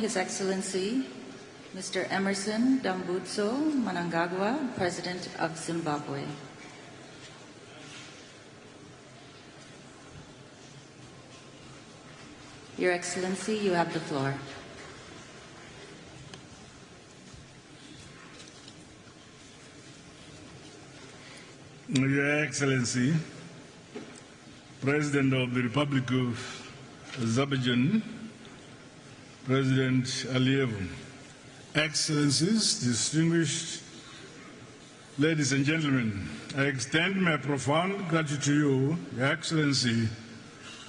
His Excellency, Mr. Emerson Dambudzo Mnangagwa, President of Zimbabwe. Your Excellency, you have the floor. Your Excellency, President of the Republic of Azerbaijan, President Aliyev, Excellencies, distinguished ladies and gentlemen, I extend my profound gratitude to you, Your Excellency,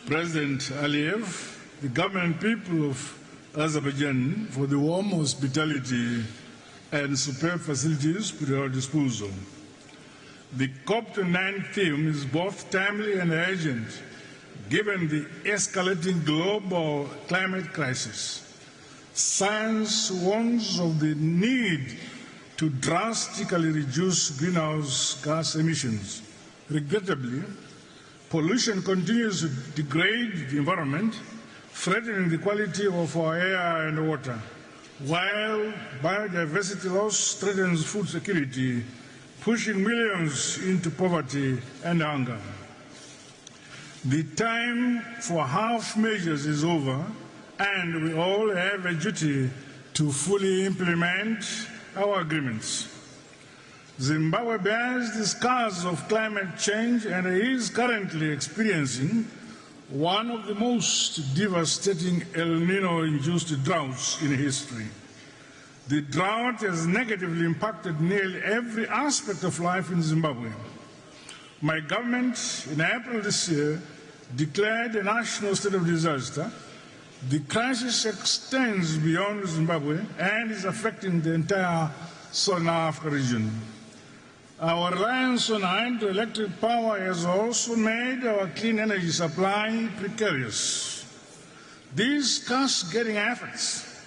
President Aliyev, the government and people of Azerbaijan, for the warm hospitality and superb facilities put at our disposal. The COP29 theme is both timely and urgent, given the escalating global climate crisis. Science warns of the need to drastically reduce greenhouse gas emissions. Regrettably, pollution continues to degrade the environment, threatening the quality of our air and water, while biodiversity loss threatens food security, pushing millions into poverty and hunger. The time for half measures is over, and we all have a duty to fully implement our agreements. Zimbabwe bears the scars of climate change and is currently experiencing one of the most devastating El Nino-induced droughts in history. The drought has negatively impacted nearly every aspect of life in Zimbabwe. My government, in April this year, declared a national state of disaster. The crisis extends beyond Zimbabwe and is affecting the entire Southern Africa region. Our reliance on hydroelectric power has also made our clean energy supply precarious. These cascading efforts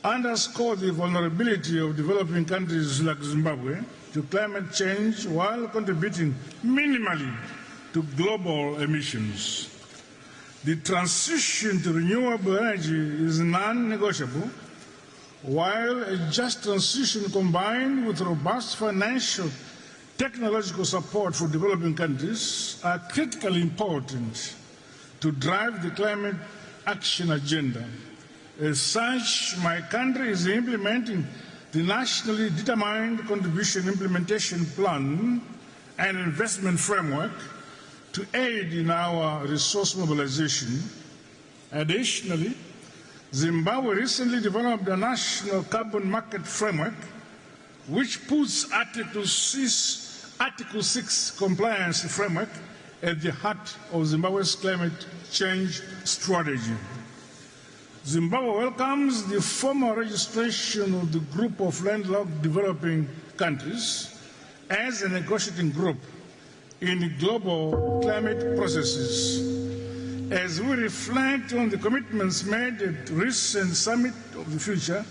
underscore the vulnerability of developing countries like Zimbabwe to climate change while contributing minimally to global emissions. The transition to renewable energy is non-negotiable, while a just transition combined with robust financial technological support for developing countries are critically important to drive the climate action agenda. As such, my country is implementing the Nationally Determined Contribution Implementation Plan and Investment Framework to aid in our resource mobilization. Additionally, Zimbabwe recently developed a national carbon market framework which puts Article 6 compliance framework at the heart of Zimbabwe's climate change strategy. Zimbabwe welcomes the formal registration of the group of landlocked developing countries as a negotiating group in global climate processes. As we reflect on the commitments made at recent Summit of the Future,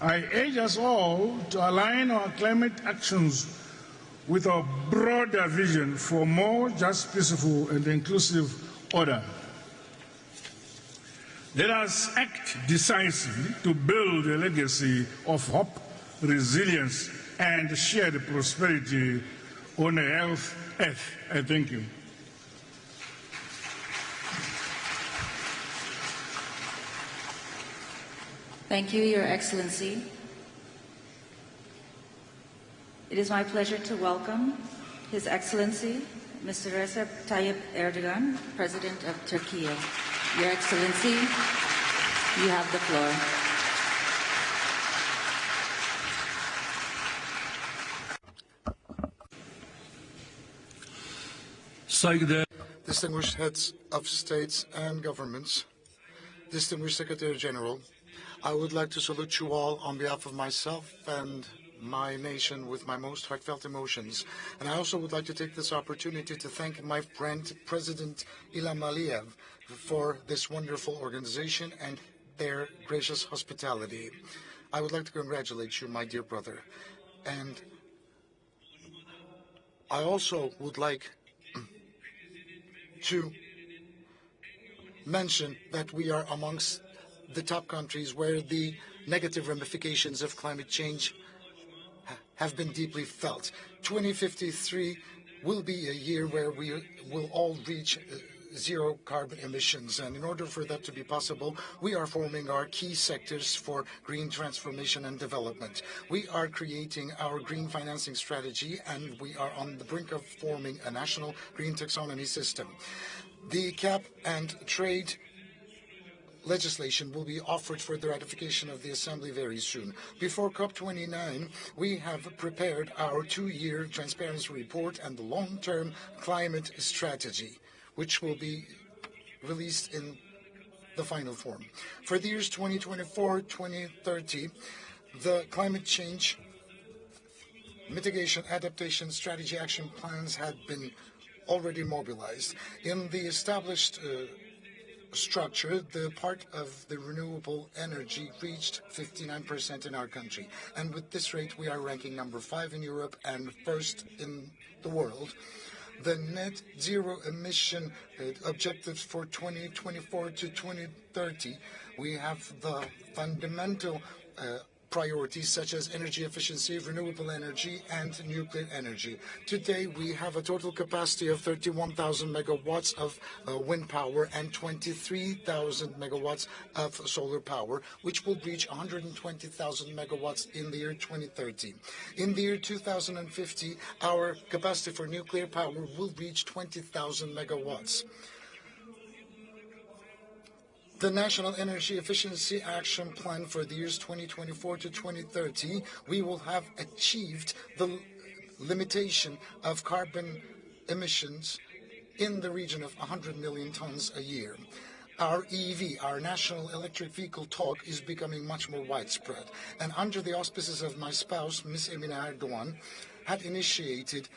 I urge us all to align our climate actions with our broader vision for more just, peaceful, and inclusive order. Let us act decisively to build a legacy of hope, resilience, and shared prosperity on a healthy earth. I thank you. Thank you, Your Excellency. It is my pleasure to welcome His Excellency, Mr. Recep Tayyip Erdogan, President of Turkey. Your Excellency, you have the floor. Distinguished heads of states and governments, distinguished Secretary General, I would like to salute you all on behalf of myself and my nation with my most heartfelt emotions. And I also would like to take this opportunity to thank my friend, President Ilham Aliyev, for this wonderful organization and their gracious hospitality. I would like to congratulate you, my dear brother. And I also would like to mention that we are amongst the top countries where the negative ramifications of climate change have been deeply felt. 2053 will be a year where we will all reach zero carbon emissions. And in order for that to be possible, we are forming our key sectors for green transformation and development. We are creating our green financing strategy, and we are on the brink of forming a national green taxonomy system. The cap and trade legislation will be offered for the ratification of the Assembly very soon. Before COP29, we have prepared our 2-year transparency report and the long-term climate strategy, which will be released in the final form. For the years 2024-2030, the climate change mitigation adaptation strategy action plans had been already mobilized. In the established structure, the part of the renewable energy reached 59% in our country. And with this rate, we are ranking number 5 in Europe and first in the world. The net zero emission objectives for 2024 to 2030, we have the fundamental priorities such as energy efficiency, renewable energy, and nuclear energy. Today, we have a total capacity of 31,000 megawatts of wind power and 23,000 megawatts of solar power, which will reach 120,000 megawatts in the year 2030. In the year 2050, our capacity for nuclear power will reach 20,000 megawatts. The National Energy Efficiency Action Plan for the years 2024 to 2030, we will have achieved the limitation of carbon emissions in the region of 100 million tons a year. Our EV, our National Electric Vehicle talk, is becoming much more widespread. And under the auspices of my spouse, Ms. Emine Erdogan, had initiated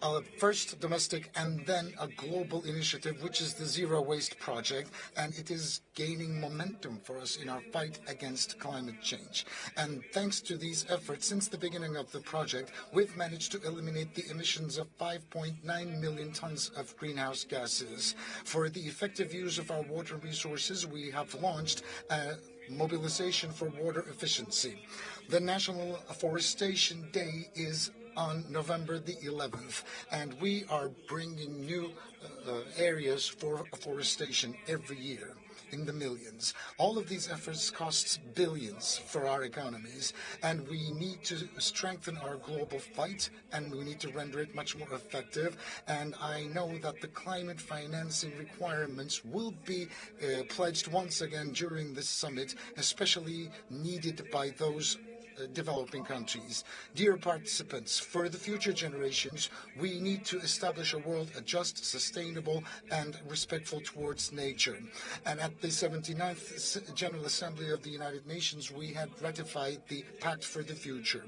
a first domestic and then a global initiative, which is the Zero Waste Project, and it is gaining momentum for us in our fight against climate change. And thanks to these efforts, since the beginning of the project, we've managed to eliminate the emissions of 5.9 million tons of greenhouse gases. For the effective use of our water resources, we have launched a mobilization for water efficiency. The National Afforestation Day is on November the 11th, and we are bringing new areas for afforestation every year in the millions. All of these efforts cost billions for our economies, and we need to strengthen our global fight, and we need to render it much more effective. And I know that the climate financing requirements will be pledged once again during this summit, especially needed by those developing countries. Dear participants, for the future generations, we need to establish a world just, sustainable, and respectful towards nature. And at the 79th General Assembly of the United Nations, we had ratified the Pact for the Future.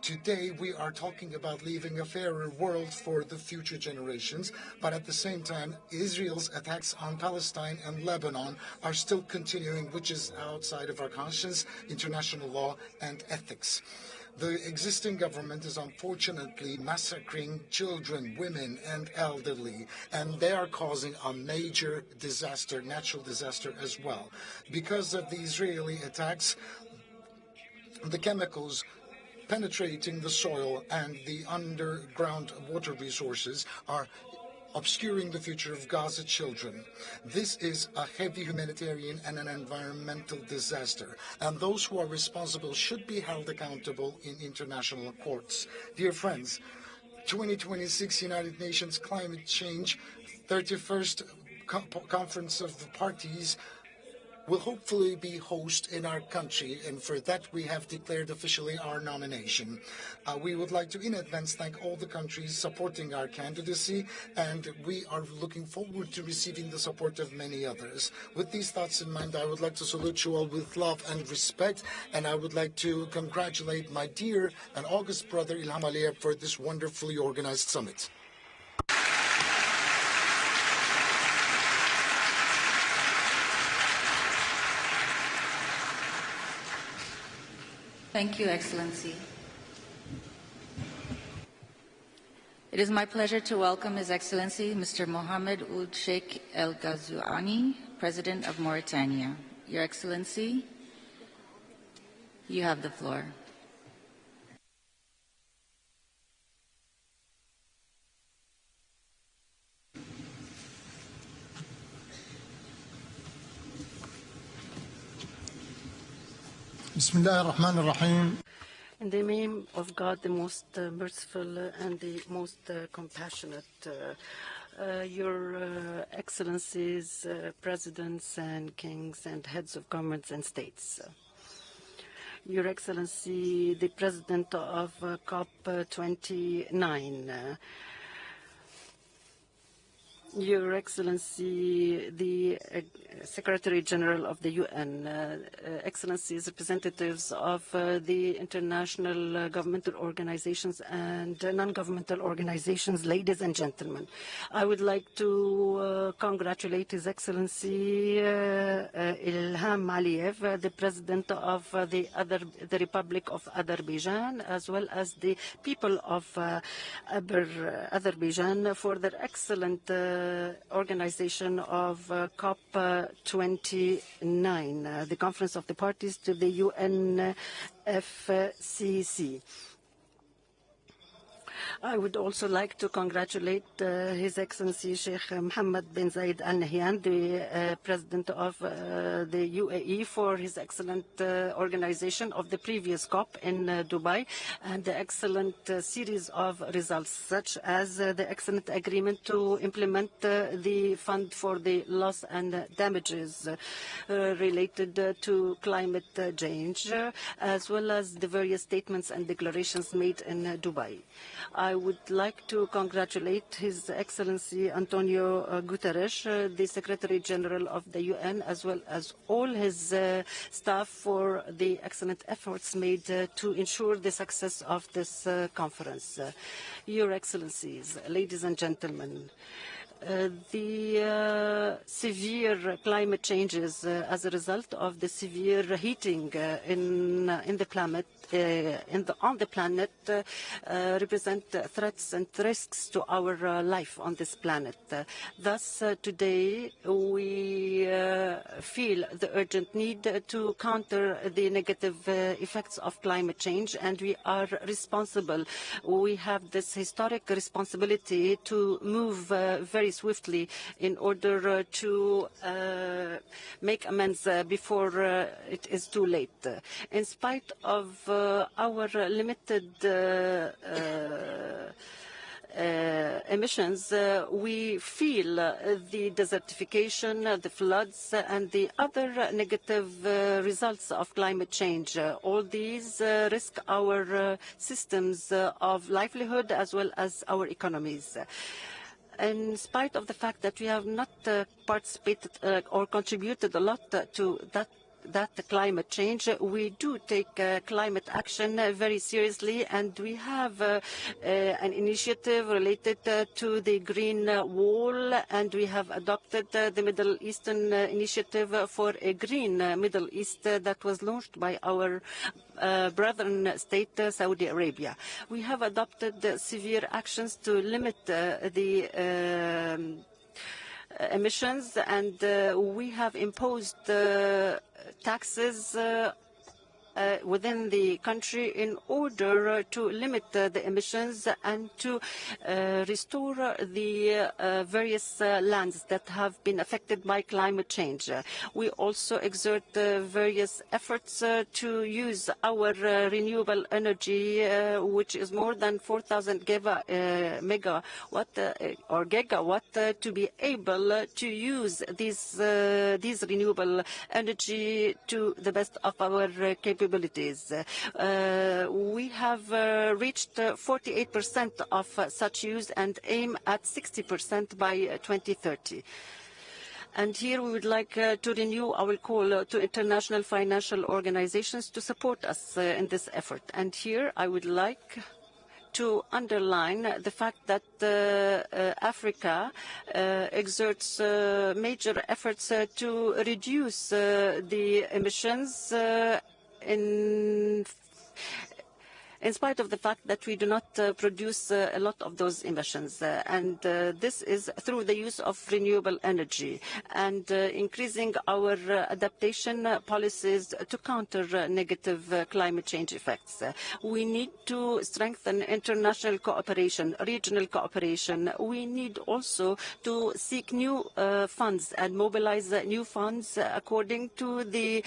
Today, we are talking about leaving a fairer world for the future generations, but at the same time, Israel's attacks on Palestine and Lebanon are still continuing, which is outside of our conscience, international law, and ethics. The existing government is unfortunately massacring children, women, and elderly, and they are causing a major disaster, natural disaster as well. Because of the Israeli attacks, the chemicals penetrating the soil and the underground water resources are obscuring the future of Gaza children. This is a heavy humanitarian and an environmental disaster, and those who are responsible should be held accountable in international courts. Dear friends, 2026 United Nations Climate Change 31st Conference of the Parties will hopefully be host in our country, and for that we have declared officially our nomination. We would like to in advance thank all the countries supporting our candidacy, and we are looking forward to receiving the support of many others. With these thoughts in mind, I would like to salute you all with love and respect, and I would like to congratulate my dear and august brother Ilham Aliyev for this wonderfully organized summit. Thank you, Excellency. It is my pleasure to welcome His Excellency Mr. Mohammed Ould Sheikh El Ghazouani, President of Mauritania. Your Excellency, you have the floor. Bismillah ar-Rahman ar-Rahim. In the name of God, the most merciful and the most compassionate, Your Excellencies, Presidents and Kings and Heads of Governments and States. Your Excellency, the President of COP29, Your Excellency, the Secretary General of the UN, Excellencies, representatives of the international governmental organizations and non-governmental organizations, ladies and gentlemen. I would like to congratulate His Excellency Ilham Aliyev, the President of the Republic of Azerbaijan, as well as the people of Azerbaijan for their excellent organization of COP29, the Conference of the Parties to the UNFCCC. I would also like to congratulate His Excellency Sheikh Mohammed bin Zayed Al Nahyan, the President of the UAE, for his excellent organization of the previous COP in Dubai and the excellent series of results, such as the excellent agreement to implement the fund for the loss and damages related to climate change, as well as the various statements and declarations made in Dubai. I would like to congratulate His Excellency Antonio Guterres, the Secretary General of the UN, as well as all his staff for the excellent efforts made to ensure the success of this conference. Your Excellencies, ladies and gentlemen, the severe climate changes as a result of the severe heating on the planet represent threats and risks to our life on this planet. Thus, today we feel the urgent need to counter the negative effects of climate change, and we are responsible. We have this historic responsibility to move very swiftly in order to make amends before it is too late. In spite of our limited emissions, we feel the desertification, the floods, and the other negative results of climate change. All these risk our systems of livelihood as well as our economies. In spite of the fact that we have not participated or contributed a lot to that climate change, we do take climate action very seriously, and we have an initiative related to the Green Wall, and we have adopted the Middle Eastern Initiative for a Green Middle East that was launched by our brethren state, Saudi Arabia. We have adopted severe actions to limit the emissions, and we have imposed taxes within the country in order to limit the emissions and to restore the various lands that have been affected by climate change. We also exert various efforts to use our renewable energy, which is more than 4,000 megawatt or gigawatt, to be able to use these renewable energy to the best of our capabilities. We have reached 48% of such use and aim at 60% by 2030. And here we would like to renew our call to international financial organizations to support us in this effort. And here I would like to underline the fact that Africa exerts major efforts to reduce the emissions in in spite of the fact that we do not produce a lot of those emissions. And this is through the use of renewable energy and increasing our adaptation policies to counter negative climate change effects. We need to strengthen international cooperation, regional cooperation. We need also to seek new funds and mobilize new funds according to the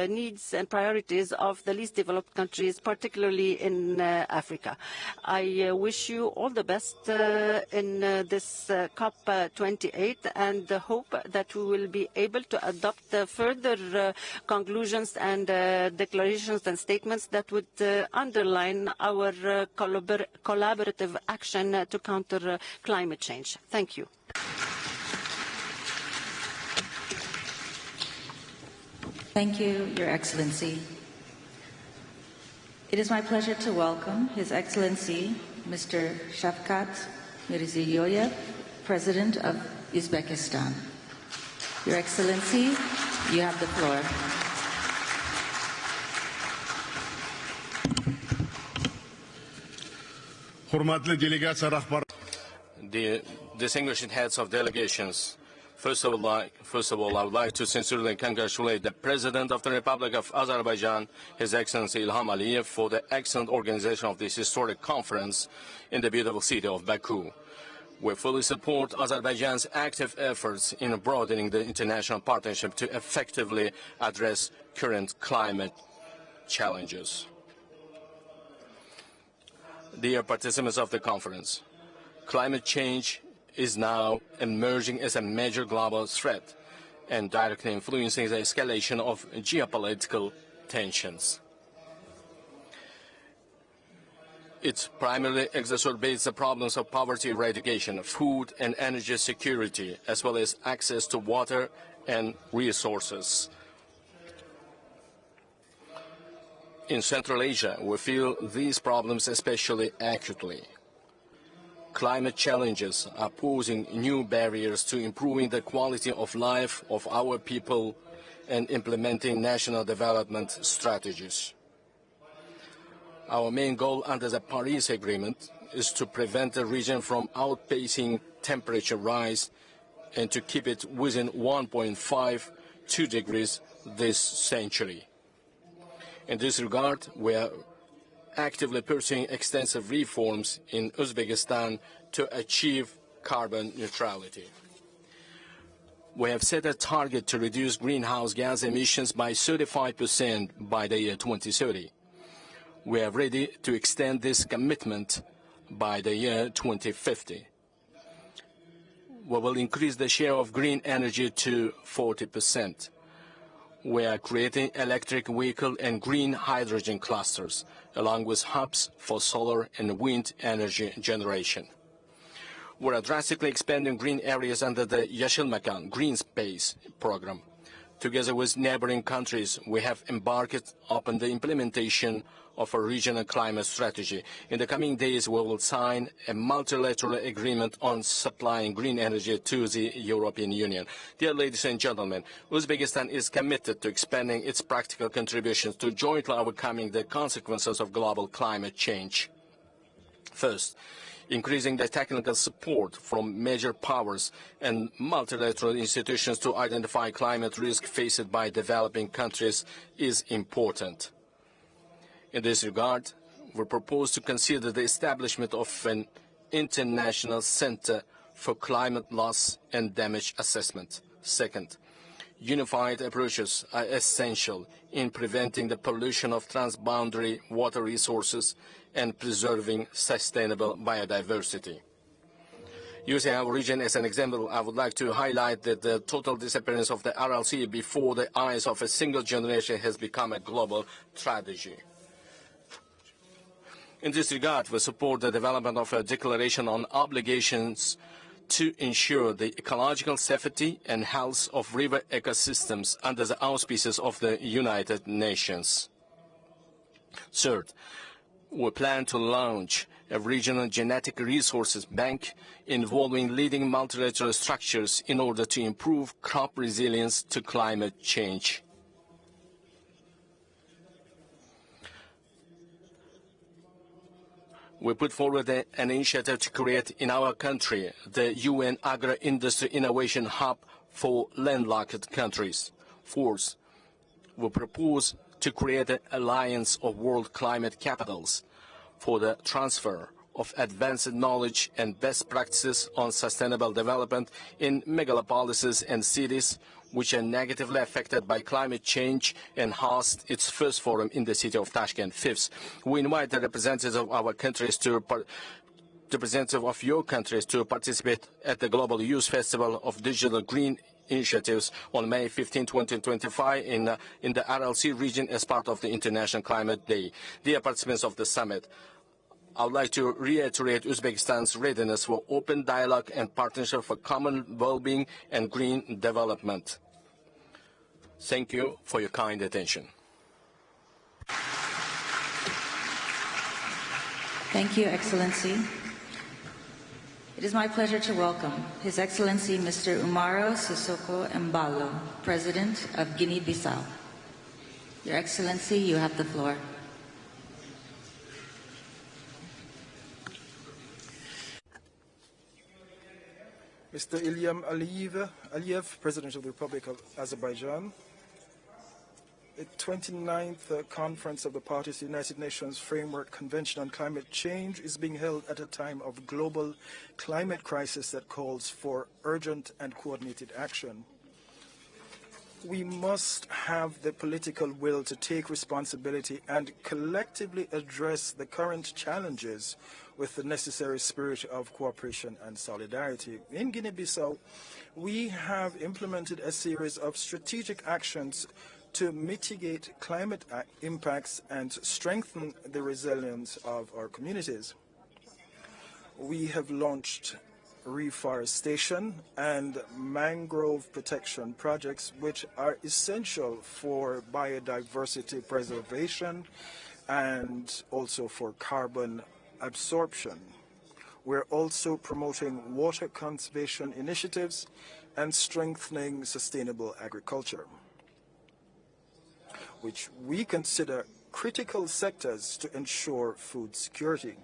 needs and priorities of the least developed countries, particularly in Africa. I wish you all the best in this COP28 and hope that we will be able to adopt further conclusions and declarations and statements that would underline our collaborative action to counter climate change. Thank you. Thank you, Your Excellency. It is my pleasure to welcome His Excellency Mr. Shavkat Mirziyoyev, President of Uzbekistan. Your Excellency, you have the floor. The distinguished heads of delegations, first of all, I would like to sincerely congratulate the President of the Republic of Azerbaijan, His Excellency Ilham Aliyev, for the excellent organization of this historic conference in the beautiful city of Baku. We fully support Azerbaijan's active efforts in broadening the international partnership to effectively address current climate challenges. Dear participants of the conference, climate change is now emerging as a major global threat and directly influencing the escalation of geopolitical tensions. It primarily exacerbates the problems of poverty eradication, food and energy security, as well as access to water and resources. In Central Asia, we feel these problems especially acutely. Climate challenges are posing new barriers to improving the quality of life of our people and implementing national development strategies. Our main goal under the Paris Agreement is to prevent the region from outpacing temperature rise and to keep it within 1.52 degrees this century. In this regard, we are actively pursuing extensive reforms in Uzbekistan to achieve carbon neutrality. We have set a target to reduce greenhouse gas emissions by 35% by the year 2030. We are ready to extend this commitment by the year 2050. We will increase the share of green energy to 40%. We are creating electric vehicle and green hydrogen clusters, along with hubs for solar and wind energy generation. We are drastically expanding green areas under the Yeşil Mekan Green Space program. Together with neighboring countries, we have embarked upon the implementation of a regional climate strategy. In the coming days, we will sign a multilateral agreement on supplying green energy to the European Union. Dear ladies and gentlemen, Uzbekistan is committed to expanding its practical contributions to jointly overcoming the consequences of global climate change. First, increasing the technical support from major powers and multilateral institutions to identify climate risk faced by developing countries is important. In this regard, we propose to consider the establishment of an international center for climate loss and damage assessment. Second, unified approaches are essential in preventing the pollution of transboundary water resources and preserving sustainable biodiversity. Using our region as an example, I would like to highlight that the total disappearance of the Aral Sea before the eyes of a single generation has become a global tragedy. In this regard, we support the development of a declaration on obligations to ensure the ecological safety and health of river ecosystems under the auspices of the United Nations. Third, we plan to launch a regional genetic resources bank involving leading multilateral structures in order to improve crop resilience to climate change. We put forward an initiative to create in our country the UN Agro-Industry Innovation Hub for landlocked countries. Fourth, we propose to create an alliance of world climate capitals for the transfer of advanced knowledge and best practices on sustainable development in megalopolises and cities which are negatively affected by climate change, and host its first forum in the city of Tashkent. Fifth, we invite the representatives of our countries to participate at the Global Youth Festival of Digital Green Initiatives on May 15, 2025 in the RLC region as part of the International Climate Day. Dear participants of the summit, I would like to reiterate Uzbekistan's readiness for open dialogue and partnership for common well-being and green development. Thank you for your kind attention. Thank you, Excellency. It is my pleasure to welcome His Excellency Mr. Umaro Sissoko Embalo, President of Guinea-Bissau. Your Excellency, you have the floor. Mr. Ilham Aliyev, President of the Republic of Azerbaijan. The 29th Conference of the Parties to the United Nations Framework Convention on Climate Change is being held at a time of global climate crisis that calls for urgent and coordinated action. We must have the political will to take responsibility and collectively address the current challenges with the necessary spirit of cooperation and solidarity. In Guinea-Bissau, we have implemented a series of strategic actions to mitigate climate impacts and strengthen the resilience of our communities. We have launched reforestation and mangrove protection projects, which are essential for biodiversity preservation and also for carbon absorption. We're also promoting water conservation initiatives and strengthening sustainable agriculture, which we consider critical sectors to ensure food security.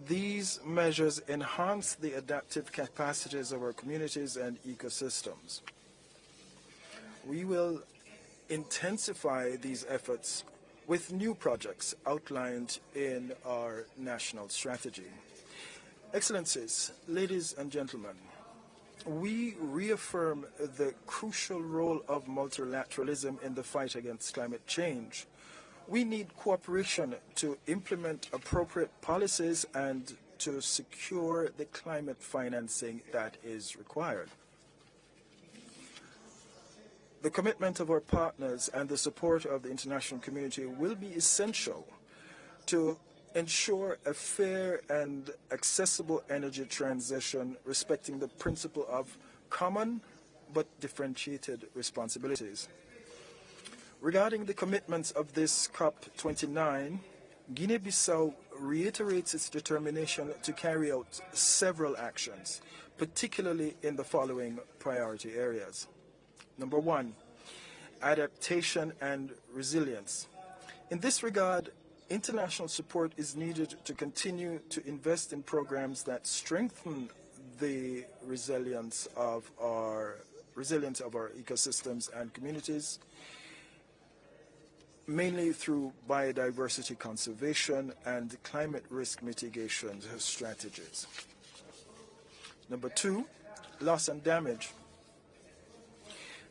These measures enhance the adaptive capacities of our communities and ecosystems. We will intensify these efforts with new projects outlined in our national strategy. Excellencies, ladies and gentlemen, we reaffirm the crucial role of multilateralism in the fight against climate change. We need cooperation to implement appropriate policies and to secure the climate financing that is required. The commitment of our partners and the support of the international community will be essential to ensure a fair and accessible energy transition respecting the principle of common but differentiated responsibilities. Regarding the commitments of this COP29, Guinea-Bissau reiterates its determination to carry out several actions, particularly in the following priority areas. Number one, adaptation and resilience. In this regard, international support is needed to continue to invest in programs that strengthen the resilience of our ecosystems and communities, mainly through biodiversity conservation and climate risk mitigation strategies. Number two, loss and damage.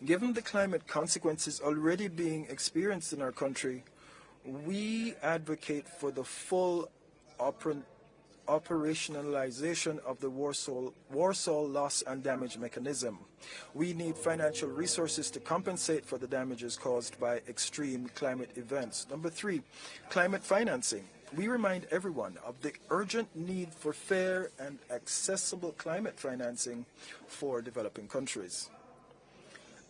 Given the climate consequences already being experienced in our country, we advocate for the full operationalization of the Warsaw loss and damage mechanism. We need financial resources to compensate for the damages caused by extreme climate events. Number three, climate financing. We remind everyone of the urgent need for fair and accessible climate financing for developing countries.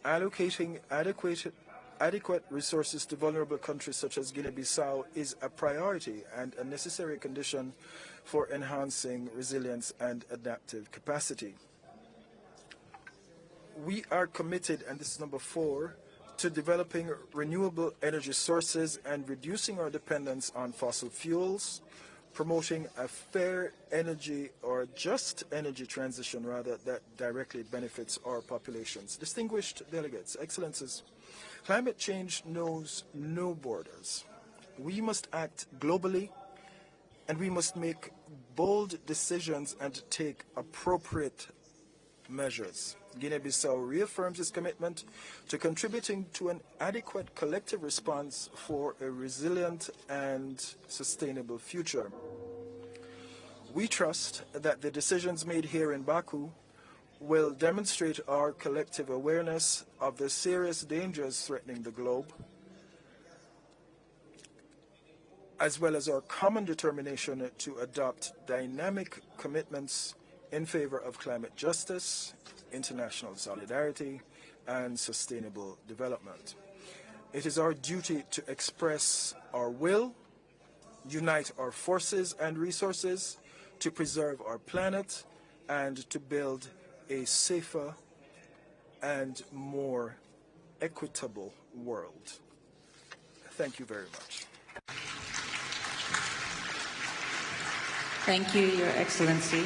Allocating adequate resources to vulnerable countries such as Guinea-Bissau is a priority and a necessary condition for enhancing resilience and adaptive capacity. We are committed, and this is number four, to developing renewable energy sources and reducing our dependence on fossil fuels, promoting a fair energy or just energy transition, rather, that directly benefits our populations. Distinguished delegates, Excellencies, climate change knows no borders. We must act globally, and we must make bold decisions and take appropriate measures. Guinea-Bissau reaffirms its commitment to contributing to an adequate collective response for a resilient and sustainable future. We trust that the decisions made here in Baku will demonstrate our collective awareness of the serious dangers threatening the globe, as well as our common determination to adopt dynamic commitments in favor of climate justice, international solidarity, and sustainable development. It is our duty to express our will, unite our forces and resources to preserve our planet and to build a safer and more equitable world. Thank you very much. Thank you, Your Excellency.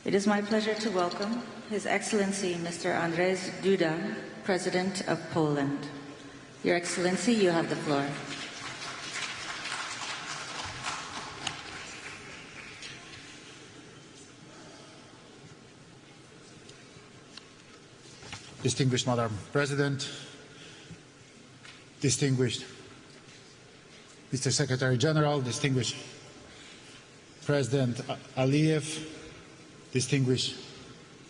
It is my pleasure to welcome His Excellency Mr. Andrzej Duda, President of Poland. Your Excellency, you have the floor. Distinguished Madam President, distinguished Mr. Secretary General, distinguished President Aliyev, distinguished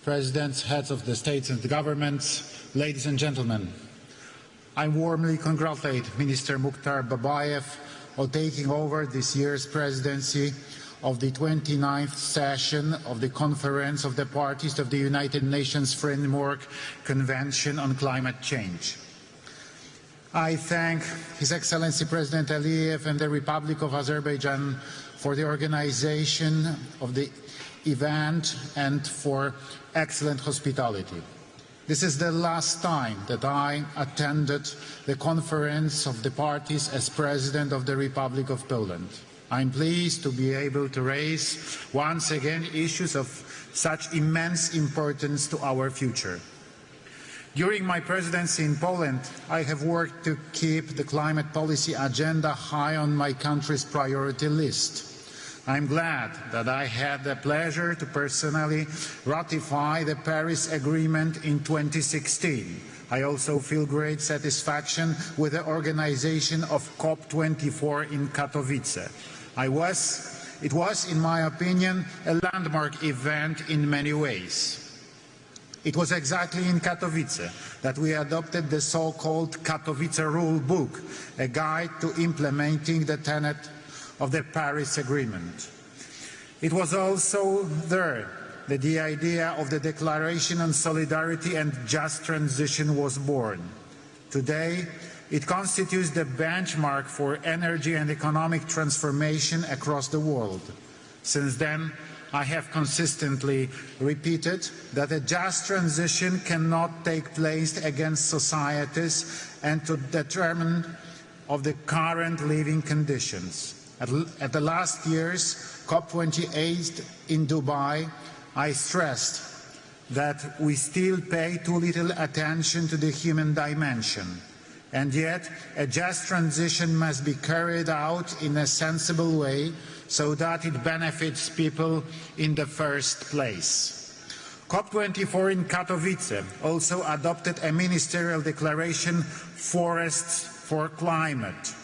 Presidents, heads of the states and the governments, ladies and gentlemen, I warmly congratulate Minister Mukhtar Babayev on taking over this year's presidency of the 29th session of the Conference of the Parties of the United Nations Framework Convention on Climate Change. I thank His Excellency President Aliyev and the Republic of Azerbaijan for the organization of the event and for excellent hospitality. This is the last time that I attended the Conference of the Parties as President of the Republic of Poland. I am pleased to be able to raise once again issues of such immense importance to our future. During my presidency in Poland, I have worked to keep the climate policy agenda high on my country's priority list. I am glad that I had the pleasure to personally ratify the Paris Agreement in 2016. I also feel great satisfaction with the organization of COP29 in Katowice. It was, in my opinion, a landmark event in many ways. It was exactly in Katowice that we adopted the so-called Katowice Rule Book, a guide to implementing the tenet of the Paris Agreement. It was also there that the idea of the Declaration on Solidarity and Just Transition was born. Today, it constitutes the benchmark for energy and economic transformation across the world. Since then, I have consistently repeated that a just transition cannot take place against societies and to determine of the current living conditions. At the last year's COP28 in Dubai, I stressed that we still pay too little attention to the human dimension. And yet, a just transition must be carried out in a sensible way so that it benefits people in the first place. COP24 in Katowice also adopted a ministerial declaration, Forests for Climate,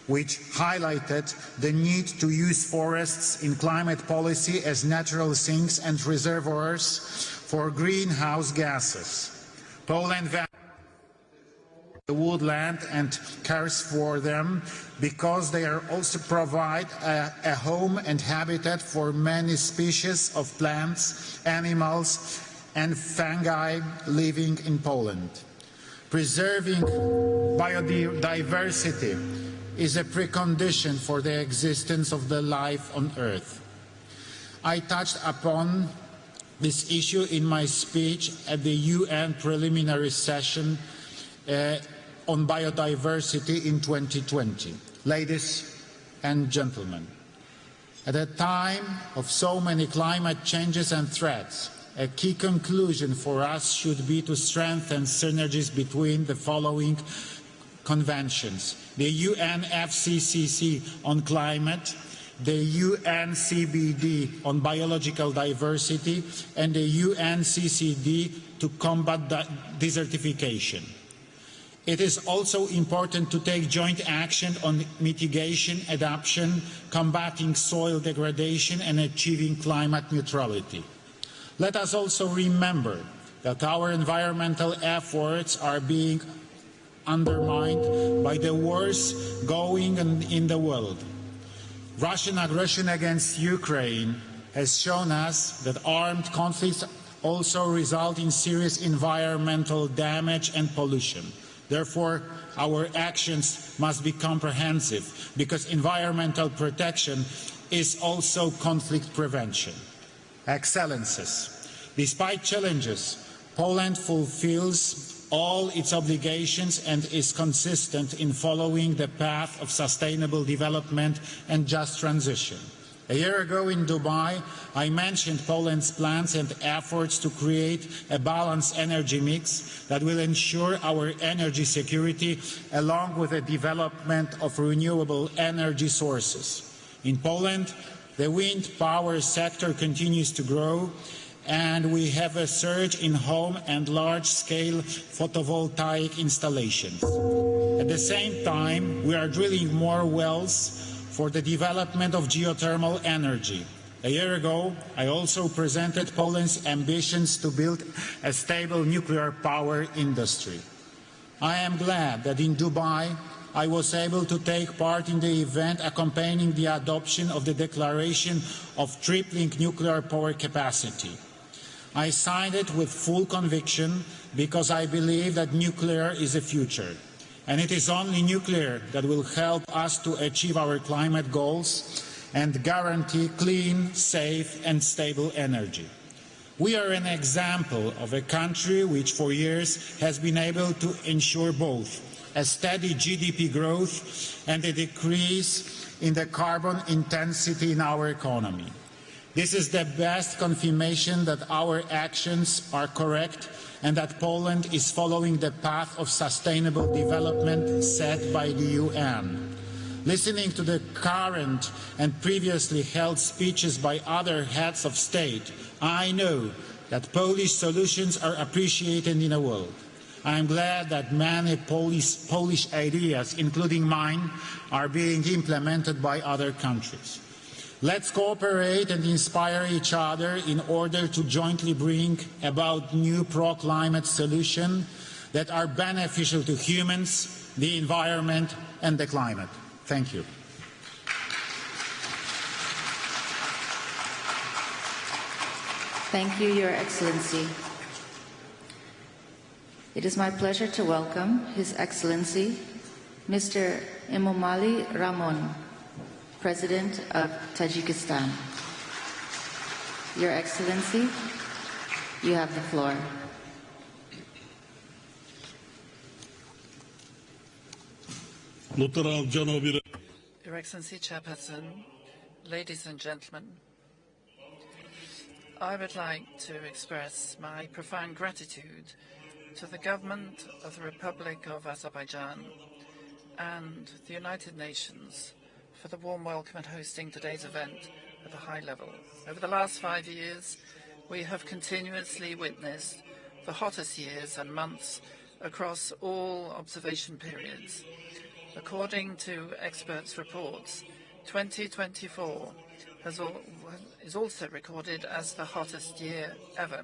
which highlighted the need to use forests in climate policy as natural sinks and reservoirs for greenhouse gases. Poland values the woodland and cares for them because they are also provide a home and habitat for many species of plants, animals and fungi living in Poland. Preserving biodiversity is a precondition for the existence of the life on Earth. I touched upon this issue in my speech at the UN preliminary session on biodiversity in 2020. Ladies and gentlemen, at a time of so many climate changes and threats, a key conclusion for us should be to strengthen synergies between the following conventions: the UNFCCC on climate, the UNCBD on biological diversity, and the UNCCD to combat desertification. It is also important to take joint action on mitigation, adaptation, combating soil degradation, and achieving climate neutrality. Let us also remember that our environmental efforts are being undermined by the wars going on in the world. Russian aggression against Ukraine has shown us that armed conflicts also result in serious environmental damage and pollution. Therefore, our actions must be comprehensive, because environmental protection is also conflict prevention. Excellencies, despite challenges, Poland fulfills all its obligations and is consistent in following the path of sustainable development and just transition. A year ago in Dubai, I mentioned Poland's plans and efforts to create a balanced energy mix that will ensure our energy security, along with the development of renewable energy sources. In Poland, the wind power sector continues to grow, and we have a surge in home and large-scale photovoltaic installations. At the same time, we are drilling more wells for the development of geothermal energy. A year ago, I also presented Poland's ambitions to build a stable nuclear power industry. I am glad that in Dubai, I was able to take part in the event accompanying the adoption of the declaration of tripling nuclear power capacity. I signed it with full conviction because I believe that nuclear is the future. And it is only nuclear that will help us to achieve our climate goals and guarantee clean, safe and stable energy. We are an example of a country which for years has been able to ensure both a steady GDP growth and a decrease in the carbon intensity in our economy. This is the best confirmation that our actions are correct and that Poland is following the path of sustainable development set by the UN. Listening to the current and previously held speeches by other heads of state, I know that Polish solutions are appreciated in the world. I am glad that many Polish ideas, including mine, are being implemented by other countries. Let's cooperate and inspire each other in order to jointly bring about new pro-climate solutions that are beneficial to humans, the environment and the climate. Thank you. Thank you, Your Excellency. It is my pleasure to welcome His Excellency, Mr. Emomali Rahmon, President of Tajikistan. Your Excellency, you have the floor. Your Excellency, Chairperson, ladies and gentlemen, I would like to express my profound gratitude to the government of the Republic of Azerbaijan and the United Nations for the warm welcome and hosting today's event at a high level. Over the last 5 years, we have continuously witnessed the hottest years and months across all observation periods. According to experts' reports, 2024 is also recorded as the hottest year ever.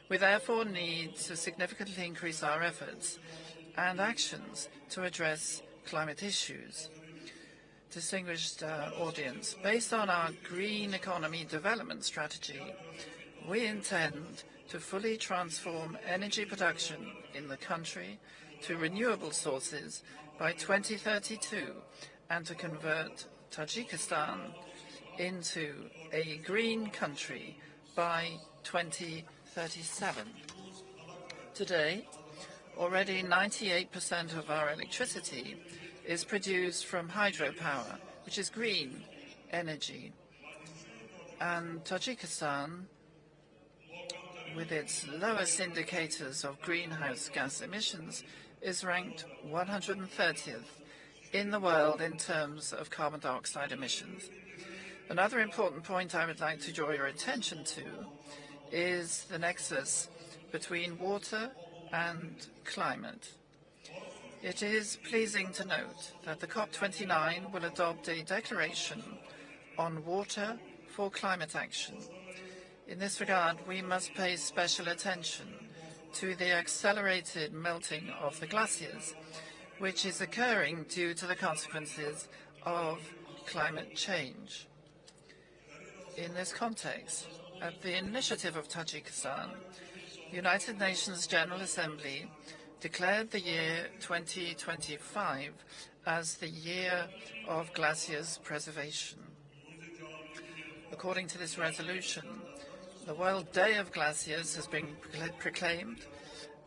We therefore need to significantly increase our efforts and actions to address climate issues. Distinguished audience, based on our green economy development strategy, we intend to fully transform energy production in the country to renewable sources by 2032 and to convert Tajikistan into a green country by 2037. Today, Already 98% of our electricity is produced from hydropower, which is green energy. And Tajikistan, with its lowest indicators of greenhouse gas emissions, is ranked 130th in the world in terms of carbon dioxide emissions. Another important point I would like to draw your attention to is the nexus between water and climate. It is pleasing to note that the COP29 will adopt a declaration on water for climate action. In this regard, we must pay special attention to the accelerated melting of the glaciers, which is occurring due to the consequences of climate change. In this context, at the initiative of Tajikistan, the United Nations General Assembly declared the year 2025 as the Year of Glaciers Preservation. According to this resolution, the World Day of Glaciers has been proclaimed,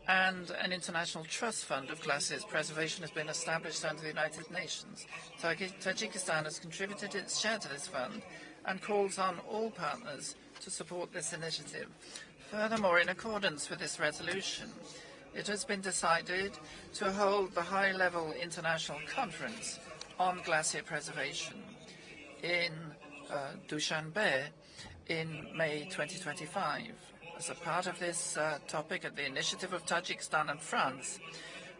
and an international trust fund of glaciers preservation has been established under the United Nations. Tajikistan has contributed its share to this fund and calls on all partners to support this initiative. Furthermore, in accordance with this resolution, it has been decided to hold the high-level international conference on glacier preservation in Dushanbe in May 2025. As a part of this topic, at the initiative of Tajikistan and France,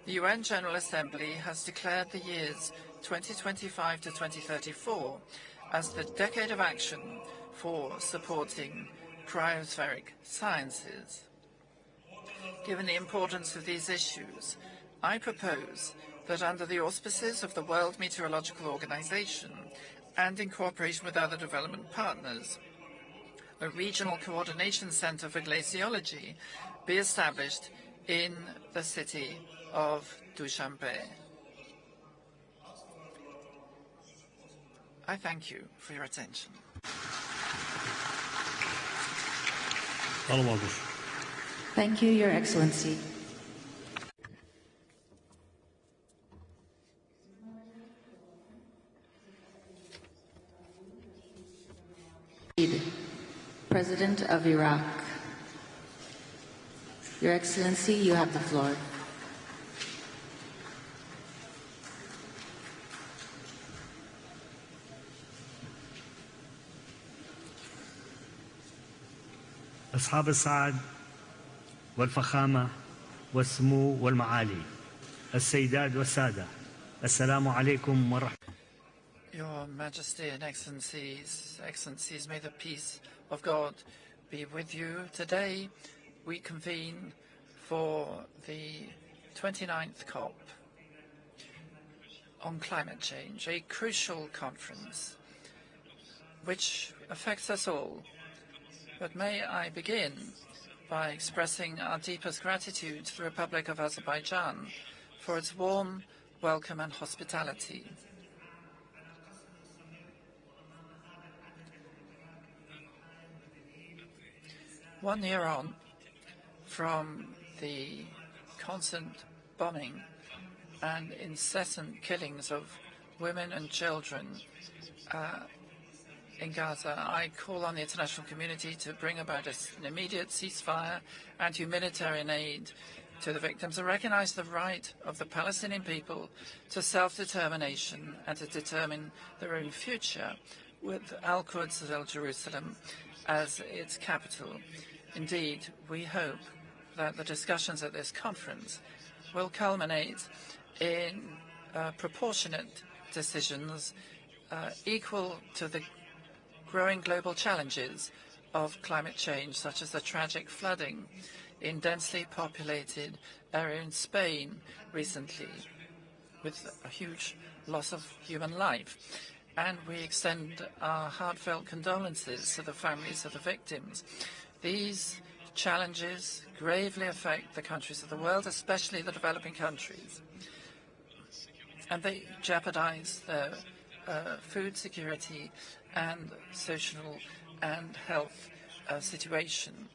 the UN General Assembly has declared the years 2025 to 2034 as the decade of action for supporting cryospheric sciences. Given the importance of these issues, I propose that under the auspices of the World Meteorological Organization and in cooperation with other development partners, a regional coordination center for glaciology be established in the city of Dushanbe. I thank you for your attention. Thank you, Your Excellency. President of Iraq. Your Excellency, you have the floor. أصحاب السعادة والفخامة والسمو والمعالي السيدات والسادة السلام عليكم ورحمة Your Majesty and Excellencies, may the peace of God be with you. Today we convene for the 29th COP on climate change, a crucial conference which affects us all. But may I begin by expressing our deepest gratitude to the Republic of Azerbaijan for its warm welcome and hospitality. One year on from the constant bombing and incessant killings of women and children in Gaza, I call on the international community to bring about an immediate ceasefire and humanitarian aid to the victims and recognize the right of the Palestinian people to self-determination and to determine their own future with Al-Quds al-Jerusalem as its capital. Indeed, we hope that the discussions at this conference will culminate in proportionate decisions equal to the growing global challenges of climate change, such as the tragic flooding in densely populated area in Spain recently, with a huge loss of human life. And we extend our heartfelt condolences to the families of the victims. These challenges gravely affect the countries of the world, especially the developing countries, and they jeopardize their food security and social and health situation.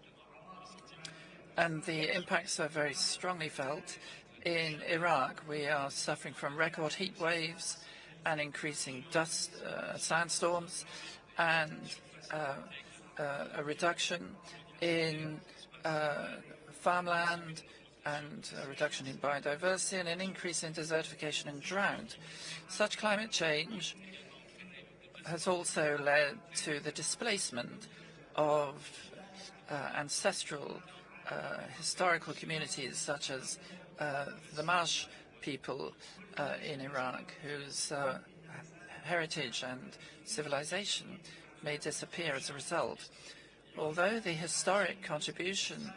And the impacts are very strongly felt In Iraq, we are suffering from record heat waves and increasing dust, sandstorms, and a reduction in farmland, and a reduction in biodiversity, and an increase in desertification and drought. Such climate change has also led to the displacement of ancestral historical communities such as the Marsh people in Iraq, whose heritage and civilization may disappear as a result. Although the historic contribution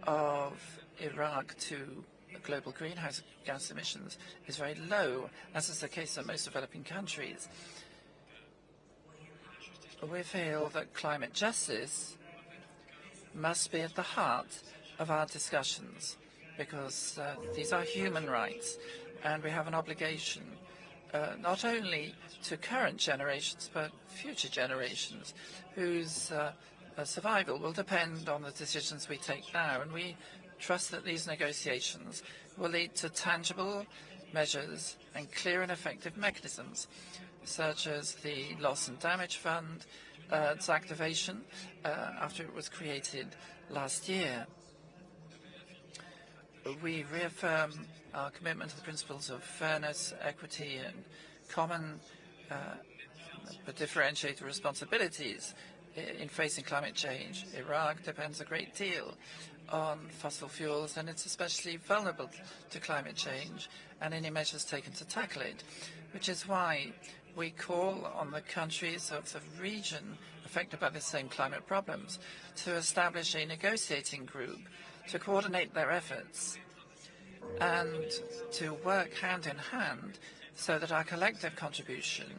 of Iraq to global greenhouse gas emissions is very low, as is the case in most developing countries, we feel that climate justice must be at the heart of our discussions, because these are human rights, and we have an obligation not only to current generations but future generations whose survival will depend on the decisions we take now. And we trust that these negotiations will lead to tangible measures and clear and effective mechanisms, such as the Loss and Damage Fund, its activation after it was created last year. We reaffirm our commitment to the principles of fairness, equity, and common but differentiated responsibilities in facing climate change. Iraq depends a great deal on fossil fuels, and it's especially vulnerable to climate change and any measures taken to tackle it, which is why we call on the countries of the region affected by the same climate problems to establish a negotiating group to coordinate their efforts and to work hand in hand so that our collective contribution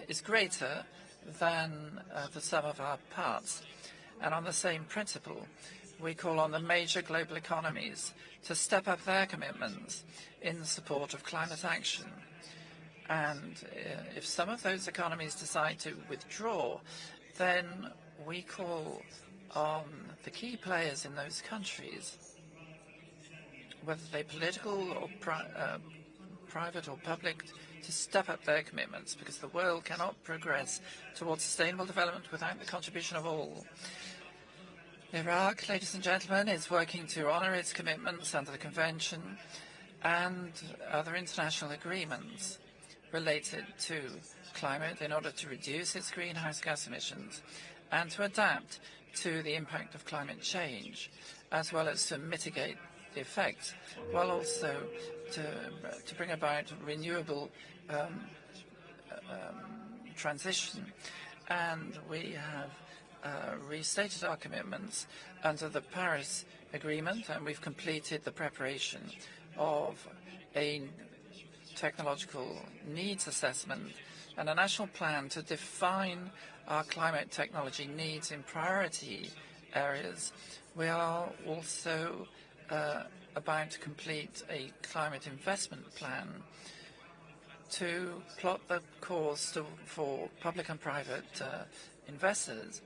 is greater than the sum of our parts. And on the same principle, we call on the major global economies to step up their commitments in support of climate action. And if some of those economies decide to withdraw, then we call on the key players in those countries, whether they're political or private or public, to step up their commitments, because the world cannot progress towards sustainable development without the contribution of all. Iraq, ladies and gentlemen, is working to honor its commitments under the Convention and other international agreements related to climate in order to reduce its greenhouse gas emissions and to adapt to the impact of climate change, as well as to mitigate the effects, while also to bring about renewable transition. And we have restated our commitments under the Paris Agreement, and we've completed the preparation of a technological needs assessment and a national plan to define our climate technology needs in priority areas. We are also about to complete a climate investment plan to plot the course for public and private investors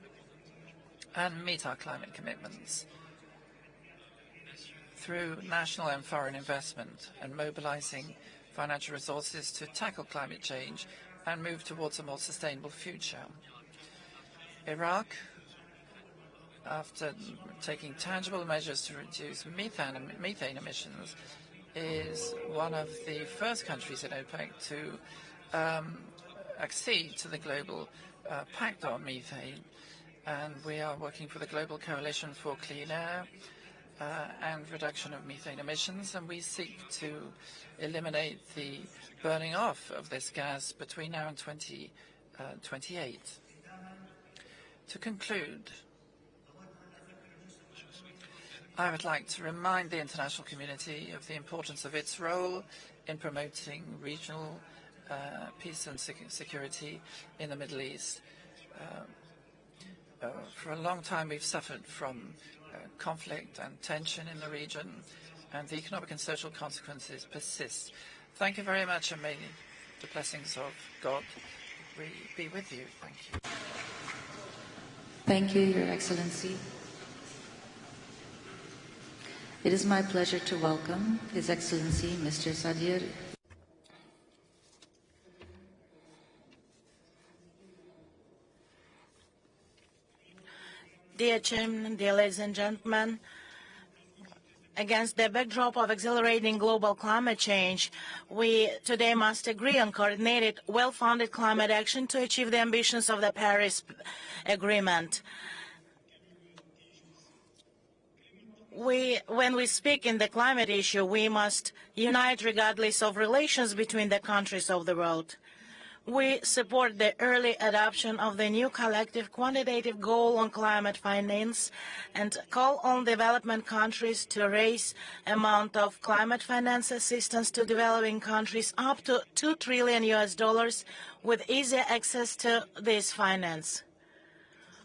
and meet our climate commitments through national and foreign investment and mobilizing financial resources to tackle climate change and move towards a more sustainable future. Iraq, after taking tangible measures to reduce methane emissions, is one of the first countries in OPEC to accede to the global pact on methane. And we are working for the Global Coalition for Clean Air and reduction of methane emissions, and we seek to eliminate the burning off of this gas between now and 2028. To conclude, I would like to remind the international community of the importance of its role in promoting regional peace and security in the Middle East. For a long time, we've suffered from conflict and tension in the region, and the economic and social consequences persist. Thank you very much, and may the blessings of God be with you. Thank you. Thank you, Your Excellency. It is my pleasure to welcome His Excellency Mr. Sadir. Dear Chairman, dear ladies and gentlemen, against the backdrop of accelerating global climate change, we today must agree on coordinated, well-funded climate action to achieve the ambitions of the Paris Agreement. When we speak in the climate issue, we must unite regardless of relations between the countries of the world. We support the early adoption of the new collective quantitative goal on climate finance and call on development countries to raise amount of climate finance assistance to developing countries up to $2 trillion with easier access to this finance.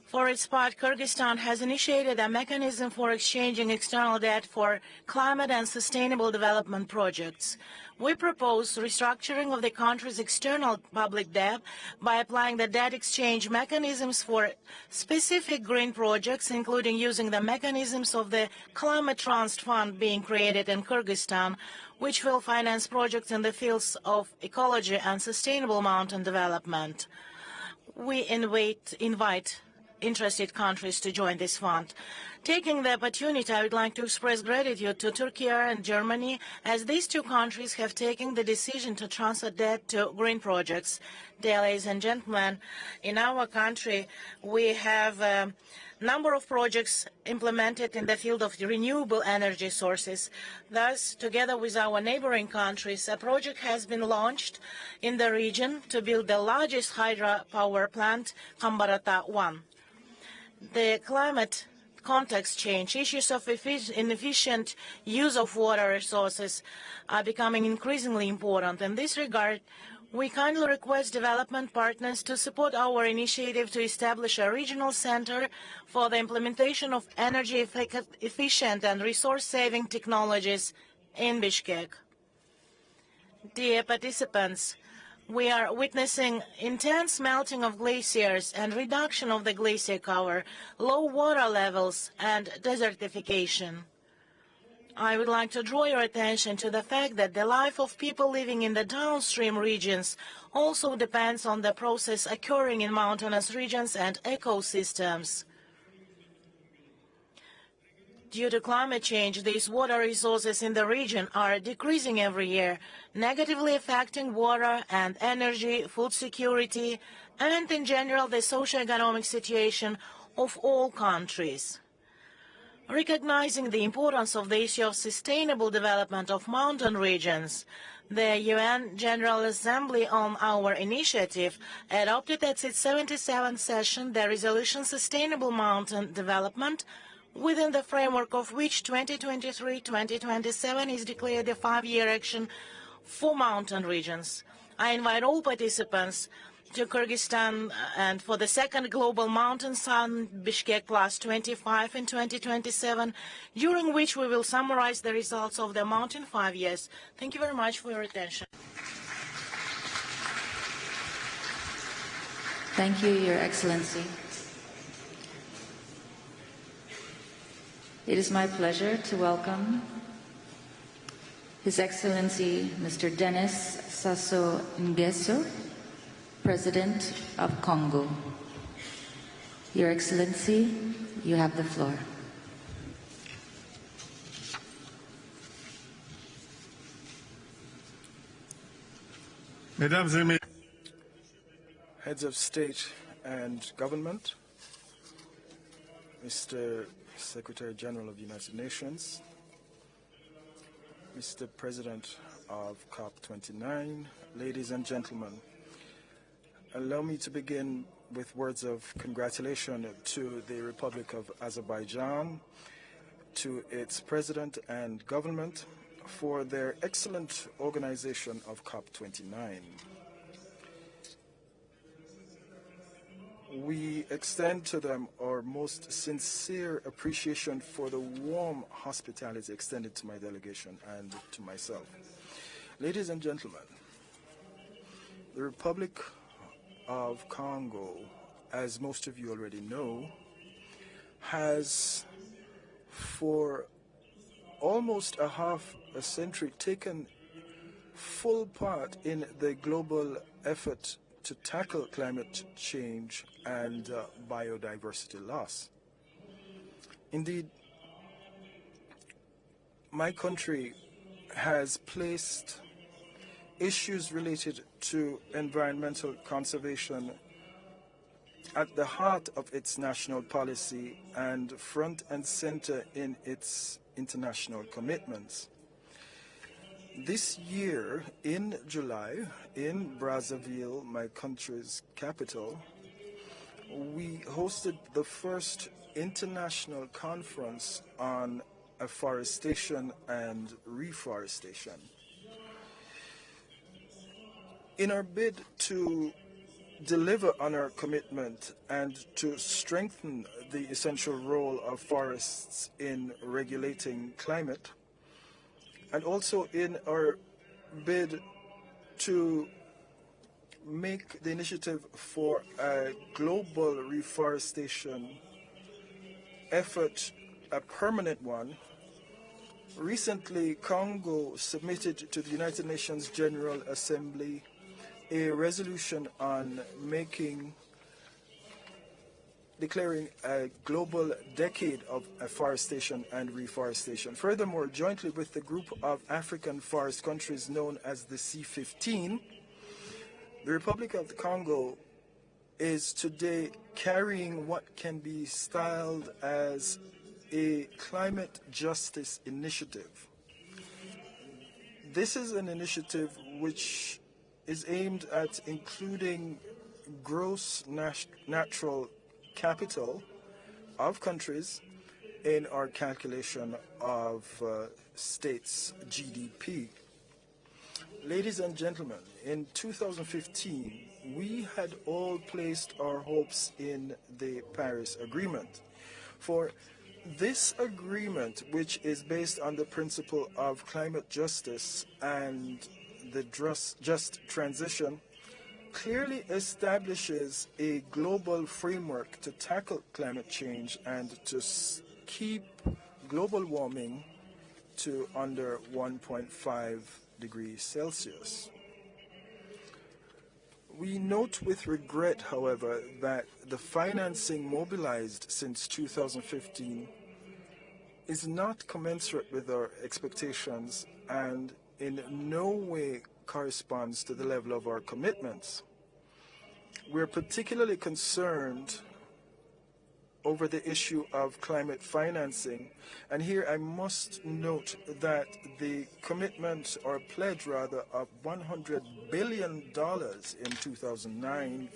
For its part, Kyrgyzstan has initiated a mechanism for exchanging external debt for climate and sustainable development projects. We propose restructuring of the country's external public debt by applying the debt exchange mechanisms for specific green projects, including using the mechanisms of the Climate Trust Fund being created in Kyrgyzstan, which will finance projects in the fields of ecology and sustainable mountain development. We invite interested countries to join this fund. Taking the opportunity, I would like to express gratitude to Turkey and Germany, as these two countries have taken the decision to transfer debt to green projects. Dear ladies and gentlemen, in our country, we have a number of projects implemented in the field of renewable energy sources. Thus, together with our neighboring countries, a project has been launched in the region to build the largest hydropower plant, Kambarata 1. The climate context change, issues of inefficient use of water resources are becoming increasingly important. In this regard, we kindly request development partners to support our initiative to establish a regional center for the implementation of energy efficient and resource-saving technologies in Bishkek. Dear participants, we are witnessing intense melting of glaciers and reduction of the glacier cover, low water levels, and desertification. I would like to draw your attention to the fact that the life of people living in the downstream regions also depends on the process occurring in mountainous regions and ecosystems. Due to climate change, these water resources in the region are decreasing every year, negatively affecting water and energy, food security, and in general the socio-economic situation of all countries. Recognizing the importance of the issue of sustainable development of mountain regions, the UN General Assembly, on our initiative, adopted at its 77th session the resolution Sustainable Mountain Development, within the framework of which 2023-2027 is declared a 5-year action for mountain regions. I invite all participants to Kyrgyzstan and for the second Global Mountain Summit Bishkek Plus 25 in 2027, during which we will summarize the results of the Mountain 5 years. Thank you very much for your attention. Thank you, Your Excellency. It is my pleasure to welcome His Excellency Mr. Denis Sassou Nguesso, President of Congo. Your Excellency, you have the floor. Mesdames et Messieurs, Heads of State and Government, Mr. Secretary General of the United Nations, Mr. President of COP29, ladies and gentlemen, allow me to begin with words of congratulation to the Republic of Azerbaijan, to its president and government for their excellent organization of COP29. We extend to them our most sincere appreciation for the warm hospitality extended to my delegation and to myself. Ladies and gentlemen, the Republic of Congo, as most of you already know, has for almost a half a century, taken full part in the global effort to tackle climate change and biodiversity loss. Indeed, my country has placed issues related to environmental conservation at the heart of its national policy and front and center in its international commitments. This year, in July, in Brazzaville, my country's capital, we hosted the first international conference on afforestation and reforestation. In our bid to deliver on our commitment and to strengthen the essential role of forests in regulating climate, and also in our bid to make the initiative for a global reforestation effort a permanent one, recently Congo submitted to the United Nations General Assembly a resolution on declaring a global decade of afforestation and reforestation. Furthermore, jointly with the group of African forest countries known as the C15, the Republic of the Congo is today carrying what can be styled as a climate justice initiative. This is an initiative which is aimed at including gross natural capital of countries in our calculation of states' GDP. Ladies and gentlemen, in 2015, we had all placed our hopes in the Paris Agreement. For this agreement, which is based on the principle of climate justice and the just transition, clearly establishes a global framework to tackle climate change and to keep global warming to under 1.5 degrees Celsius. We note with regret, however, that the financing mobilized since 2015 is not commensurate with our expectations and in no way corresponds to the level of our commitments. We're particularly concerned over the issue of climate financing, and here I must note that the commitment, or pledge rather, of $100 billion in 2009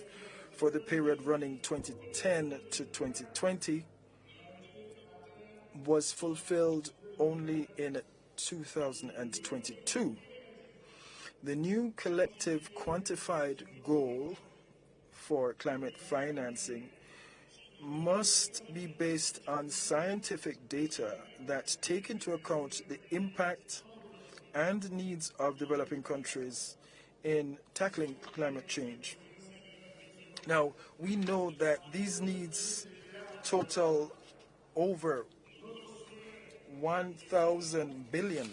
for the period running 2010 to 2020 was fulfilled only in 2022. The new collective quantified goal for climate financing must be based on scientific data that take into account the impact and needs of developing countries in tackling climate change. Now, we know that these needs total over $1,000 billion.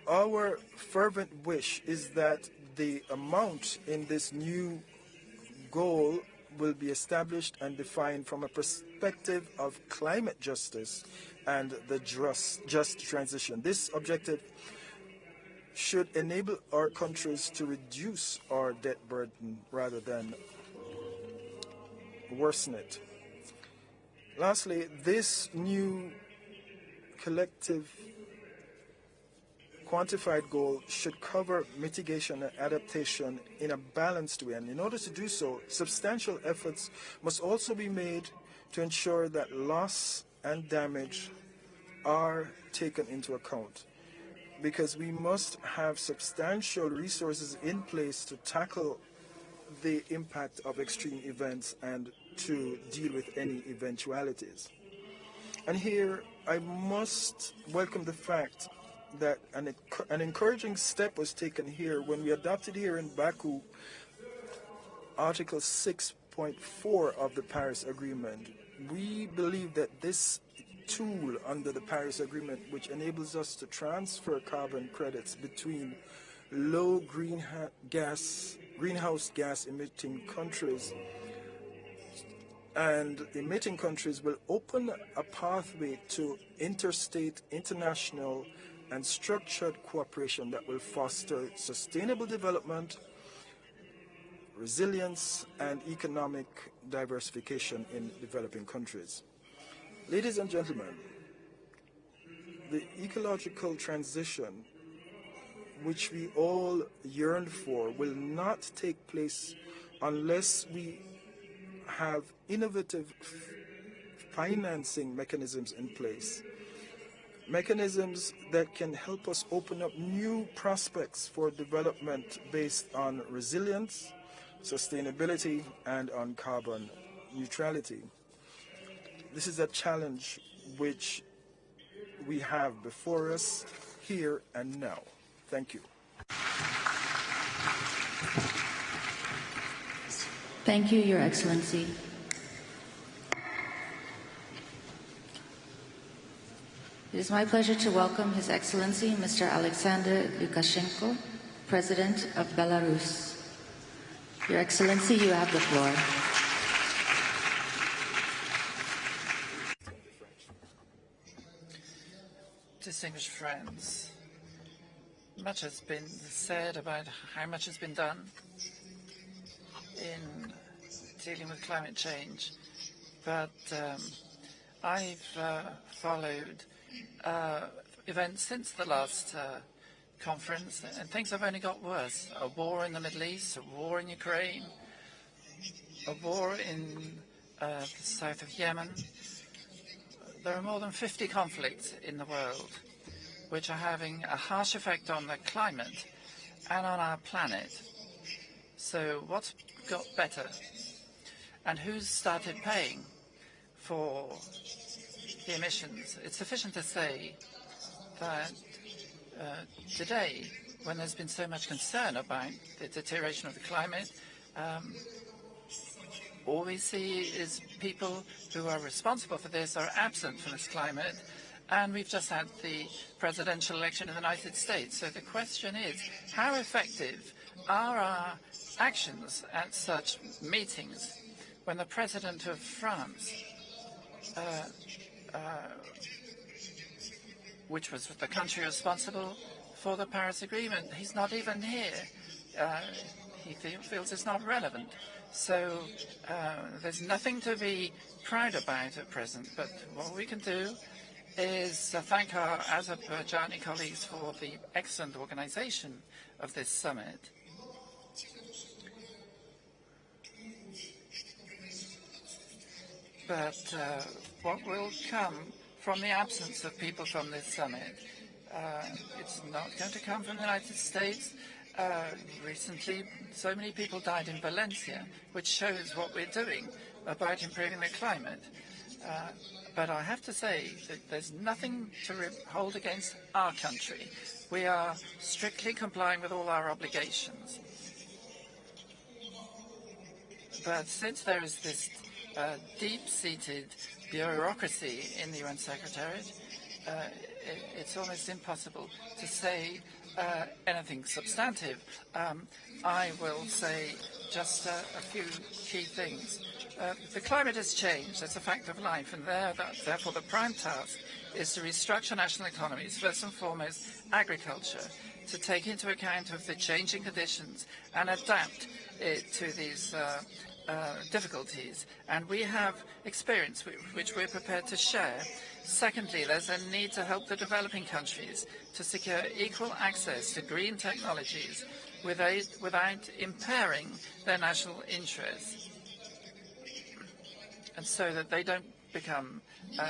Our fervent wish is that the amount in this new goal will be established and defined from a perspective of climate justice and the just transition. This objective should enable our countries to reduce our debt burden rather than worsen it. Lastly, this new collective quantified goal should cover mitigation and adaptation in a balanced way. And in order to do so, substantial efforts must also be made to ensure that loss and damage are taken into account, because we must have substantial resources in place to tackle the impact of extreme events and to deal with any eventualities. And here I must welcome the fact that an encouraging step was taken here when we adopted here in Baku Article 6.4 of the Paris Agreement. We believe that this tool under the Paris Agreement which enables us to transfer carbon credits between low greenhouse gas emitting countries, and emitting countries will open a pathway to interstate, international, and structured cooperation that will foster sustainable development, resilience, and economic diversification in developing countries. Ladies and gentlemen, the ecological transition which we all yearn for will not take place unless we have innovative financing mechanisms in place, mechanisms that can help us open up new prospects for development based on resilience, sustainability, and on carbon neutrality. This is a challenge which we have before us here and now. Thank you. Thank you, Your Excellency. It is my pleasure to welcome His Excellency Mr. Alexander Lukashenko, President of Belarus. Your Excellency, you have the floor. Distinguished friends, much has been said about how much has been done in dealing with climate change, but I've followed events since the last conference, and things have only got worse. A war in the Middle East, a war in Ukraine, a war in the south of Yemen. There are more than 50 conflicts in the world which are having a harsh effect on the climate and on our planet. So what's got better? And who's started paying for the emissions? It's sufficient to say that today, when there's been so much concern about the deterioration of the climate, all we see is people who are responsible for this are absent from this climate, and we've just had the presidential election in the United States. So the question is, how effective are our actions at such meetings when the President of France, which was the country responsible for the Paris Agreement, he's not even here. He feels it's not relevant. So there's nothing to be proud about at present, but what we can do is thank our Azerbaijani colleagues for the excellent organization of this summit. But what will come from the absence of people from this summit? It's not going to come from the United States. Recently, so many people died in Valencia, which shows what we're doing about improving the climate. But I have to say that there's nothing to hold against our country. We are strictly complying with all our obligations. But since there is this deep-seated bureaucracy in the UN Secretariat, it's almost impossible to say anything substantive. I will say just a few key things. The climate has changed. That's a fact of life, and therefore the prime task is to restructure national economies, first and foremost agriculture, to take into account of the changing conditions and adapt it to these difficulties. And we have experience which we're prepared to share. Secondly, there's a need to help the developing countries to secure equal access to green technologies without impairing their national interests, and so that they don't become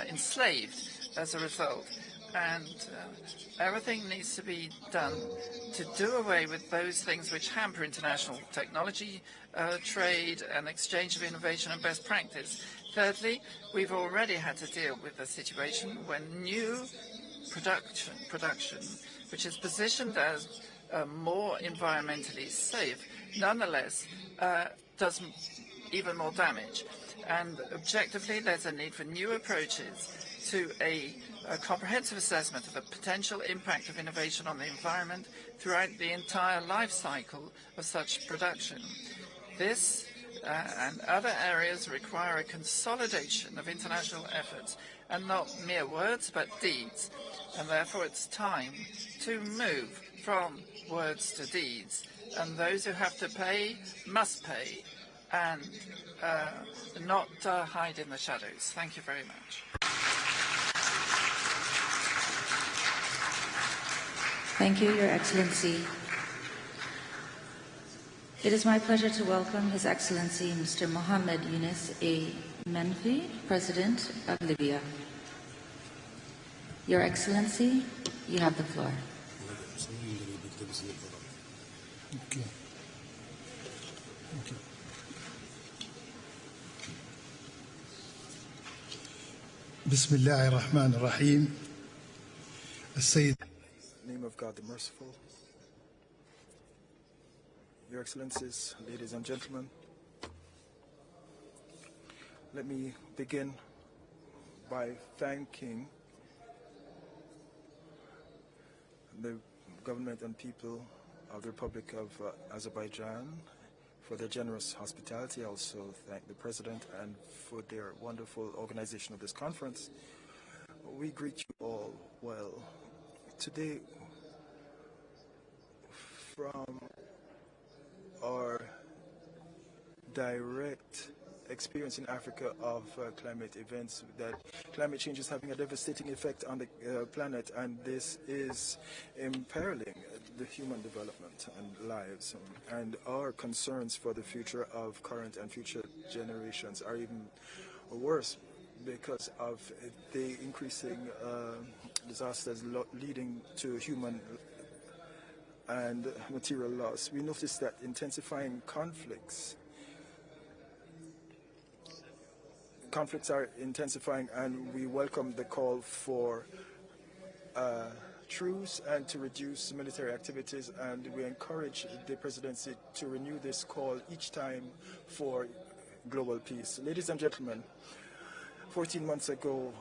enslaved as a result. And everything needs to be done to do away with those things which hamper international technology, trade and exchange of innovation and best practice. Thirdly, we've already had to deal with a situation when new production which is positioned as more environmentally safe, nonetheless does even more damage. And objectively, there's a need for new approaches to a comprehensive assessment of the potential impact of innovation on the environment throughout the entire life cycle of such production. This and other areas require a consolidation of international efforts, and not mere words but deeds. And therefore it's time to move from words to deeds. And those who have to pay must pay, and not hide in the shadows. Thank you very much. Thank you, Your Excellency. It is my pleasure to welcome His Excellency Mr. Mohammed Yunus A. Menfi, President of Libya. Your Excellency, you have the floor. Okay. بسم الله الرحمن الرحيم. السيد. Name of God the Merciful. Your Excellencies, ladies and gentlemen, let me begin by thanking the government and people of the Republic of Azerbaijan for their generous hospitality. I also thank the President and for their wonderful organization of this conference. We greet you all well. Today, from our direct experience in Africa of climate events, that climate change is having a devastating effect on the planet, and this is imperiling the human development and lives. And our concerns for the future of current and future generations are even worse because of the increasing disasters leading to human and material loss. We notice that intensifying conflicts are intensifying, and we welcome the call for truce and to reduce military activities, and we encourage the presidency to renew this call each time for global peace. Ladies and gentlemen, 14 months ago,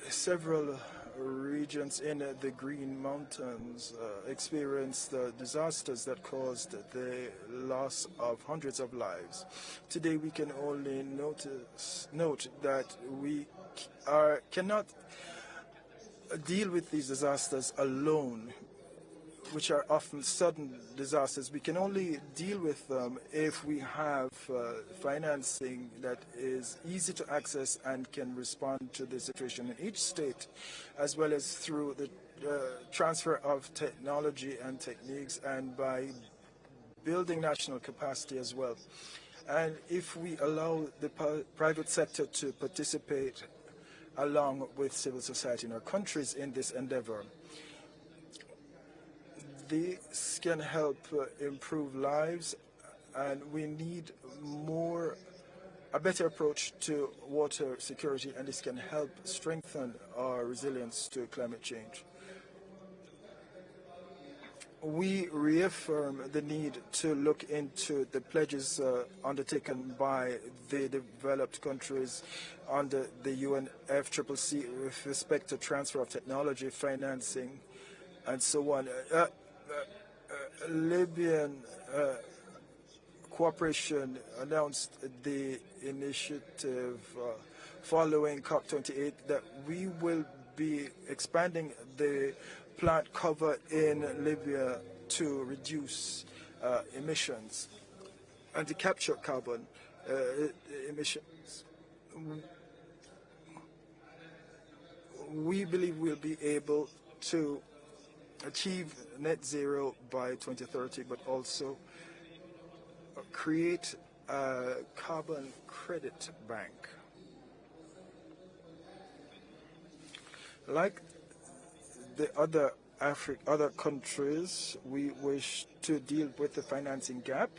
several regions in the Green Mountains experienced disasters that caused the loss of hundreds of lives. Today we can only note that we cannot deal with these disasters alone, which are often sudden disasters. We can only deal with them if we have financing that is easy to access and can respond to the situation in each state, as well as through the transfer of technology and techniques, and by building national capacity as well. And if we allow the private sector to participate along with civil society in our countries in this endeavor, this can help improve lives, and we need a better approach to water security, and this can help strengthen our resilience to climate change. We reaffirm the need to look into the pledges undertaken by the developed countries under the UNFCCC with respect to transfer of technology, financing, and so on. Libyan cooperation announced the initiative following COP29 that we will be expanding the plant cover in Libya to reduce emissions and to capture carbon emissions. We believe we'll be able to achieve net zero by 2030, but also create a carbon credit bank. Like the other countries, we wish to deal with the financing gap.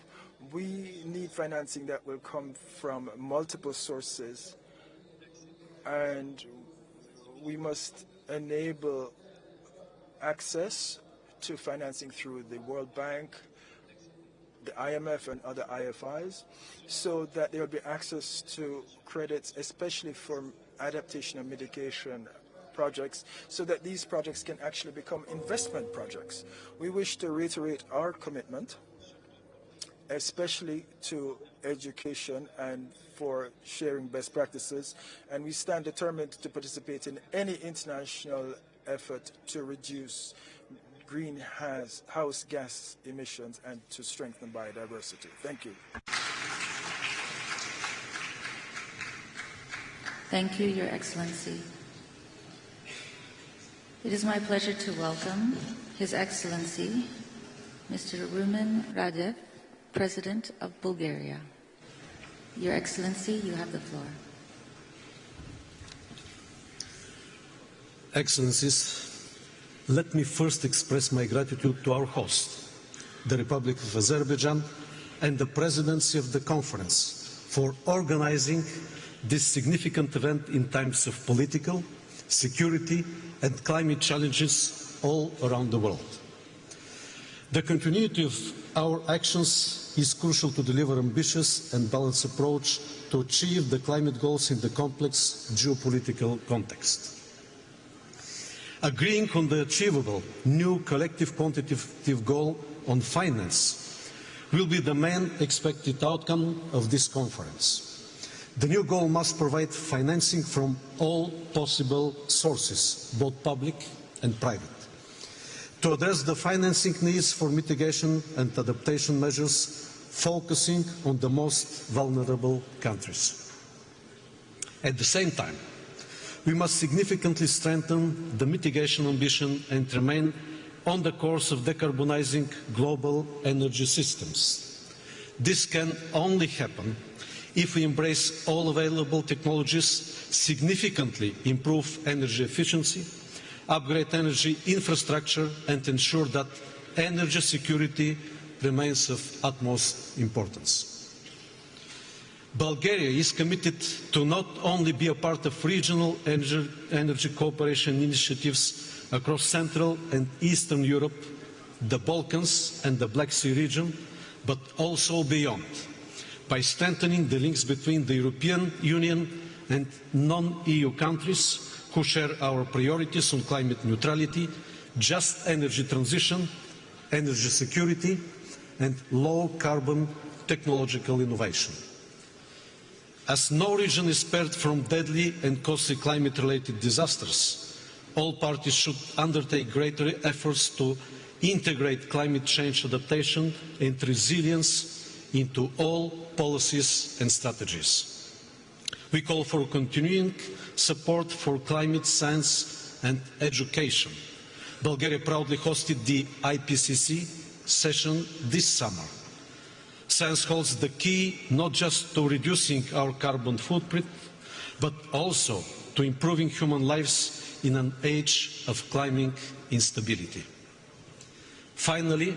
We need financing that will come from multiple sources, and we must enable access to financing through the World Bank, the IMF, and other IFIs, so that there will be access to credits, especially for adaptation and mitigation projects so that these projects can actually become investment projects. We wish to reiterate our commitment, especially to education and for sharing best practices, and we stand determined to participate in any international effort to reduce greenhouse gas emissions and to strengthen biodiversity. Thank you. Thank you, Your Excellency. It is my pleasure to welcome His Excellency, Mr. Rumen Radev, President of Bulgaria. Your Excellency, you have the floor. Excellencies, let me first express my gratitude to our host, the Republic of Azerbaijan, and the Presidency of the Conference for organizing this significant event in times of political, security, and climate challenges all around the world. The continuity of our actions is crucial to deliver ambitious and balanced approach to achieve the climate goals in the complex geopolitical context. Agreeing on the achievable new collective quantitative goal on finance will be the main expected outcome of this conference. The new goal must provide financing from all possible sources, both public and private, to address the financing needs for mitigation and adaptation measures, focusing on the most vulnerable countries. At the same time, we must significantly strengthen the mitigation ambition and remain on the course of decarbonizing global energy systems. This can only happen if we embrace all available technologies, significantly improve energy efficiency, upgrade energy infrastructure, and ensure that energy security remains of utmost importance. Bulgaria is committed to not only be a part of regional energy cooperation initiatives across Central and Eastern Europe, the Balkans and the Black Sea region, but also beyond, by strengthening the links between the European Union and non-EU countries who share our priorities on climate neutrality, just energy transition, energy security, and low-carbon technological innovation. As no region is spared from deadly and costly climate-related disasters, all parties should undertake greater efforts to integrate climate change adaptation and resilience into all policies and strategies. We call for continuing support for climate science and education. Bulgaria proudly hosted the IPCC session this summer. Science holds the key not just to reducing our carbon footprint, but also to improving human lives in an age of climbing instability. Finally,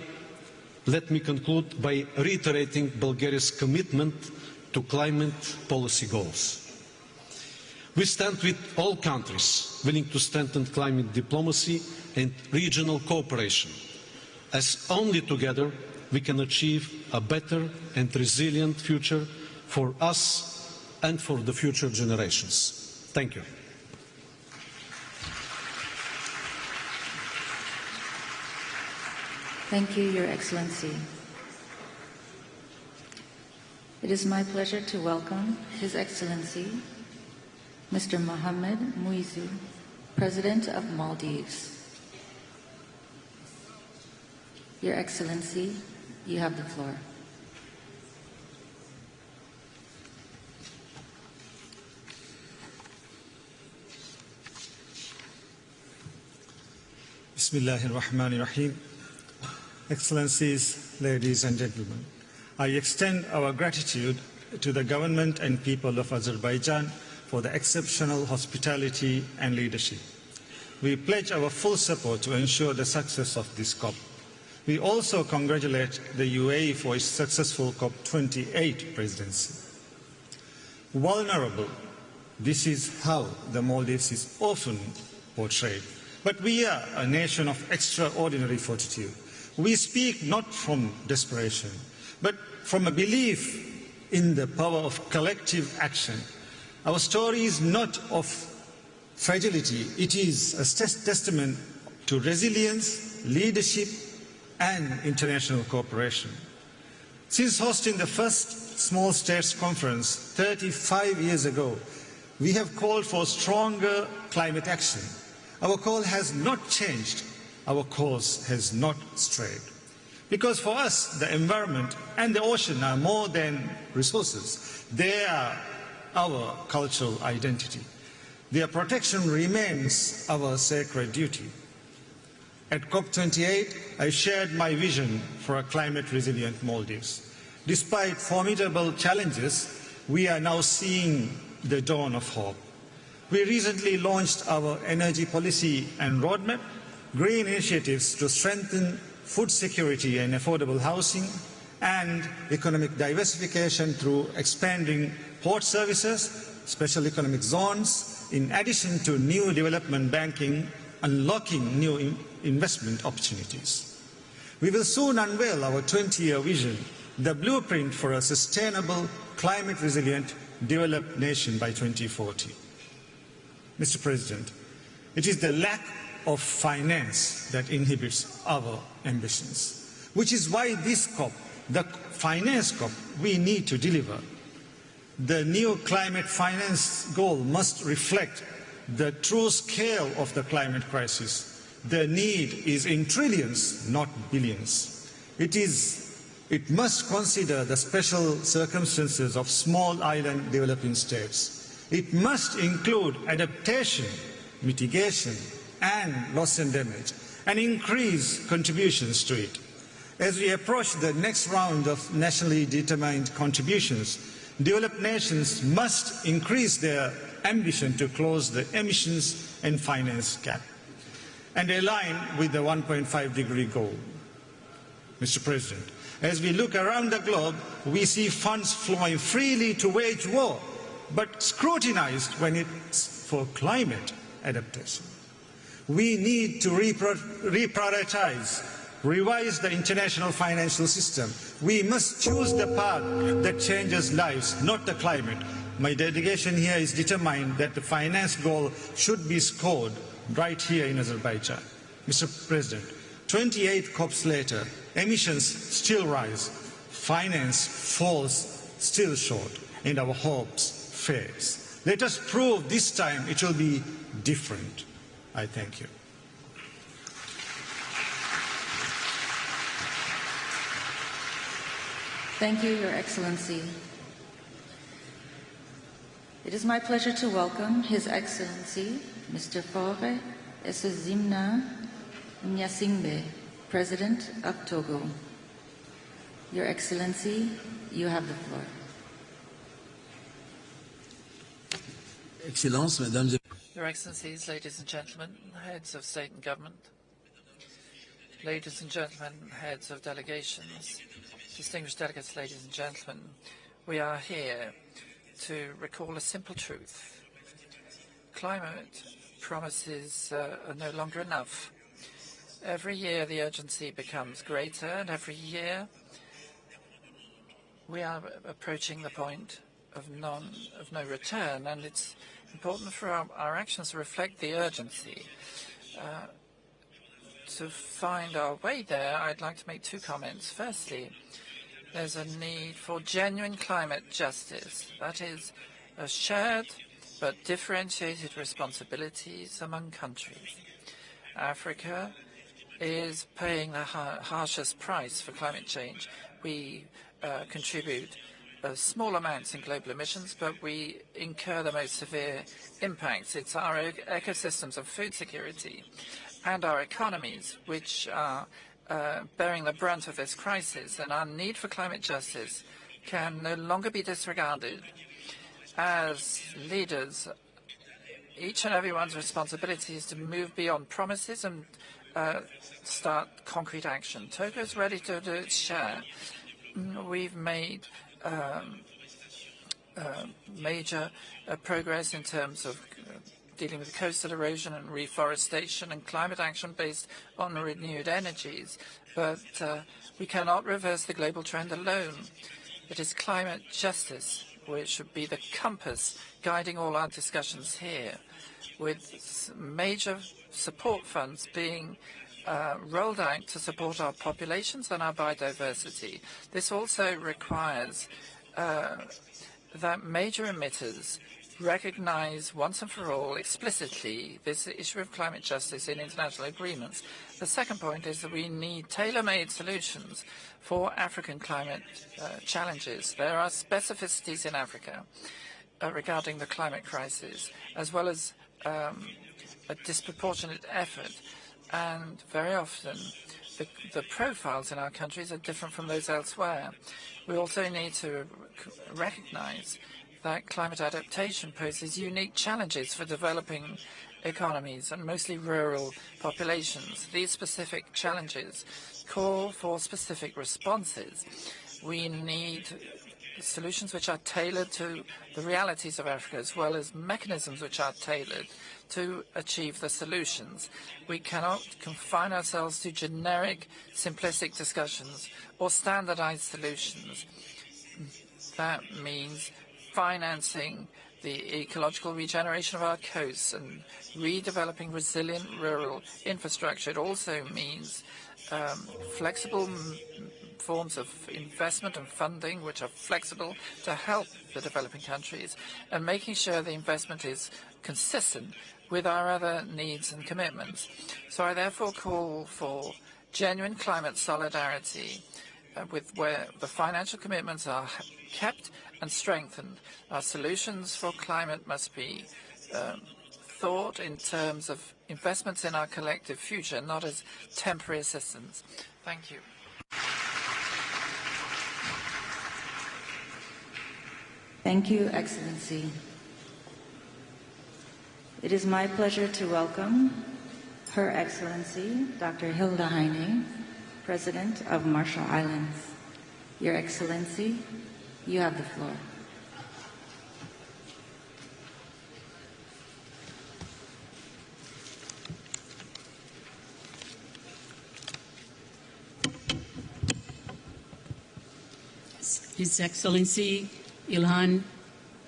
let me conclude by reiterating Bulgaria's commitment to climate policy goals. We stand with all countries willing to strengthen climate diplomacy and regional cooperation, as only together we can achieve a better and resilient future for us and for the future generations. Thank you. Thank you, Your Excellency. It is my pleasure to welcome His Excellency, Mr. Mohamed Muizu, President of Maldives. Your Excellency, you have the floor. Bismillahirrahmanirrahim. Excellencies, ladies and gentlemen, I extend our gratitude to the government and people of Azerbaijan for the exceptional hospitality and leadership. We pledge our full support to ensure the success of this COP. We also congratulate the UAE for its successful COP28 presidency. Vulnerable, this is how the Maldives is often portrayed. But we are a nation of extraordinary fortitude. We speak not from desperation, but from a belief in the power of collective action. Our story is not of fragility. It is a testament to resilience, leadership, and international cooperation. Since hosting the first Small States Conference 35 years ago, we have called for stronger climate action. Our call has not changed. Our course has not strayed. Because for us, the environment and the ocean are more than resources. They are our cultural identity. Their protection remains our sacred duty. At COP28, I shared my vision for a climate-resilient Maldives. Despite formidable challenges, we are now seeing the dawn of hope. We recently launched our energy policy and roadmap, green initiatives to strengthen food security and affordable housing, and economic diversification through expanding port services, special economic zones, in addition to new development banking, unlocking new investment opportunities. We will soon unveil our 20-year vision, the blueprint for a sustainable, climate-resilient, developed nation by 2040. Mr. President, it is the lack of finance that inhibits our ambitions, which is why this COP, the finance COP, we need to deliver. The new climate finance goal must reflect the true scale of the climate crisis. The need is in trillions, not billions. It must consider the special circumstances of small island developing states. It must include adaptation, mitigation, and loss and damage, and increase contributions to it. As we approach the next round of nationally determined contributions, developed nations must increase their ambition to close the emissions and finance gap and align with the 1.5-degree goal. Mr. President, as we look around the globe, we see funds flowing freely to wage war, but scrutinized when it's for climate adaptation. We need to reprioritize, revise the international financial system. We must choose the path that changes lives, not the climate. My delegation here is determined that the finance goal should be scored right here in Azerbaijan. Mr. President, 28 COPs later, emissions still rise, finance falls still short, and our hopes fades. Let us prove this time it will be different. I thank you. Thank you, Your Excellency. It is my pleasure to welcome His Excellency, Mr. Faure Essozimna Nyasingbe, President of Togo. Your Excellency, you have the floor. Excellences, Mesdames et Your Excellencies, ladies and gentlemen, heads of state and government, ladies and gentlemen, heads of delegations, distinguished delegates, ladies and gentlemen, we are here to recall a simple truth. Climate promises are no longer enough. Every year the urgency becomes greater, and every year we are approaching the point of no return, and it's important for our actions to reflect the urgency. To find our way there, I'd like to make two comments. Firstly, there's a need for genuine climate justice. That is, a shared but differentiated responsibilities among countries. Africa is paying the harshest price for climate change. We contribute small amounts in global emissions, but we incur the most severe impacts. It's our ecosystems of food security and our economies which are bearing the brunt of this crisis, and our need for climate justice can no longer be disregarded. As leaders, each and everyone's responsibility is to move beyond promises and start concrete action. Togo is ready to do its share. We've made major progress in terms of dealing with coastal erosion and reforestation and climate action based on renewed energies. But we cannot reverse the global trend alone. It is climate justice which should be the compass guiding all our discussions here, with major support funds being rolled out to support our populations and our biodiversity. This also requires that major emitters recognize once and for all explicitly this issue of climate justice in international agreements. The second point is that we need tailor-made solutions for African climate challenges. There are specificities in Africa regarding the climate crisis, as well as a disproportionate effort. And very often, the profiles in our countries are different from those elsewhere. We also need to recognize that climate adaptation poses unique challenges for developing economies and mostly rural populations. These specific challenges call for specific responses. We need solutions which are tailored to the realities of Africa, as well as mechanisms which are tailored to achieve the solutions. We cannot confine ourselves to generic, simplistic discussions or standardized solutions. That means financing the ecological regeneration of our coasts and redeveloping resilient rural infrastructure. It also means flexible forms of investment and funding which are flexible to help the developing countries, and making sure the investment is consistent with our other needs and commitments. So I therefore call for genuine climate solidarity where the financial commitments are kept and strengthened. Our solutions for climate must be thought in terms of investments in our collective future, not as temporary assistance. Thank you. Thank you, Excellency. It is my pleasure to welcome Her Excellency, Dr. Hilda Heine, President of Marshall Islands. Your Excellency, you have the floor. His Excellency Ilhan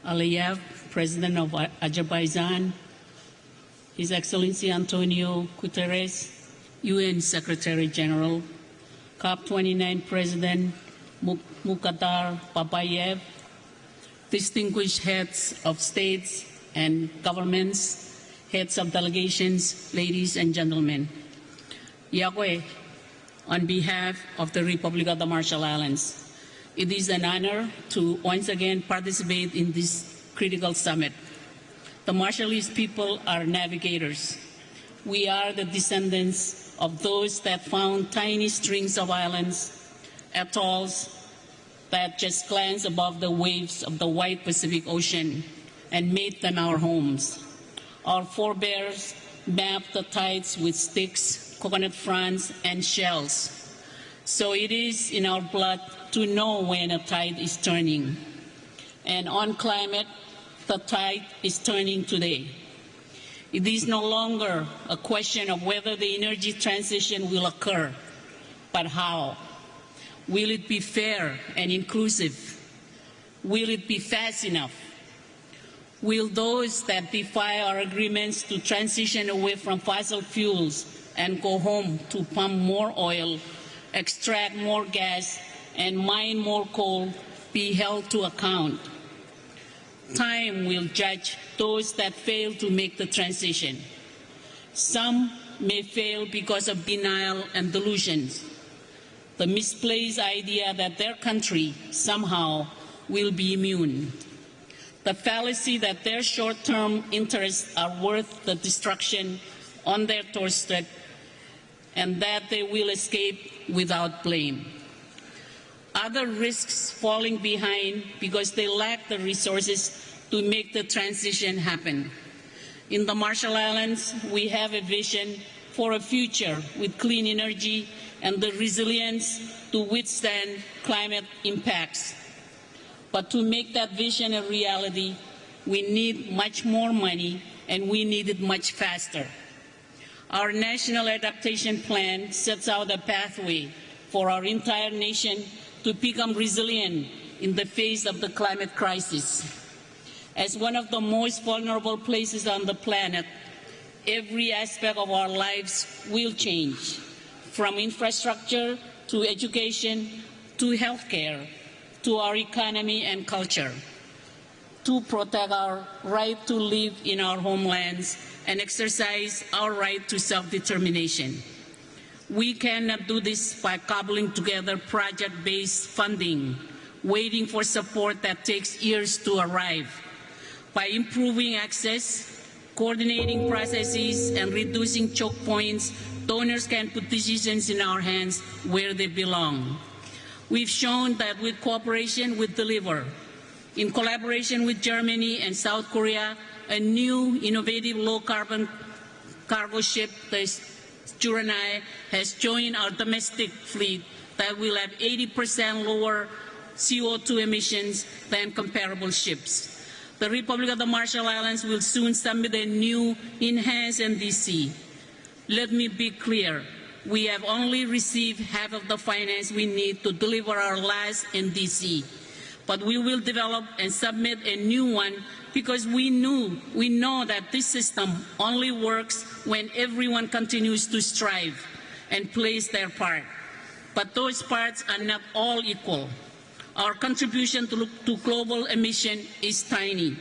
Aliyev, President of Azerbaijan, His Excellency Antonio Guterres, UN Secretary General, COP29 President Mukhtar Babayev, distinguished heads of states and governments, heads of delegations, ladies and gentlemen. Yahweh, on behalf of the Republic of the Marshall Islands, it is an honor to once again participate in this critical summit. The Marshallese people are navigators. We are the descendants of those that found tiny strings of islands, atolls that just glance above the waves of the wide Pacific Ocean and made them our homes. Our forebears mapped the tides with sticks, coconut fronds, and shells. So it is in our blood to know when a tide is turning. And on climate, the tide is turning today. It is no longer a question of whether the energy transition will occur, but how. Will it be fair and inclusive? Will it be fast enough? Will those that defy our agreements to transition away from fossil fuels and go home to pump more oil, extract more gas, and mine more coal be held to account? Time will judge those that fail to make the transition. Some may fail because of denial and delusions, the misplaced idea that their country somehow will be immune, the fallacy that their short-term interests are worth the destruction on their doorstep, and that they will escape without blame. Other risks falling behind because they lack the resources to make the transition happen. In the Marshall Islands, we have a vision for a future with clean energy and the resilience to withstand climate impacts. But to make that vision a reality, we need much more money, and we need it much faster. Our National Adaptation Plan sets out a pathway for our entire nation to become resilient in the face of the climate crisis. As one of the most vulnerable places on the planet, every aspect of our lives will change, from infrastructure to education to healthcare to our economy and culture. To protect our right to live in our homelands and exercise our right to self-determination. We cannot do this by cobbling together project-based funding, waiting for support that takes years to arrive. By improving access, coordinating processes, and reducing choke points, donors can put decisions in our hands where they belong. We've shown that with cooperation, we deliver. In collaboration with Germany and South Korea, a new innovative low-carbon cargo ship, the Juranai, has joined our domestic fleet that will have 80% lower CO2 emissions than comparable ships. The Republic of the Marshall Islands will soon submit a new enhanced NDC. Let me be clear. We have only received half of the finance we need to deliver our last NDC. But we will develop and submit a new one because we know that this system only works when everyone continues to strive and plays their part. But those parts are not all equal. Our contribution to global emission is tiny.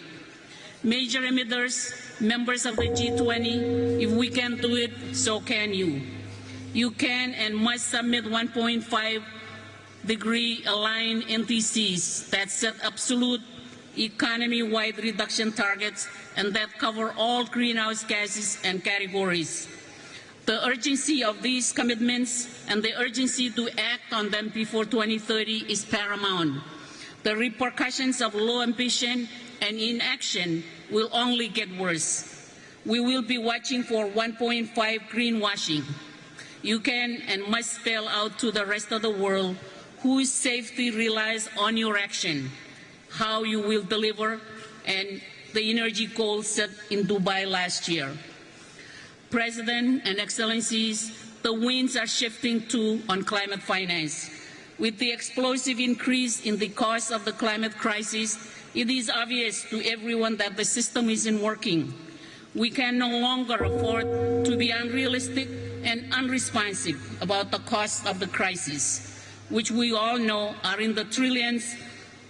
Major emitters, members of the G20, if we can do it, so can you. You can and must submit 1.5-degree aligned NTCs that set absolute economy-wide reduction targets and that cover all greenhouse gases and categories. The urgency of these commitments and the urgency to act on them before 2030 is paramount. The repercussions of low ambition and inaction will only get worse. We will be watching for 1.5 greenwashing. You can and must spell out to the rest of the world whose safety relies on your action, how you will deliver, and the energy goals set in Dubai last year. President and Excellencies, the winds are shifting too on climate finance. With the explosive increase in the cost of the climate crisis, it is obvious to everyone that the system isn't working. We can no longer afford to be unrealistic and unresponsive about the cost of the crisis, which we all know are in the trillions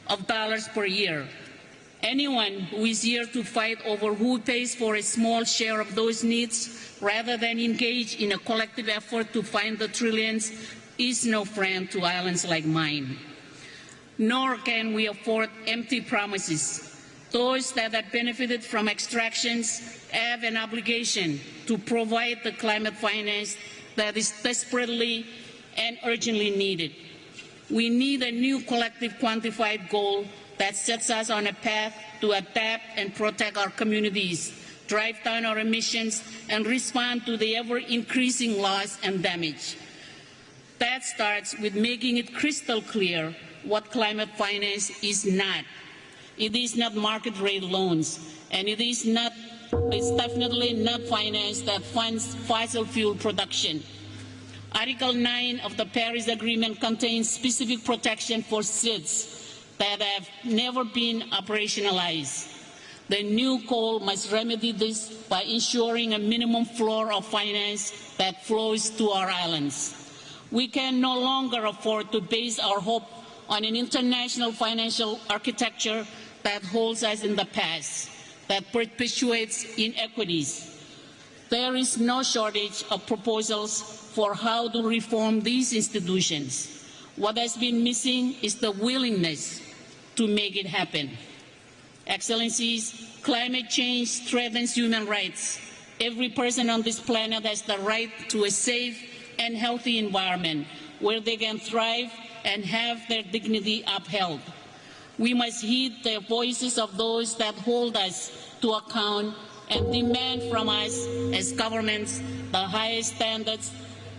of dollars per year. Anyone who is here to fight over who pays for a small share of those needs rather than engage in a collective effort to find the trillions is no friend to islands like mine. Nor can we afford empty promises. Those that have benefited from extractions have an obligation to provide the climate finance that is desperately and urgently needed. We need a new collective quantified goal that sets us on a path to adapt and protect our communities, drive down our emissions, and respond to the ever-increasing loss and damage. That starts with making it crystal clear what climate finance is not. It is not market rate loans, and it's definitely not finance that funds fossil fuel production. Article 9 of the Paris Agreement contains specific protection for SIDS that have never been operationalized. The new call must remedy this by ensuring a minimum floor of finance that flows to our islands. We can no longer afford to base our hope on an international financial architecture that holds us in the past, that perpetuates inequities. There is no shortage of proposals for how to reform these institutions. What has been missing is the willingness to make it happen. Excellencies, climate change threatens human rights. Every person on this planet has the right to a safe and healthy environment where they can thrive and have their dignity upheld. We must heed the voices of those that hold us to account and demand from us as governments the highest standards,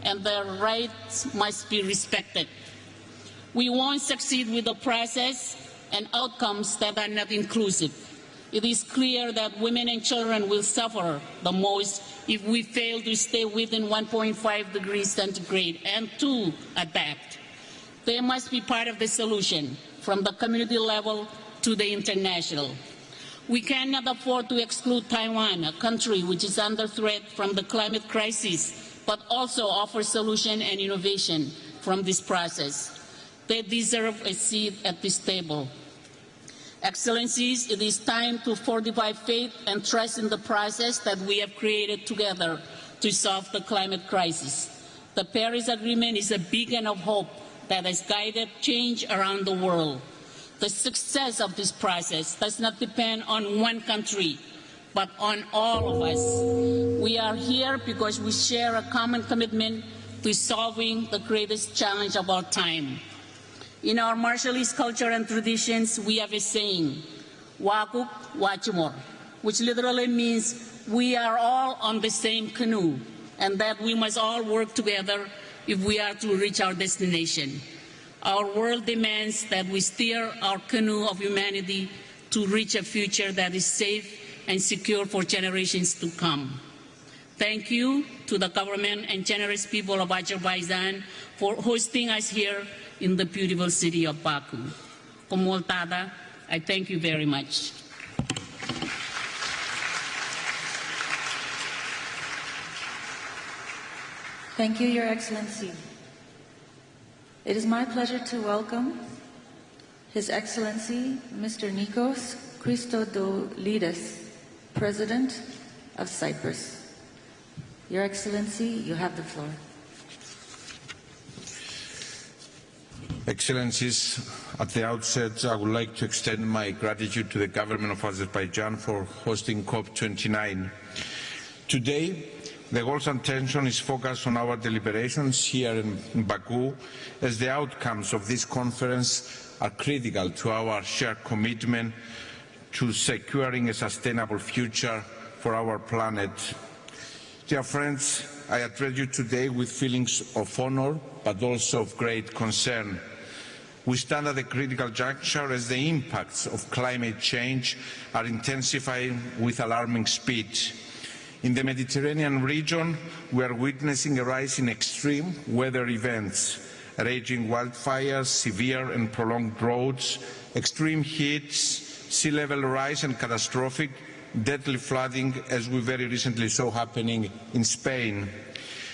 and their rights must be respected. We won't succeed with the process and outcomes that are not inclusive. It is clear that women and children will suffer the most if we fail to stay within 1.5 degrees centigrade and to adapt. They must be part of the solution, from the community level to the international. We cannot afford to exclude Taiwan, a country which is under threat from the climate crisis, but also offers solution and innovation from this process. They deserve a seat at this table. Excellencies, it is time to fortify faith and trust in the process that we have created together to solve the climate crisis. The Paris Agreement is a beacon of hope that has guided change around the world. The success of this process does not depend on one country, but on all of us. We are here because we share a common commitment to solving the greatest challenge of our time. In our Marshallese culture and traditions, we have a saying, "Wakuk wachimor," which literally means we are all on the same canoe, and that we must all work together if we are to reach our destination. Our world demands that we steer our canoe of humanity to reach a future that is safe and secure for generations to come. Thank you to the government and generous people of Azerbaijan for hosting us here in the beautiful city of Baku. Komoltada, I thank you very much. Thank you, Your Excellency. It is my pleasure to welcome His Excellency Mr. Nikos Christodoulidis, President of Cyprus. Your Excellency, you have the floor. Excellencies, at the outset, I would like to extend my gratitude to the government of Azerbaijan for hosting COP29. Today, the world's attention is focused on our deliberations here in Baku, as the outcomes of this conference are critical to our shared commitment to securing a sustainable future for our planet. Dear friends, I address you today with feelings of honor, but also of great concern. We stand at a critical juncture as the impacts of climate change are intensifying with alarming speed. In the Mediterranean region, we are witnessing a rise in extreme weather events, raging wildfires, severe and prolonged droughts, extreme heats, sea level rise and catastrophic, deadly flooding, as we very recently saw happening in Spain.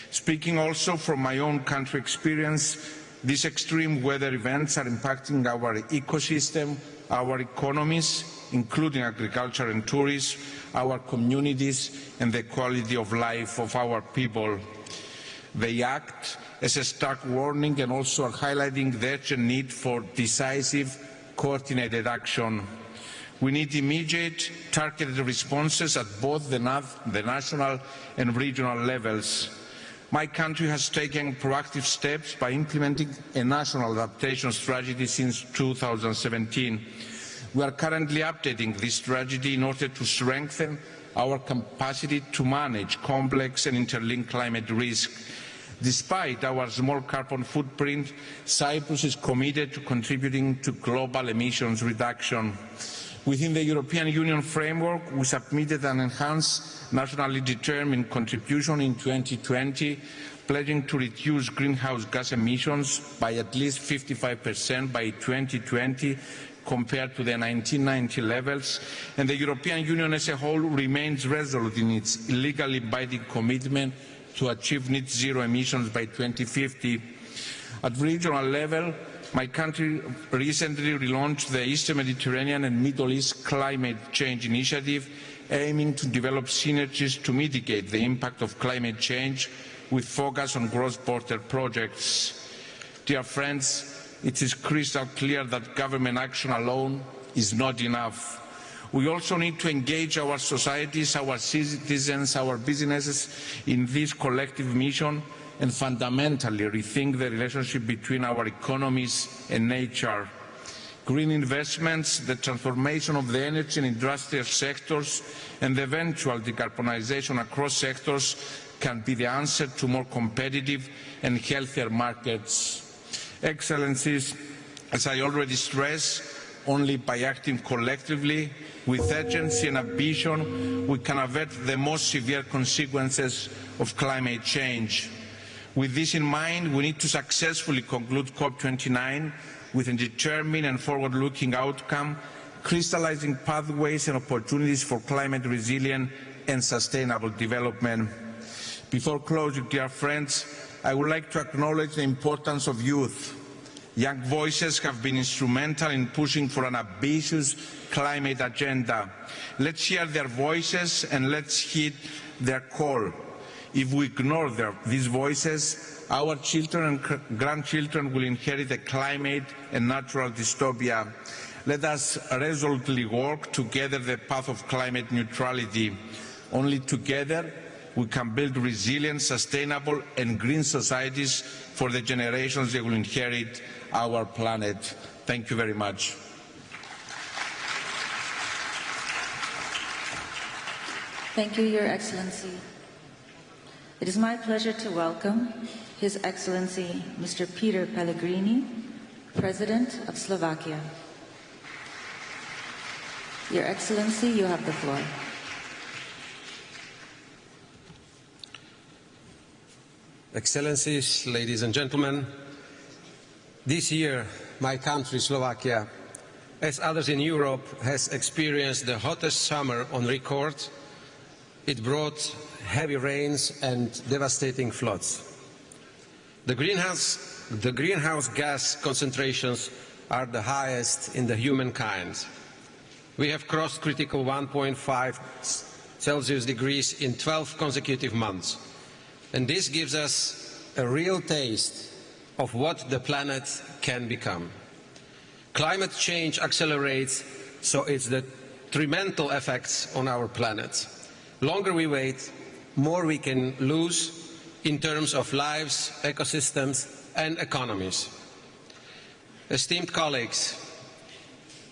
Speaking also from my own country experience, these extreme weather events are impacting our ecosystem, our economies, including agriculture and tourism, our communities and the quality of life of our people. They act as a stark warning and also are highlighting the urgent need for decisive, coordinated action. We need immediate, targeted responses at both the national and regional levels. My country has taken proactive steps by implementing a national adaptation strategy since 2017. We are currently updating this strategy in order to strengthen our capacity to manage complex and interlinked climate risk. Despite our small carbon footprint, Cyprus is committed to contributing to global emissions reduction. Within the European Union framework, we submitted an enhanced nationally determined contribution in 2020, pledging to reduce greenhouse gas emissions by at least 55% by 2020 compared to the 1990 levels, and the European Union as a whole remains resolute in its legally binding commitment to achieve net zero emissions by 2050. At regional level, my country recently relaunched the Eastern Mediterranean and Middle East Climate Change Initiative, aiming to develop synergies to mitigate the impact of climate change with focus on cross-border projects. Dear friends, it is crystal clear that government action alone is not enough. We also need to engage our societies, our citizens, our businesses in this collective mission and fundamentally rethink the relationship between our economies and nature. Green investments, the transformation of the energy and industrial sectors, and the eventual decarbonization across sectors can be the answer to more competitive and healthier markets. Excellencies, as I already stressed, only by acting collectively with urgency and ambition we can avert the most severe consequences of climate change. With this in mind, we need to successfully conclude COP29 with a determined and forward-looking outcome, crystallizing pathways and opportunities for climate resilient and sustainable development. Before closing, dear friends, I would like to acknowledge the importance of youth. Young voices have been instrumental in pushing for an ambitious climate agenda. Let's hear their voices and let's heed their call. If we ignore these voices, our children and grandchildren will inherit a climate and natural dystopia. Let us resolutely work together the path of climate neutrality. Only together we can build resilient, sustainable and green societies for the generations that will inherit our planet. Thank you very much. Thank you, Your Excellency. It is my pleasure to welcome His Excellency Mr. Peter Pellegrini, President of Slovakia. Your Excellency, you have the floor. Excellencies, ladies and gentlemen, this year my country, Slovakia, as others in Europe, has experienced the hottest summer on record. It brought heavy rains and devastating floods. The greenhouse gas concentrations are the highest in the humankind. We have crossed critical 1.5 Celsius degrees in 12 consecutive months. And this gives us a real taste of what the planet can become. Climate change accelerates, so it's the detrimental effects on our planet. Longer we wait, more we can lose in terms of lives, ecosystems and economies. Esteemed colleagues,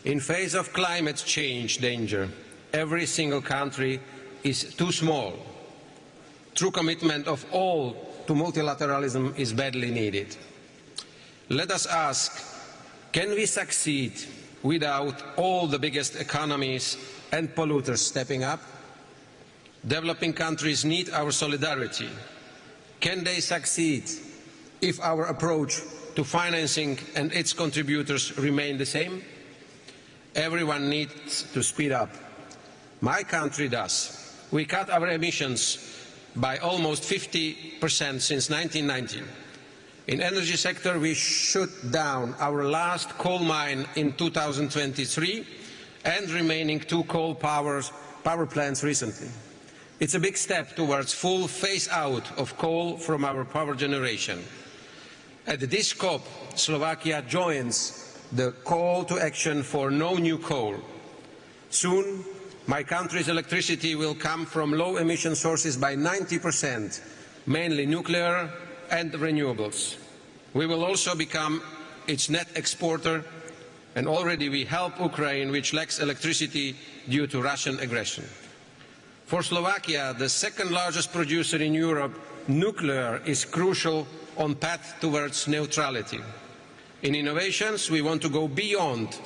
in face of climate change danger, every single country is too small. True commitment of all to multilateralism is badly needed. Let us ask, can we succeed without all the biggest economies and polluters stepping up? Developing countries need our solidarity. Can they succeed if our approach to financing and its contributors remain the same? Everyone needs to speed up. My country does. We cut our emissions by almost 50% since 1990. In energy sector, we shut down our last coal mine in 2023 and remaining 2 coal power plants recently. It's a big step towards full phase-out of coal from our power generation. At this COP, Slovakia joins the call to action for no new coal. Soon, my country's electricity will come from low-emission sources by 90%, mainly nuclear and renewables. We will also become its net exporter, and already we help Ukraine, which lacks electricity due to Russian aggression. For Slovakia, the second largest producer in Europe, nuclear is crucial on path towards neutrality. In innovations, we want to go beyond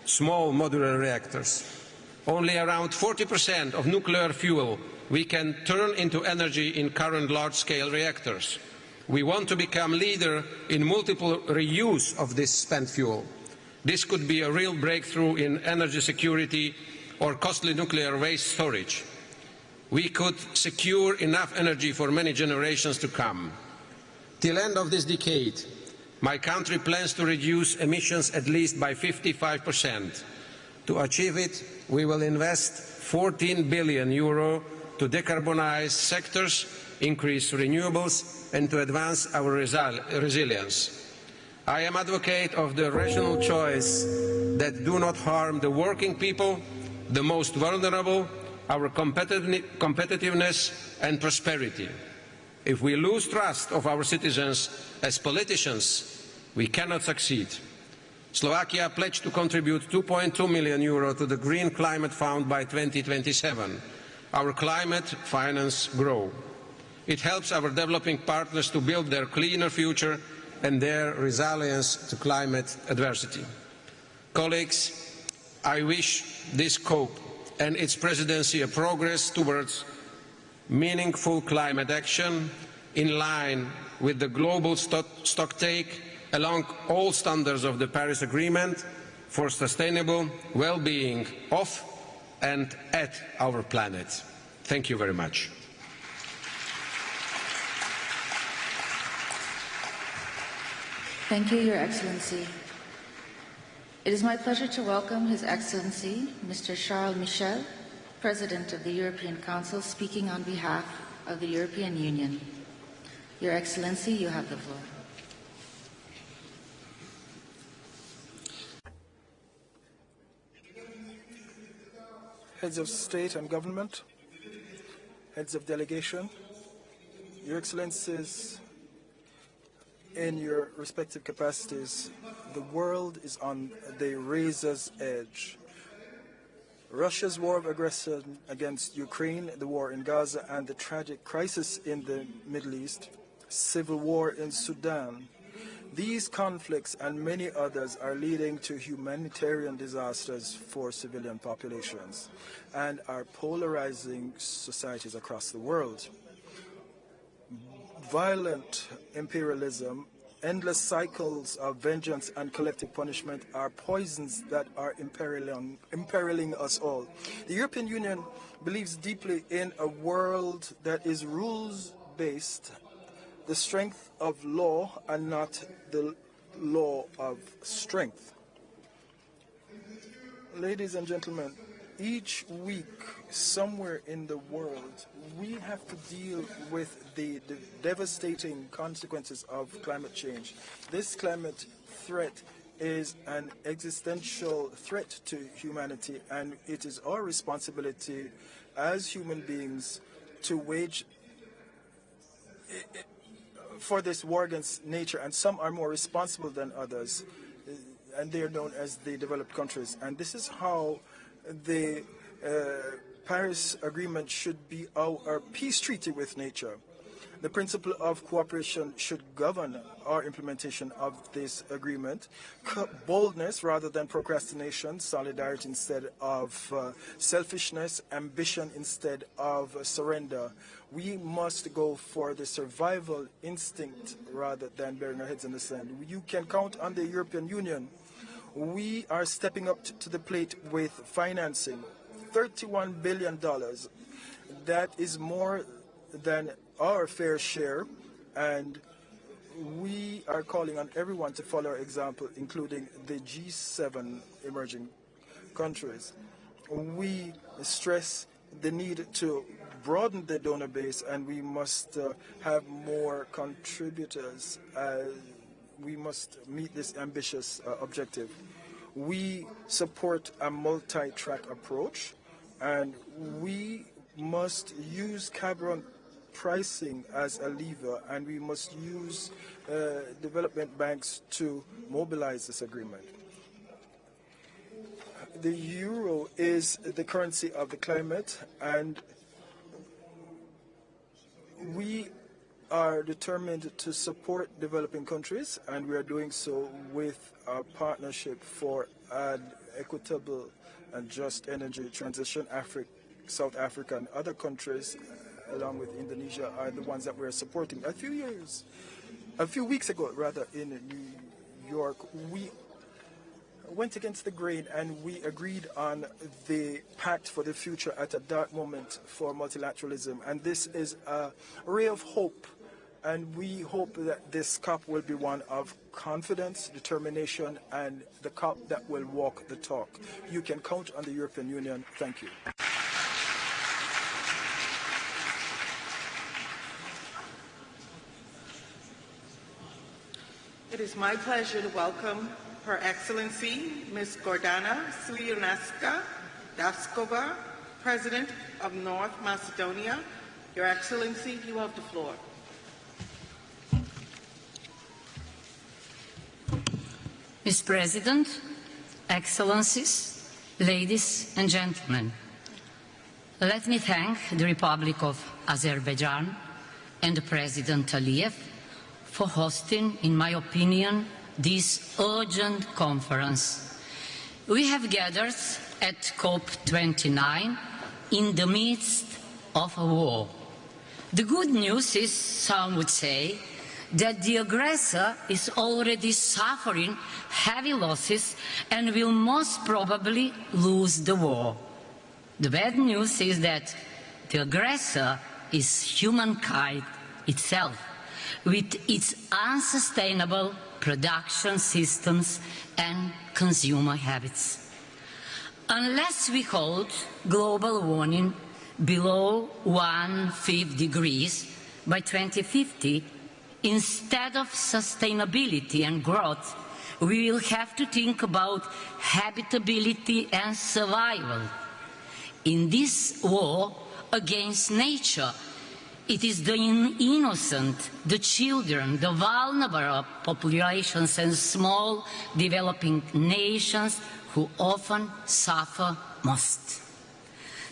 small modular reactors. Only around 40% of nuclear fuel we can turn into energy in current large-scale reactors. We want to become leader in multiple reuse of this spent fuel. This could be a real breakthrough in energy security or costly nuclear waste storage. We could secure enough energy for many generations to come. Till end of this decade, my country plans to reduce emissions at least by 55%. To achieve it, we will invest €14 billion to decarbonize sectors, increase renewables, and to advance our resilience. I am advocate of the rational choice that do not harm the working people, the most vulnerable, our competitiveness and prosperity. If we lose trust of our citizens as politicians, we cannot succeed. Slovakia pledged to contribute €2.2 million to the Green Climate Fund by 2027. Our climate finance grow. It helps our developing partners to build their cleaner future and their resilience to climate adversity. Colleagues, I wish this COP and its presidency a progress towards meaningful climate action in line with the global stocktake along all standards of the Paris Agreement for sustainable well-being of and at our planet. Thank you very much. Thank you, Your Excellency. It is my pleasure to welcome His Excellency, Mr. Charles Michel, President of the European Council, speaking on behalf of the European Union. Your Excellency, you have the floor. Heads of state and government, heads of delegation, Your Excellencies, in your respective capacities, the world is on the razor's edge. Russia's war of aggression against Ukraine, the war in Gaza, and the tragic crisis in the Middle East, civil war in Sudan. These conflicts and many others are leading to humanitarian disasters for civilian populations and are polarizing societies across the world. Violent imperialism, endless cycles of vengeance and collective punishment are poisons that are imperiling us all. The European Union believes deeply in a world that is rules-based, the strength of law and not the law of strength. Ladies and gentlemen, each week somewhere in the world we have to deal with the devastating consequences of climate change. This climate threat is an existential threat to humanity, and it is our responsibility as human beings to wage for this war against nature, and some are more responsible than others, and they are known as the developed countries. And this is how the Paris Agreement should be our peace treaty with nature. The principle of cooperation should govern our implementation of this agreement. Boldness rather than procrastination, solidarity instead of selfishness, ambition instead of surrender. We must go for the survival instinct rather than burying our heads in the sand. You can count on the European Union. We are stepping up to the plate with financing, $31 billion. That is more than our fair share, and we are calling on everyone to follow our example, including the G7 emerging countries. We stress the need to broaden the donor base, and we must have more contributors. We must meet this ambitious objective. We support a multi-track approach, and we must use carbon pricing as a lever, and we must use development banks to mobilize this agreement. The euro is the currency of the climate, and we are determined to support developing countries, and we are doing so with our partnership for an equitable and just energy transition. South Africa and other countries, along with Indonesia, are the ones that we're supporting. A few weeks ago, in New York, we went against the grain and we agreed on the pact for the future at a dark moment for multilateralism. And this is a ray of hope, and we hope that this COP will be one of confidence, determination, and the COP that will walk the talk. You can count on the European Union. Thank you. It is my pleasure to welcome Her Excellency Ms. Gordana Swiatek-Daskova, President of North Macedonia. Your Excellency, you have the floor. Mr. President, Excellencies, ladies and gentlemen, let me thank the Republic of Azerbaijan and the President Aliyev for hosting, in my opinion, this urgent conference. We have gathered at COP29 in the midst of a war. The good news is, some would say, that the aggressor is already suffering heavy losses and will most probably lose the war. The bad news is that the aggressor is humankind itself, with its unsustainable production systems and consumer habits. Unless we hold global warming below 1.5 degrees by 2050, instead of sustainability and growth, we will have to think about habitability and survival. In this war against nature, it is the innocent, the children, the vulnerable populations and small developing nations who often suffer most.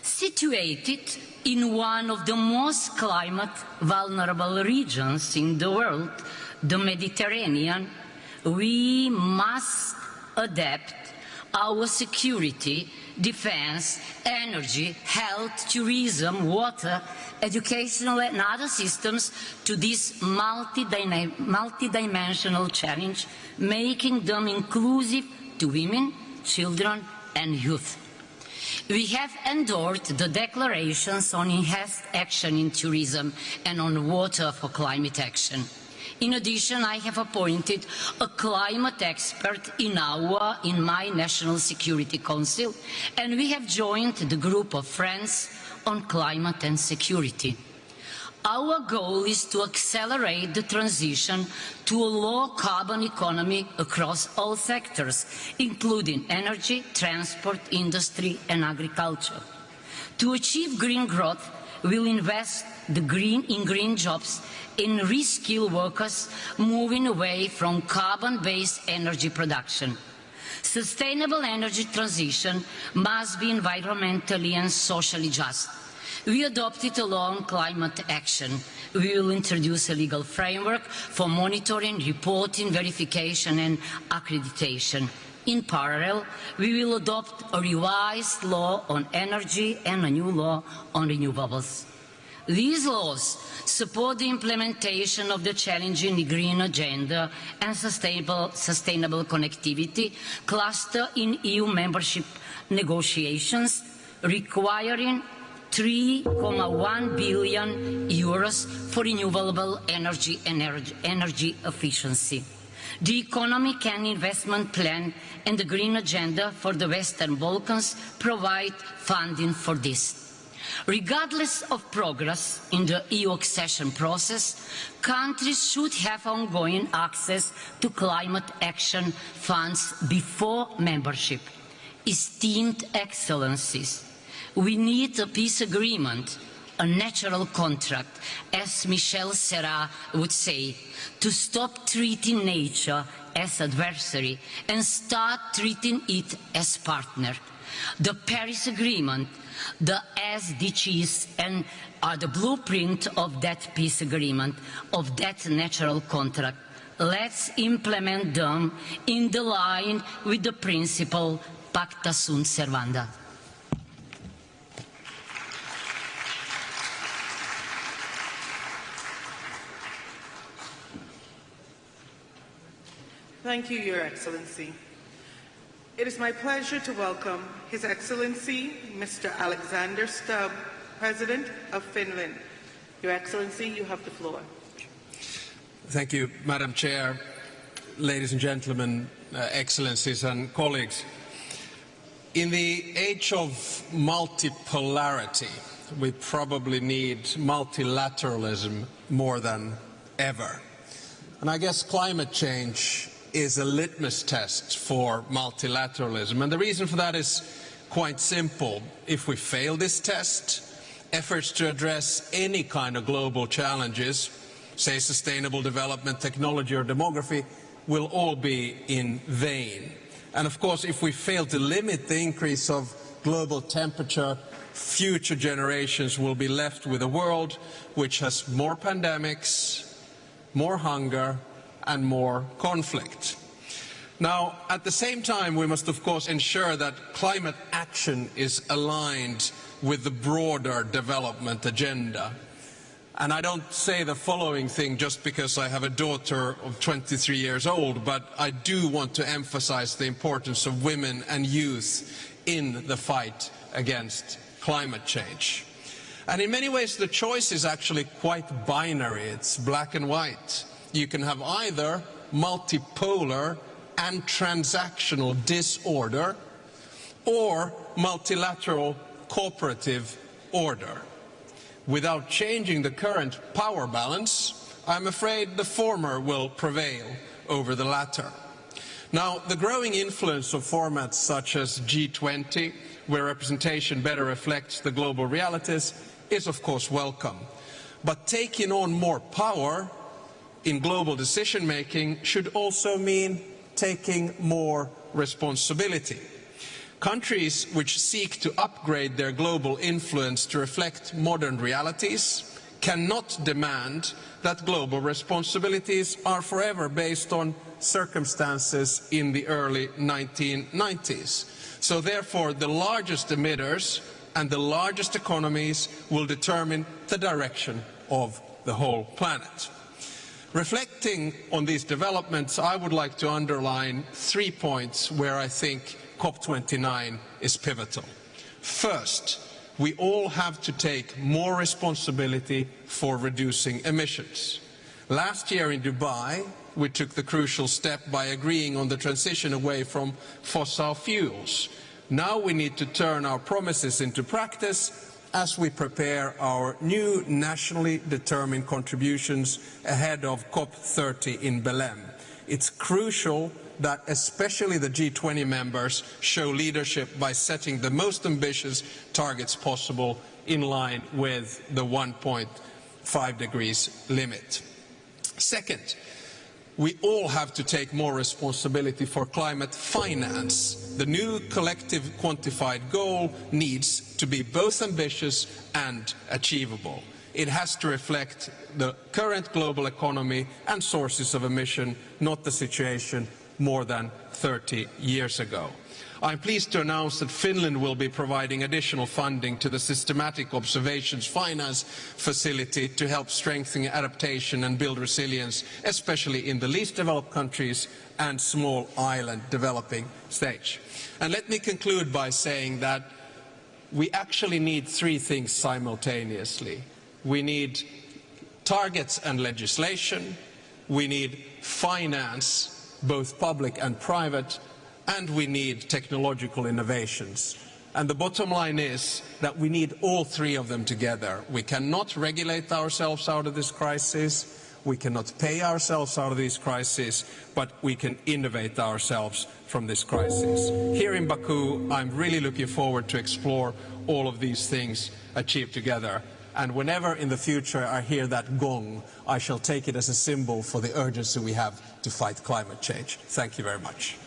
Situated in one of the most climate vulnerable regions in the world, the Mediterranean, we must adapt our security, defense, energy, health, tourism, water, educational and other systems to this multidimensional challenge, making them inclusive to women, children and youth. We have endorsed the declarations on enhanced action in tourism and on water for climate action. In addition, I have appointed a climate expert in my National Security Council, and we have joined the group of friends on climate and security. Our goal is to accelerate the transition to a low-carbon economy across all sectors, including energy, transport, industry and agriculture. To achieve green growth, we will invest in green jobs and reskill workers, moving away from carbon-based energy production. Sustainable energy transition must be environmentally and socially just. We adopted a long climate action. We will introduce a legal framework for monitoring, reporting, verification and accreditation. In parallel, we will adopt a revised law on energy and a new law on renewables. These laws support the implementation of the challenging green agenda and sustainable connectivity cluster in EU membership negotiations, requiring €3.1 billion for renewable energy and energy efficiency. The Economic and Investment Plan and the Green Agenda for the Western Balkans provide funding for this. Regardless of progress in the EU accession process, countries should have ongoing access to climate action funds before membership. Esteemed Excellencies, we need a peace agreement, a natural contract, as Michel Serra would say, to stop treating nature as adversary and start treating it as partner. The Paris Agreement, the SDGs are the blueprint of that peace agreement, of that natural contract. Let's implement them in the line with the principle Pacta sunt servanda. Thank you, Your Excellency. It is my pleasure to welcome His Excellency, Mr. Alexander Stubb, President of Finland. Your Excellency, you have the floor. Thank you, Madam Chair, ladies and gentlemen, Excellencies and colleagues. In the age of multipolarity, we probably need multilateralism more than ever. And I guess climate change is a litmus test for multilateralism. And the reason for that is quite simple. If we fail this test, efforts to address any kind of global challenges, say sustainable development, technology or demography, will all be in vain. And of course, if we fail to limit the increase of global temperature, future generations will be left with a world which has more pandemics, more hunger and more conflict. Now, at the same time, we must of course ensure that climate action is aligned with the broader development agenda. And I don't say the following thing just because I have a daughter of 23 years old, but I do want to emphasize the importance of women and youth in the fight against climate change. And in many ways the choice is actually quite binary. It's black and white. You can have either multipolar and transactional disorder or multilateral cooperative order. Without changing the current power balance, I'm afraid the former will prevail over the latter. Now, the growing influence of formats such as G20, where representation better reflects the global realities, is of course welcome. But taking on more power in global decision-making should also mean taking more responsibility. Countries which seek to upgrade their global influence to reflect modern realities cannot demand that global responsibilities are forever based on circumstances in the early 1990s. So therefore, the largest emitters and the largest economies will determine the direction of the whole planet. Reflecting on these developments, I would like to underline 3 points where I think COP29 is pivotal. First, we all have to take more responsibility for reducing emissions. Last year in Dubai, we took the crucial step by agreeing on the transition away from fossil fuels. Now we need to turn our promises into practice as we prepare our new nationally determined contributions ahead of COP30 in Belém. It's crucial that especially the G20 members show leadership by setting the most ambitious targets possible in line with the 1.5 degrees limit. Second, we all have to take more responsibility for climate finance. The new collective quantified goal needs to be both ambitious and achievable. It has to reflect the current global economy and sources of emission, not the situation more than 30 years ago. I'm pleased to announce that Finland will be providing additional funding to the Systematic Observations Finance Facility to help strengthen adaptation and build resilience, especially in the least developed countries and small island developing stage. And let me conclude by saying that we actually need 3 things simultaneously. We need targets and legislation, we need finance, both public and private, and we need technological innovations. And the bottom line is that we need all 3 of them together. We cannot regulate ourselves out of this crisis, we cannot pay ourselves out of this crisis, but we can innovate ourselves from this crisis. Here in Baku, I'm really looking forward to explore all of these things achieved together. And whenever in the future I hear that gong, I shall take it as a symbol for the urgency we have to fight climate change. Thank you very much.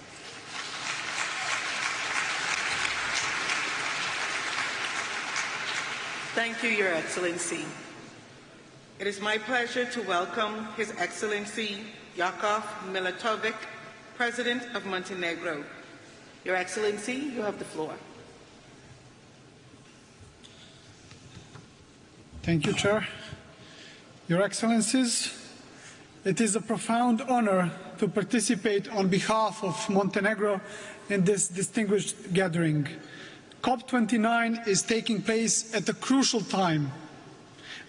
Thank you, Your Excellency. It is my pleasure to welcome His Excellency Jakov Milatovic, President of Montenegro. Your Excellency, you have the floor. Thank you, Chair. Your Excellencies, it is a profound honor to participate on behalf of Montenegro in this distinguished gathering. COP29 is taking place at a crucial time.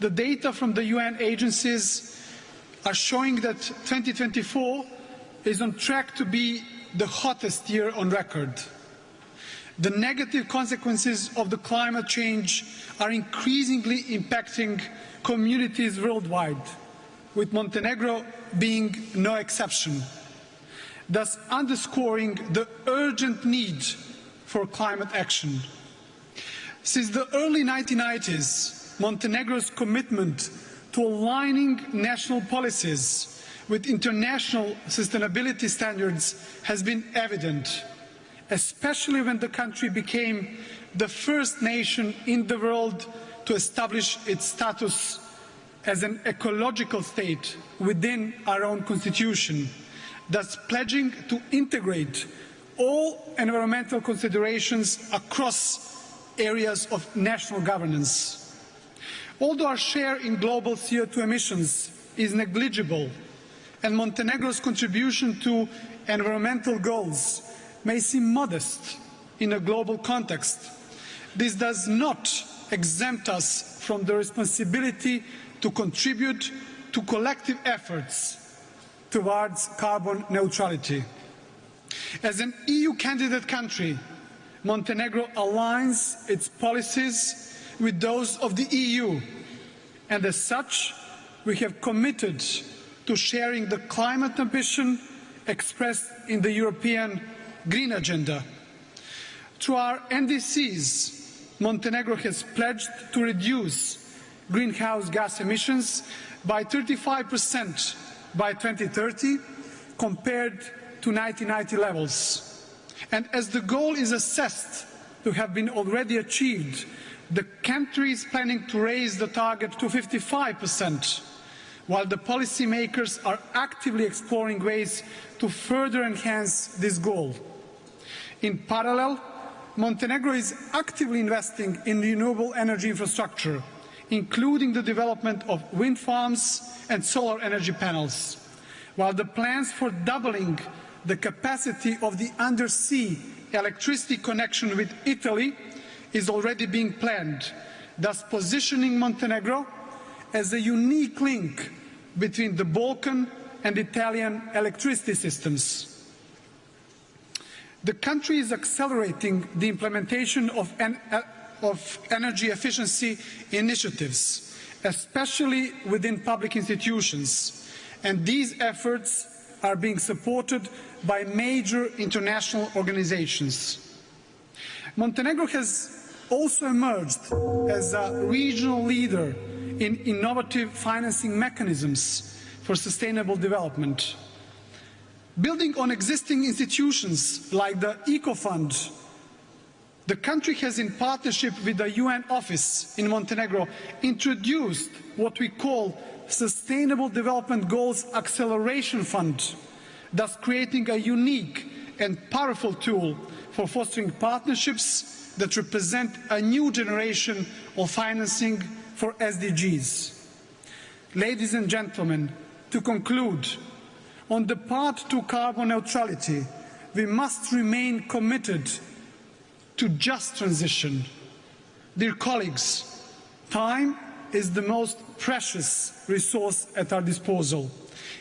The data from the UN agencies are showing that 2024 is on track to be the hottest year on record. The negative consequences of the climate change are increasingly impacting communities worldwide, with Montenegro being no exception, thus underscoring the urgent need for climate action. Since the early 1990s, Montenegro's commitment to aligning national policies with international sustainability standards has been evident, especially when the country became the first nation in the world to establish its status as an ecological state within our own constitution, thus pledging to integrate all environmental considerations across areas of national governance. Although our share in global CO2 emissions is negligible and Montenegro's contribution to environmental goals may seem modest in a global context, this does not exempt us from the responsibility to contribute to collective efforts towards carbon neutrality. As an EU candidate country, Montenegro aligns its policies with those of the EU, and as such, we have committed to sharing the climate ambition expressed in the European Green Agenda. Through our NDCs, Montenegro has pledged to reduce greenhouse gas emissions by 35% by 2030 compared to 1990 levels. And as the goal is assessed to have been already achieved, the country is planning to raise the target to 55%, while the policymakers are actively exploring ways to further enhance this goal. In parallel, Montenegro is actively investing in renewable energy infrastructure, including the development of wind farms and solar energy panels, while the plans for doubling the capacity of the undersea electricity connection with Italy is already being planned, thus positioning Montenegro as a unique link between the Balkan and Italian electricity systems. The country is accelerating the implementation of energy efficiency initiatives, especially within public institutions, and these efforts are being supported by major international organizations. Montenegro has also emerged as a regional leader in innovative financing mechanisms for sustainable development. Building on existing institutions like the Eco Fund, the country has, in partnership with the UN office in Montenegro, introduced what we call Sustainable Development Goals Acceleration Fund, thus creating a unique and powerful tool for fostering partnerships that represent a new generation of financing for SDGs. Ladies and gentlemen, to conclude, on the path to carbon neutrality, we must remain committed to just transition. Dear colleagues, time is the most precious resource at our disposal,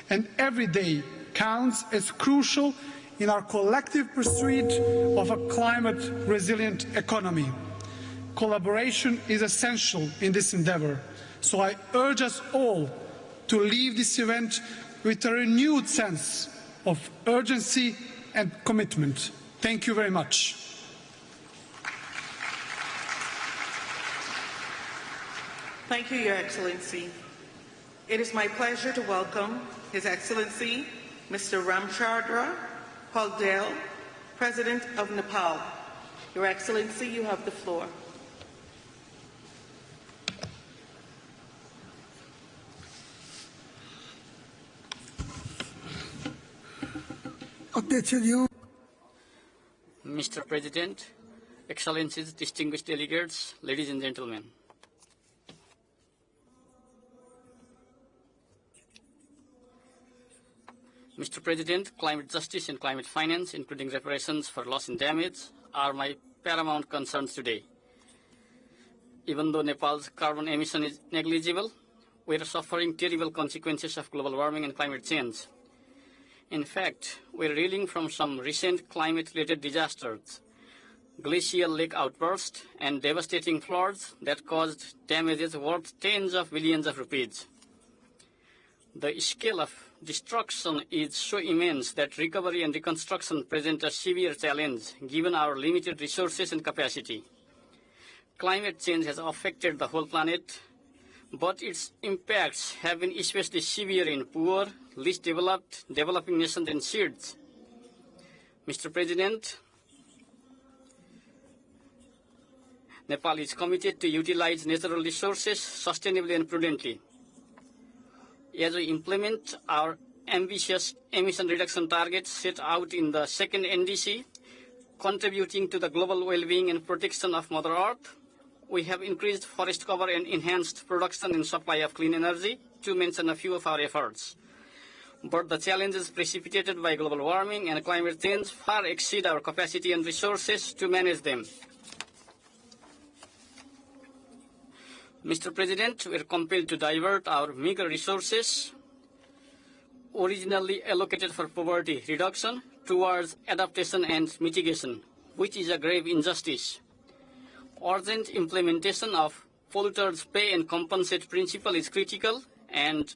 and every day counts as crucial in our collective pursuit of a climate-resilient economy. Collaboration is essential in this endeavour, so I urge us all to leave this event with a renewed sense of urgency and commitment. Thank you very much. Thank you, Your Excellency. It is my pleasure to welcome His Excellency Mr. Ramchandra Paldale, President of Nepal. Your Excellency, you have the floor. Mr. President, Excellencies, distinguished delegates, ladies and gentlemen. Mr. President, climate justice and climate finance, including reparations for loss and damage, are my paramount concerns today. Even though Nepal's carbon emission is negligible, we are suffering terrible consequences of global warming and climate change. In fact, we are reeling from some recent climate-related disasters, glacial lake outbursts, and devastating floods that caused damages worth tens of billions of rupees. The scale of destruction is so immense that recovery and reconstruction present a severe challenge given our limited resources and capacity. Climate change has affected the whole planet, but its impacts have been especially severe in poor, least developed, developing nations and SEEDs. Mr. President, Nepal is committed to utilize natural resources sustainably and prudently. As we implement our ambitious emission reduction targets set out in the second NDC, contributing to the global well-being and protection of Mother Earth, we have increased forest cover and enhanced production and supply of clean energy, to mention a few of our efforts. But the challenges precipitated by global warming and climate change far exceed our capacity and resources to manage them. Mr. President, we are compelled to divert our meager resources, originally allocated for poverty reduction, towards adaptation and mitigation, which is a grave injustice. Urgent implementation of polluters pay and compensate principle is critical, and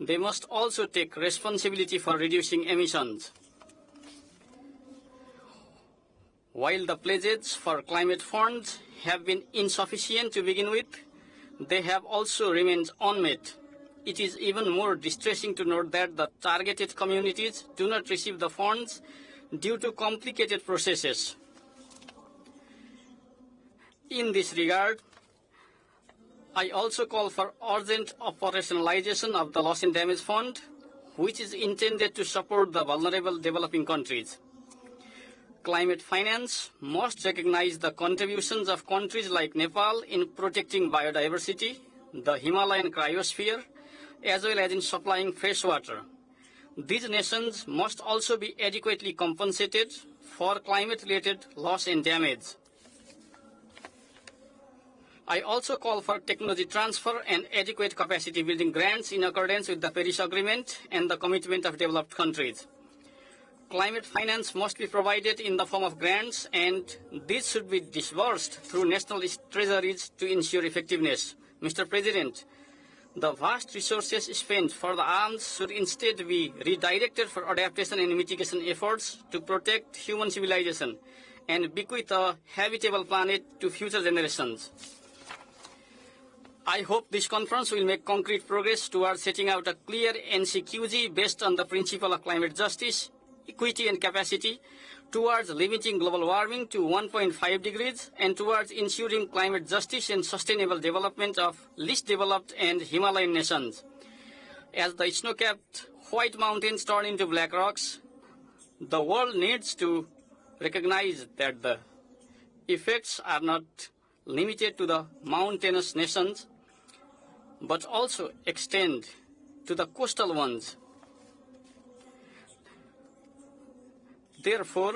they must also take responsibility for reducing emissions. While the pledges for climate funds have been insufficient to begin with, they have also remained unmet. It is even more distressing to note that the targeted communities do not receive the funds due to complicated processes. In this regard, I also call for urgent operationalization of the Loss and Damage Fund, which is intended to support the vulnerable developing countries. Climate finance must recognize the contributions of countries like Nepal in protecting biodiversity, the Himalayan cryosphere, as well as in supplying fresh water. These nations must also be adequately compensated for climate-related loss and damage. I also call for technology transfer and adequate capacity building grants in accordance with the Paris Agreement and the commitment of developed countries. Climate finance must be provided in the form of grants, and this should be disbursed through national treasuries to ensure effectiveness. Mr. President, the vast resources spent for the arms should instead be redirected for adaptation and mitigation efforts to protect human civilization and bequeath a habitable planet to future generations. I hope this conference will make concrete progress towards setting out a clear NCQG based on the principle of climate justice, equity and capacity, towards limiting global warming to 1.5 degrees, and towards ensuring climate justice and sustainable development of least developed and Himalayan nations. As the snow-capped white mountains turn into black rocks, the world needs to recognize that the effects are not limited to the mountainous nations, but also extend to the coastal ones. Therefore,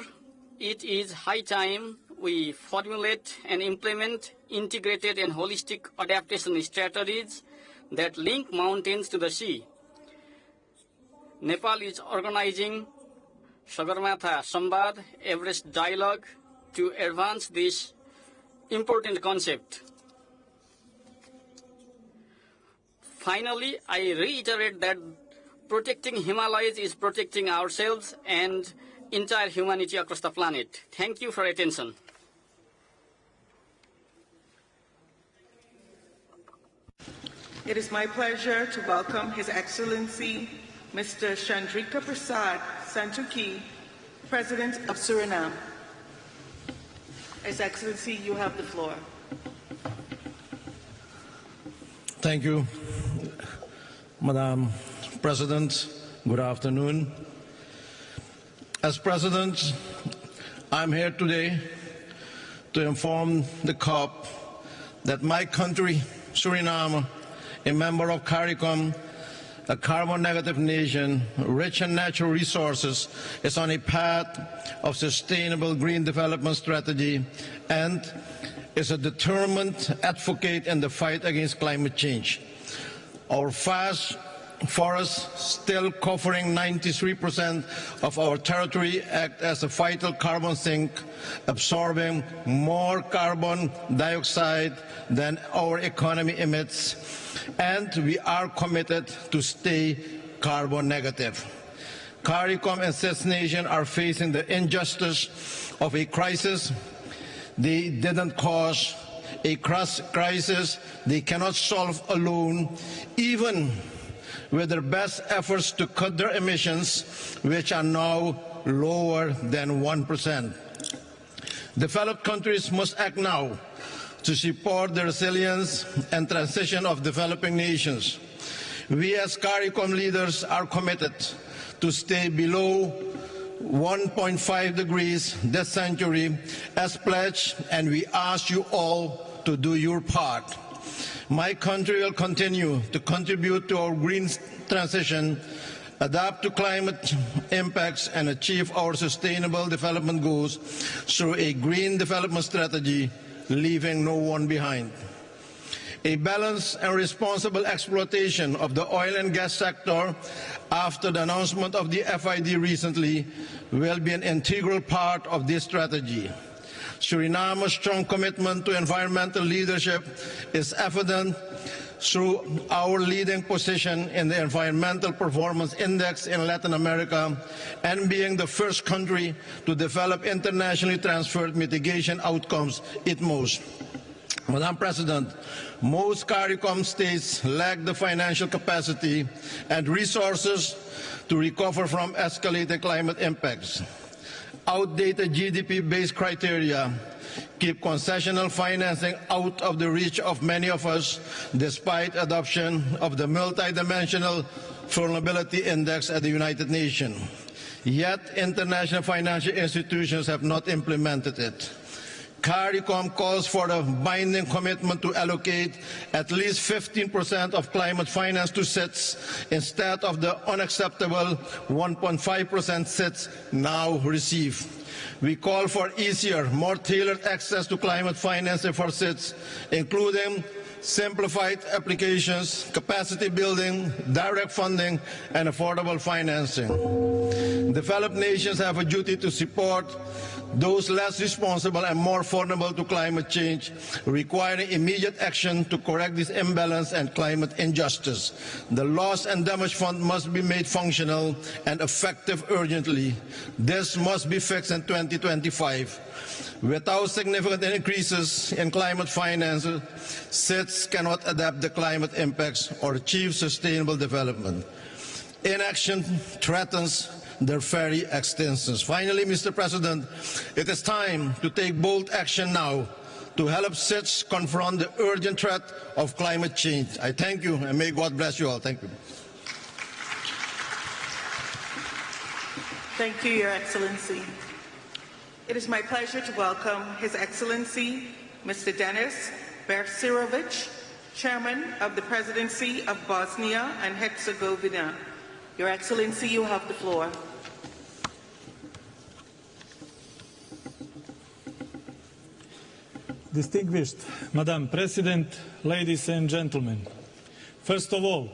it is high time we formulate and implement integrated and holistic adaptation strategies that link mountains to the sea. Nepal is organizing Sagarmatha Sambad Everest Dialogue to advance this important concept. Finally, I reiterate that protecting Himalayas is protecting ourselves and entire humanity across the planet. Thank you for your attention. It is my pleasure to welcome His Excellency Mr. Chandrika Prasad Santokhi, President of Suriname. His Excellency, you have the floor. Thank you, Madam President. Good afternoon. As President, I'm here today to inform the COP that my country, Suriname, a member of CARICOM, a carbon-negative nation, rich in natural resources, is on a path of sustainable green development strategy and is a determined advocate in the fight against climate change. Our vast forests, still covering 93% of our territory, act as a vital carbon sink, absorbing more carbon dioxide than our economy emits, and we are committed to stay carbon negative. CARICOM and CIS nations are facing the injustice of a crisis they didn't cause, a crisis they cannot solve alone, even with their best efforts to cut their emissions, which are now lower than 1%. Developed countries must act now to support the resilience and transition of developing nations. We as CARICOM leaders are committed to stay below 1.5 degrees this century as pledged, and we ask you all to do your part. My country will continue to contribute to our green transition, adapt to climate impacts, and achieve our sustainable development goals through a green development strategy, leaving no one behind. A balanced and responsible exploitation of the oil and gas sector after the announcement of the FID recently will be an integral part of this strategy. Suriname's strong commitment to environmental leadership is evident through our leading position in the Environmental Performance Index in Latin America and being the first country to develop internationally transferred mitigation outcomes ITMOs. Madam President, most CARICOM states lack the financial capacity and resources to recover from escalating climate impacts. Outdated GDP-based criteria keep concessional financing out of the reach of many of us, despite adoption of the multidimensional vulnerability index at the United Nations. Yet international financial institutions have not implemented it. CARICOM calls for a binding commitment to allocate at least 15% of climate finance to SITs instead of the unacceptable 1.5% SITs now receive. We call for easier, more tailored access to climate financing for SITs, including simplified applications, capacity building, direct funding, and affordable financing. Developed nations have a duty to support those less responsible and more vulnerable to climate change, requiring immediate action to correct this imbalance and climate injustice. The Loss and Damage Fund must be made functional and effective urgently. This must be fixed in 2025. Without significant increases in climate finance, SITs cannot adapt the climate impacts or achieve sustainable development. Inaction threatens their very existence. Finally, Mr. President, it is time to take bold action now to help SITs confront the urgent threat of climate change. I thank you, and may God bless you all. Thank you. Thank you, Your Excellency. It is my pleasure to welcome His Excellency Mr. Denis Bersirovic, Chairman of the Presidency of Bosnia and Herzegovina. Your Excellency, you have the floor. Distinguished Madam President, ladies and gentlemen, first of all,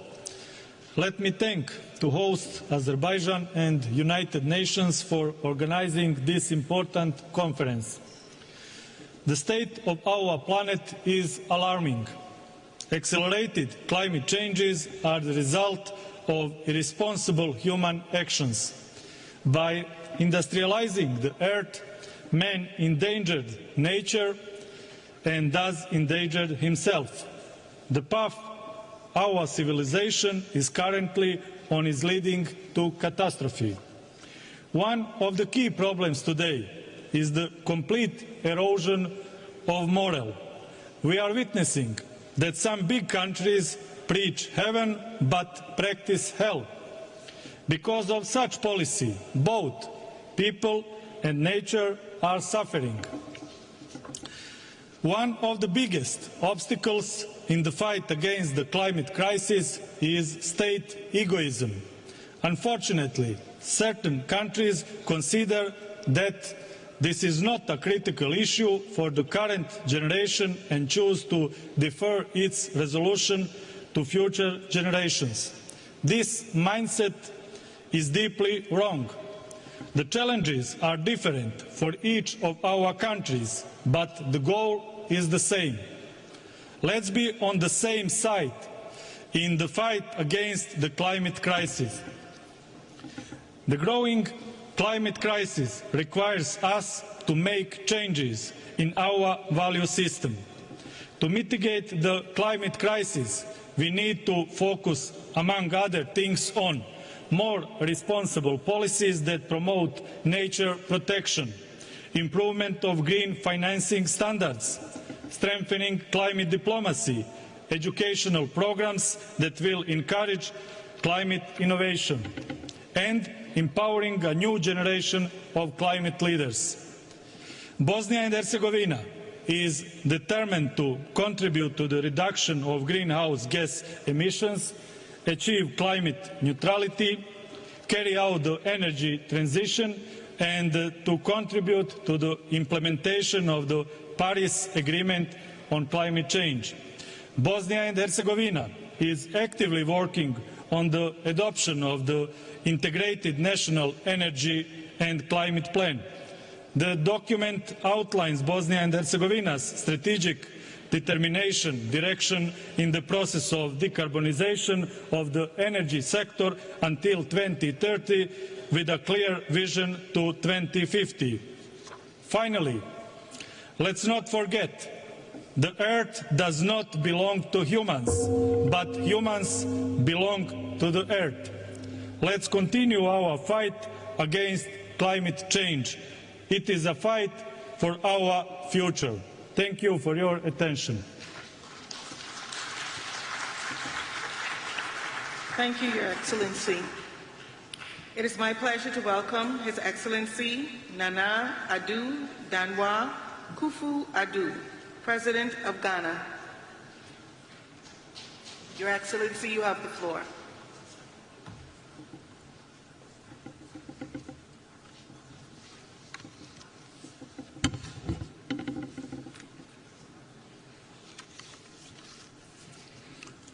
let me thank to host Azerbaijan and United Nations for organizing this important conference. The state of our planet is alarming. Accelerated climate changes are the result of irresponsible human actions. By industrializing the earth, man endangered nature and thus endangered himself. The path our civilization is currently on is leading to catastrophe. One of the key problems today is the complete erosion of morale. We are witnessing that some big countries preach heaven but practice hell. Because of such policy, both people and nature are suffering. One of the biggest obstacles in the fight against the climate crisis is state egoism. Unfortunately, certain countries consider that this is not a critical issue for the current generation and choose to defer its resolution to future generations. This mindset is deeply wrong. The challenges are different for each of our countries, but the goal is the same. Let's be on the same side in the fight against the climate crisis. The growing climate crisis requires us to make changes in our value system. To mitigate the climate crisis, we need to focus, among other things, on more responsible policies that promote nature protection, improvement of green financing standards, strengthening climate diplomacy, educational programs that will encourage climate innovation, and empowering a new generation of climate leaders. Bosnia and Herzegovina is determined to contribute to the reduction of greenhouse gas emissions, achieve climate neutrality, carry out the energy transition, and to contribute to the implementation of the Paris Agreement on climate change. Bosnia and Herzegovina is actively working on the adoption of the Integrated National Energy and Climate Plan. The document outlines Bosnia and Herzegovina's strategic determination, direction in the process of decarbonization of the energy sector until 2030, with a clear vision to 2050. Finally, let's not forget, the earth does not belong to humans, but humans belong to the earth. Let's continue our fight against climate change. It is a fight for our future. Thank you for your attention. Thank you, Your Excellency. It is my pleasure to welcome His Excellency Nana Addo Danwa Kufu-Addo, President of Ghana. Your Excellency, you have the floor.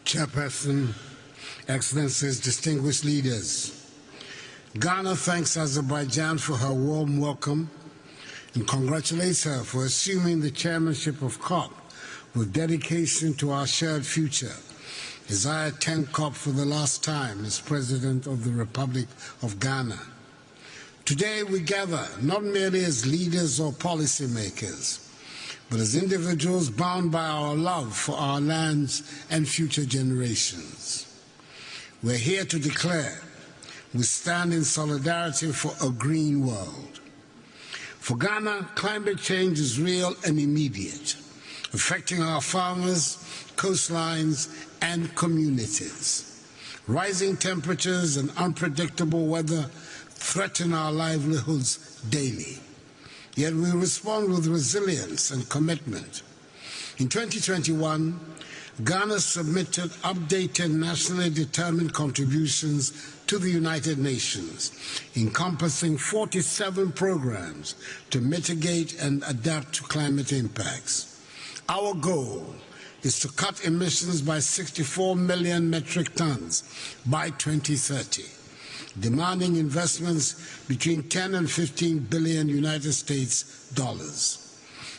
Chairperson, Excellencies, distinguished leaders, Ghana thanks Azerbaijan for her warm welcome and congratulates her for assuming the chairmanship of COP with dedication to our shared future, as I attend COP for the last time as President of the Republic of Ghana. Today we gather not merely as leaders or policymakers, but as individuals bound by our love for our lands and future generations. We're here to declare we stand in solidarity for a green world. For Ghana, climate change is real and immediate, affecting our farmers, coastlines, and communities. Rising temperatures and unpredictable weather threaten our livelihoods daily. Yet we respond with resilience and commitment. In 2021, Ghana submitted updated nationally determined contributions to the United Nations, encompassing 47 programs to mitigate and adapt to climate impacts. Our goal is to cut emissions by 64 million metric tons by 2030. Demanding investments between 10 and 15 billion United States dollars.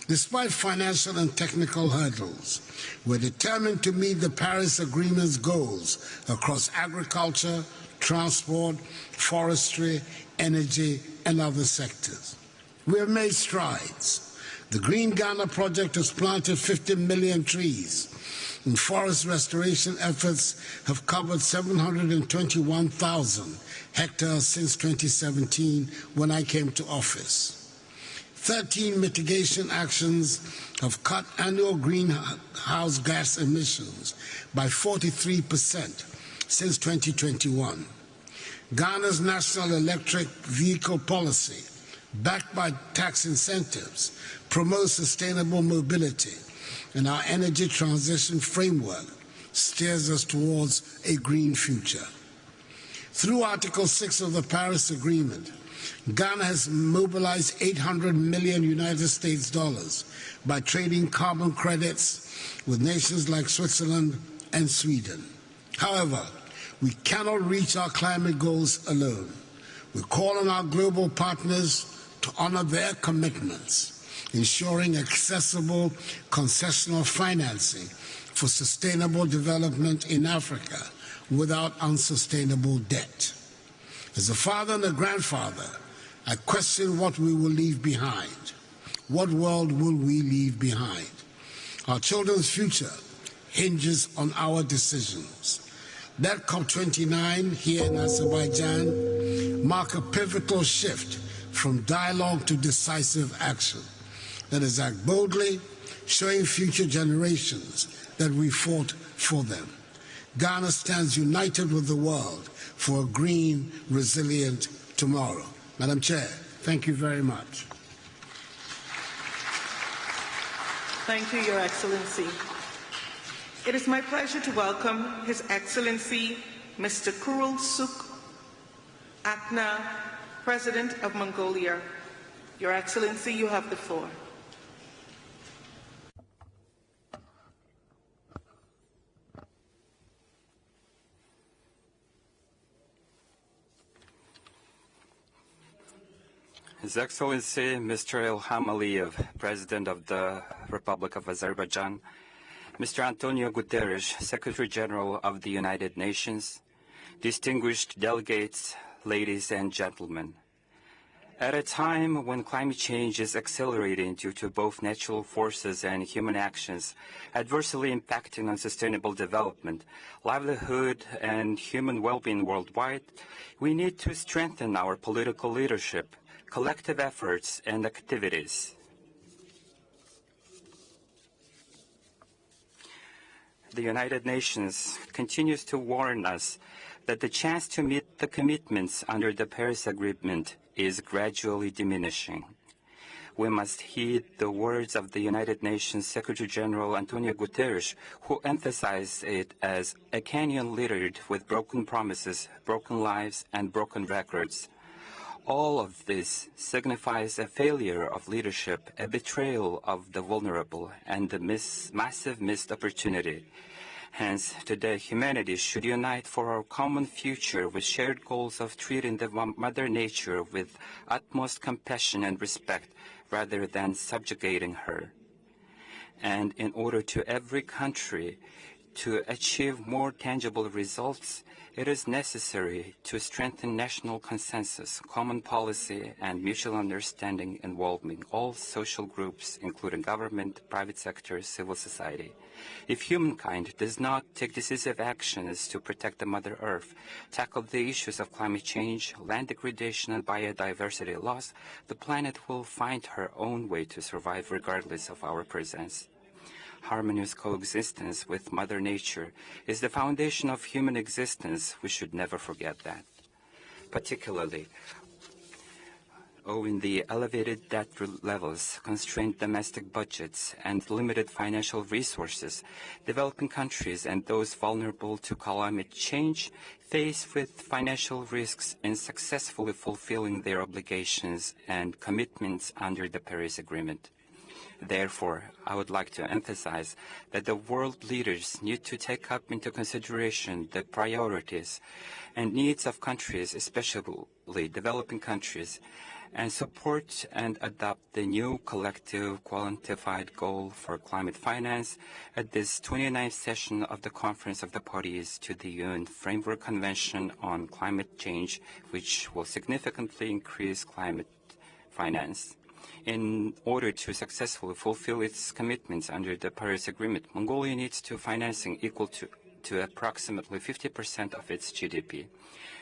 Despite financial and technical hurdles, we're determined to meet the Paris Agreement's goals across agriculture, transport, forestry, energy, and other sectors. We have made strides. The Green Ghana project has planted 50 million trees, and forest restoration efforts have covered 721,000 hectares since 2017, when I came to office. 13 mitigation actions have cut annual greenhouse gas emissions by 43% since 2021. Ghana's national electric vehicle policy, backed by tax incentives, promotes sustainable mobility, and our energy transition framework steers us towards a green future. Through Article 6 of the Paris Agreement, Ghana has mobilized 800 million United States dollars by trading carbon credits with nations like Switzerland and Sweden. However, we cannot reach our climate goals alone. We call on our global partners to honor their commitments, ensuring accessible concessional financing for sustainable development in Africa without unsustainable debt. As a father and a grandfather, I question what we will leave behind. What world will we leave behind? Our children's future hinges on our decisions. That COP29 here in Azerbaijan mark a pivotal shift from dialogue to decisive action. Let us act boldly, showing future generations that we fought for them. Ghana stands united with the world for a green, resilient tomorrow. Madam Chair, thank you very much. Thank you, Your Excellency. It is my pleasure to welcome His Excellency Mr. Kurul Suk Akna, President of Mongolia. Your Excellency, you have the floor. His Excellency Mr. Ilham Aliyev, President of the Republic of Azerbaijan, Mr. Antonio Guterres, Secretary General of the United Nations, distinguished delegates, ladies and gentlemen. At a time when climate change is accelerating due to both natural forces and human actions, adversely impacting on sustainable development, livelihood, and human well-being worldwide, we need to strengthen our political leadership, collective efforts, and activities. The United Nations continues to warn us that the chance to meet the commitments under the Paris Agreement is gradually diminishing. We must heed the words of the United Nations Secretary General Antonio Guterres, who emphasized it as a canyon littered with broken promises, broken lives, and broken records. All of this signifies a failure of leadership, a betrayal of the vulnerable, and a massive missed opportunity. Hence, today, humanity should unite for our common future with shared goals of treating the Mother Nature with utmost compassion and respect, rather than subjugating her. And in order to every country to achieve more tangible results, it is necessary to strengthen national consensus, common policy, and mutual understanding involving all social groups, including government, private sector, civil society. If humankind does not take decisive actions to protect the Mother Earth, tackle the issues of climate change, land degradation, and biodiversity loss, the planet will find her own way to survive regardless of our presence. Harmonious coexistence with Mother Nature is the foundation of human existence. We should never forget that. Particularly, owing the elevated debt levels, constrained domestic budgets, and limited financial resources, developing countries and those vulnerable to climate change face with financial risks in successfully fulfilling their obligations and commitments under the Paris Agreement. Therefore, I would like to emphasize that the world leaders need to take up into consideration the priorities and needs of countries, especially developing countries, and support and adopt the new collective quantified goal for climate finance at this 29th session of the Conference of the Parties to the UN Framework Convention on Climate Change, which will significantly increase climate finance. In order to successfully fulfill its commitments under the Paris Agreement, Mongolia needs to financing equal to approximately 50% of its GDP.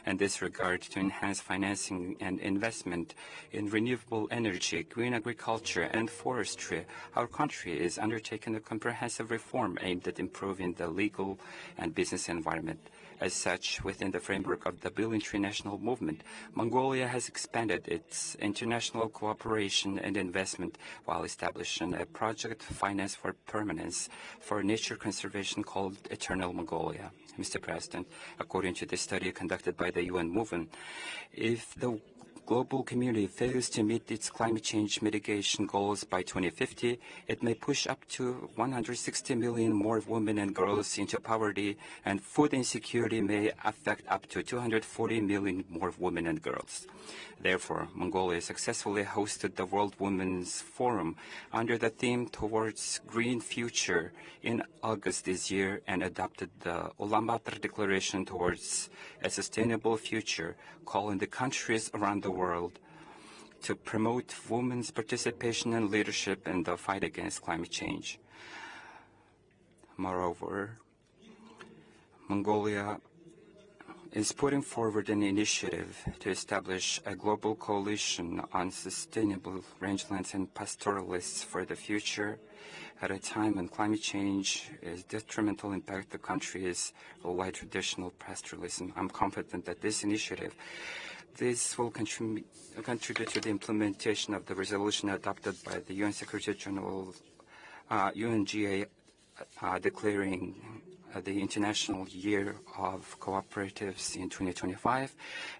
In this regard, to enhance financing and investment in renewable energy, green agriculture, and forestry, our country is undertaking a comprehensive reform aimed at improving the legal and business environment. As such, within the framework of the Bill International Movement, Mongolia has expanded its international cooperation and investment while establishing a project finance for permanence for nature conservation called Eternal Mongolia. Mr. President, according to the study conducted by the UN movement, if the global community fails to meet its climate change mitigation goals by 2050, it may push up to 160 million more women and girls into poverty, and food insecurity may affect up to 240 million more women and girls. Therefore, Mongolia successfully hosted the World Women's Forum under the theme Towards Green Future in August this year and adopted the Ulaanbaatar Declaration Towards a Sustainable Future, calling the countries around the world to promote women's participation and leadership in the fight against climate change. Moreover, Mongolia is putting forward an initiative to establish a global coalition on sustainable rangelands and pastoralists for the future at a time when climate change is detrimental impact the country's worldwide traditional pastoralism. I'm confident that this initiative will contribute to the implementation of the resolution adopted by the UN Secretary General UNGA declaring the International Year of Cooperatives in 2025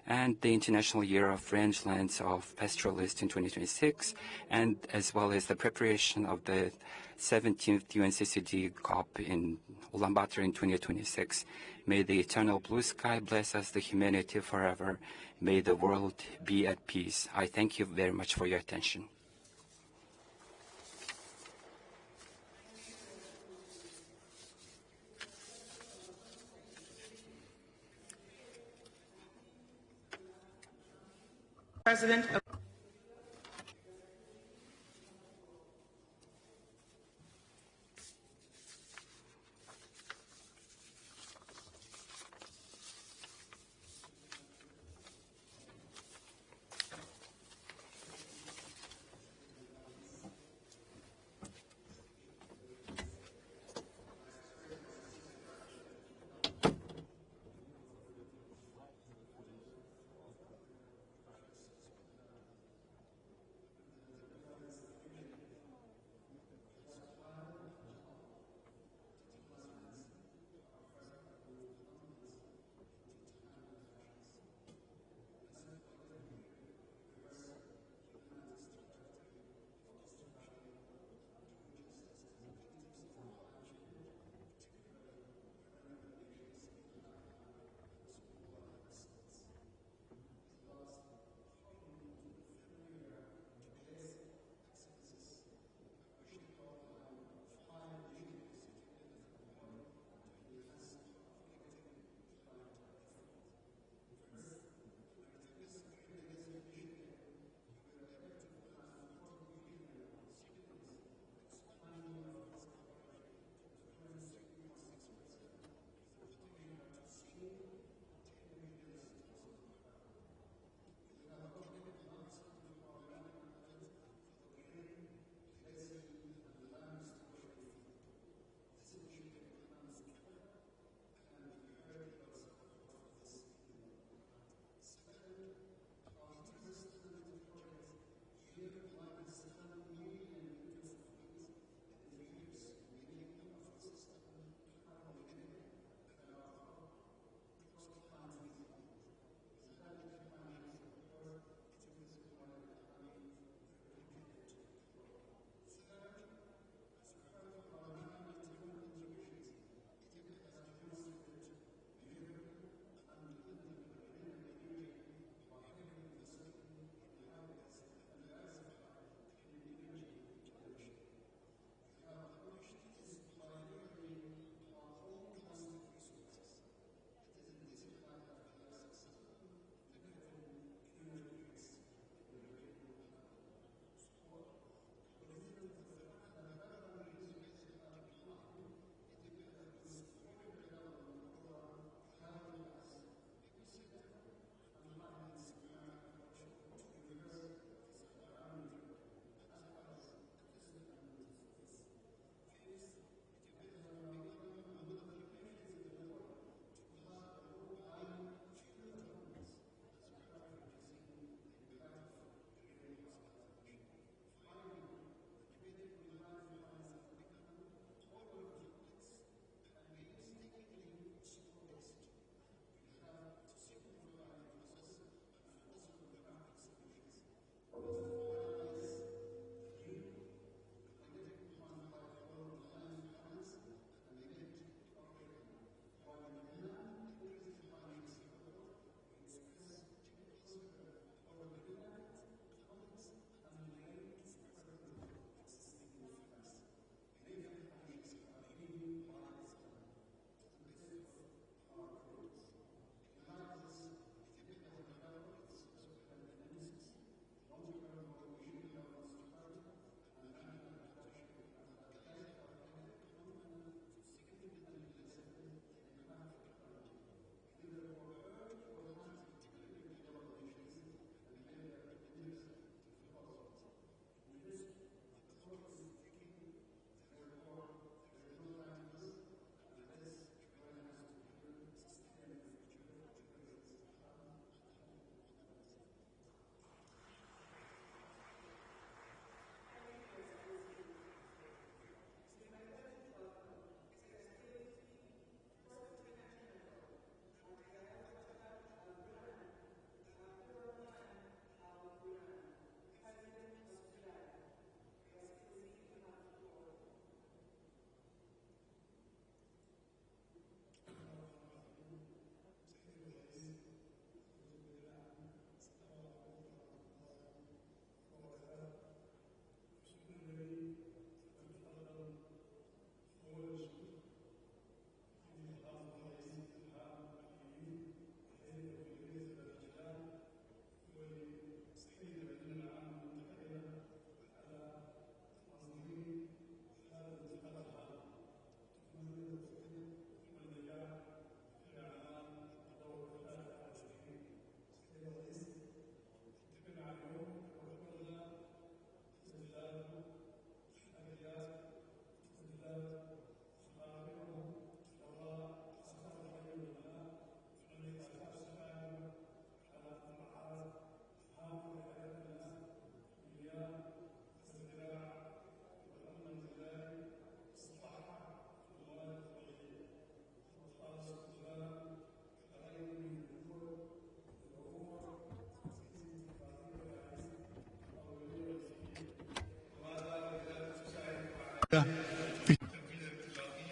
and the International Year of Rangelands of Pastoralists in 2026, and as well as the preparation of the 17th UNCCD COP in Ulaanbaatar in 2026. May the eternal blue sky bless us, the humanity forever. May the world be at peace. I thank you very much for your attention. President of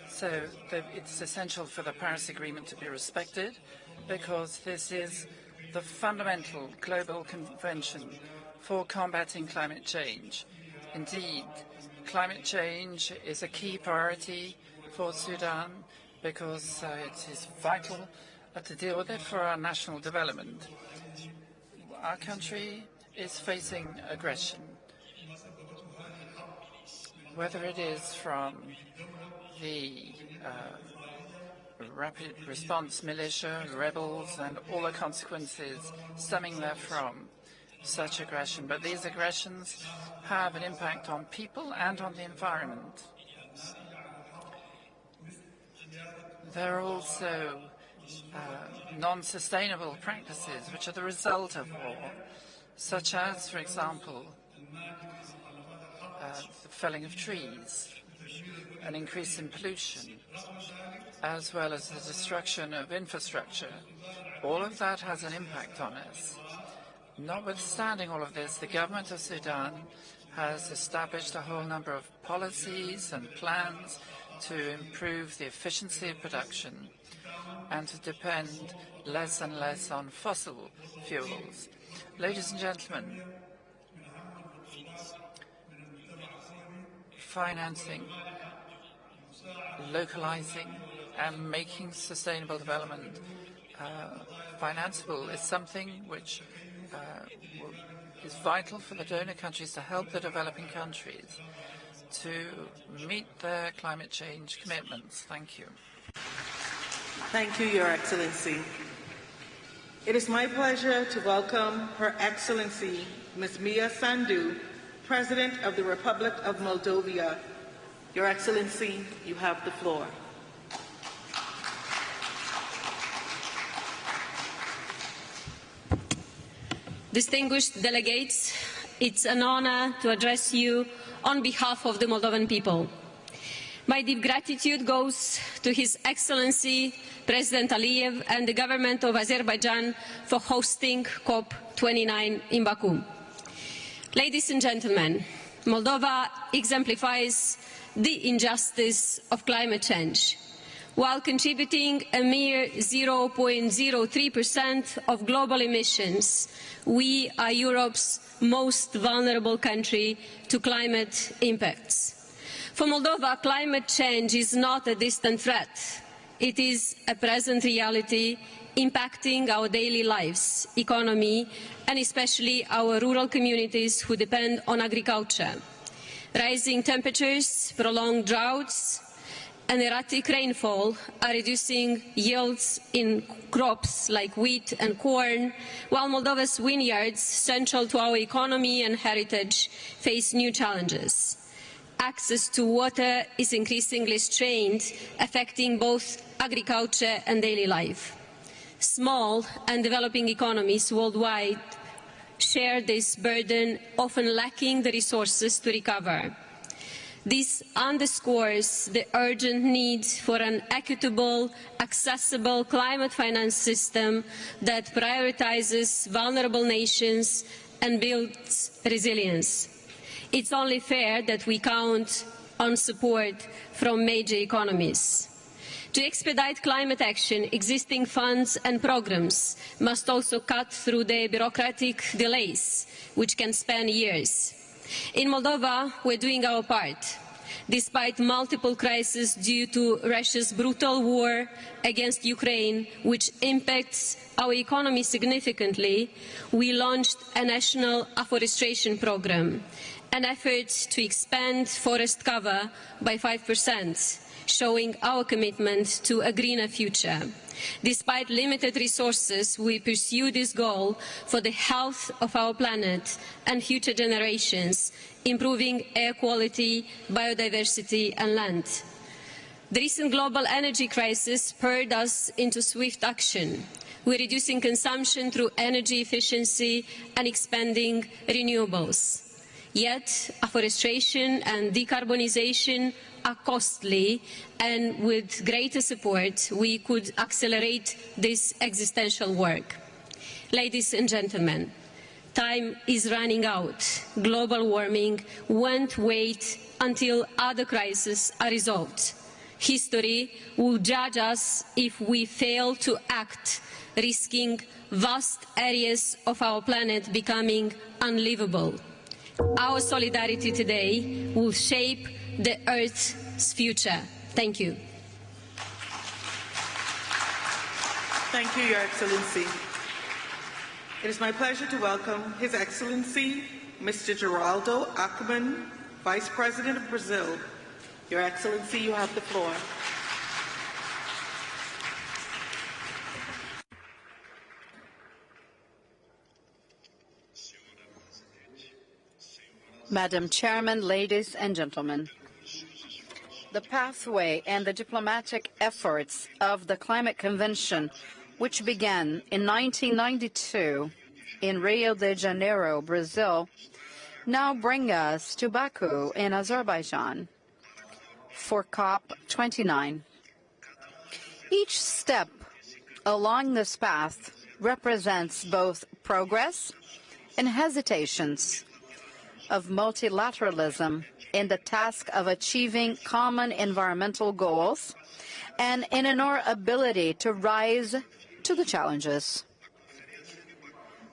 So it's essential for the Paris Agreement to be respected because this is the fundamental global convention for combating climate change. Indeed, climate change is a key priority for Sudan because it is vital to deal with it for our national development. Our country is facing aggression, whether it is from the rapid response militia, rebels, and all the consequences stemming therefrom such aggression. But these aggressions have an impact on people and on the environment. There are also non-sustainable practices which are the result of war, such as, for example, the felling of trees, an increase in pollution, as well as the destruction of infrastructure. All of that has an impact on us. Notwithstanding all of this, the government of Sudan has established a whole number of policies and plans to improve the efficiency of production and to depend less and less on fossil fuels. Ladies and gentlemen, financing, localizing, and making sustainable development financeable is something which is vital for the donor countries to help the developing countries to meet their climate change commitments. Thank you. Thank you, Your Excellency. It is my pleasure to welcome Her Excellency Ms. Mia Sandu, President of the Republic of Moldova. Your Excellency, you have the floor. Distinguished delegates, it's an honor to address you on behalf of the Moldovan people. My deep gratitude goes to His Excellency President Aliyev and the government of Azerbaijan for hosting COP29 in Baku. Ladies and gentlemen, Moldova exemplifies the injustice of climate change. While contributing a mere 0.03% of global emissions, we are Europe's most vulnerable country to climate impacts. For Moldova, climate change is not a distant threat. It is a present reality impacting our daily lives, economy, and especially our rural communities who depend on agriculture. Rising temperatures, prolonged droughts, and erratic rainfall are reducing yields in crops like wheat and corn, while Moldova's vineyards, central to our economy and heritage, face new challenges. Access to water is increasingly strained, affecting both agriculture and daily life. Small and developing economies worldwide share this burden, often lacking the resources to recover. This underscores the urgent need for an equitable, accessible climate finance system that prioritizes vulnerable nations and builds resilience. It's only fair that we count on support from major economies. To expedite climate action, existing funds and programs must also cut through the bureaucratic delays, which can span years. In Moldova, we're doing our part. Despite multiple crises due to Russia's brutal war against Ukraine, which impacts our economy significantly, we launched a national afforestation program, an effort to expand forest cover by 5%, showing our commitment to a greener future. Despite limited resources, we pursue this goal for the health of our planet and future generations, improving air quality, biodiversity and land. The recent global energy crisis spurred us into swift action. We're reducing consumption through energy efficiency and expanding renewables. Yet, afforestation and decarbonization are costly, and with greater support, we could accelerate this existential work. Ladies and gentlemen, time is running out. Global warming won't wait until other crises are resolved. History will judge us if we fail to act, risking vast areas of our planet becoming unlivable. Our solidarity today will shape the Earth's future. Thank you. Thank you, Your Excellency. It is my pleasure to welcome His Excellency, Mr. Geraldo Ackerman, Vice President of Brazil. Your Excellency, you have the floor. Madam Chairman, ladies and gentlemen, the pathway and the diplomatic efforts of the Climate Convention, which began in 1992 in Rio de Janeiro, Brazil, now bring us to Baku in Azerbaijan for COP29. Each step along this path represents both progress and hesitations of multilateralism in the task of achieving common environmental goals and in our ability to rise to the challenges.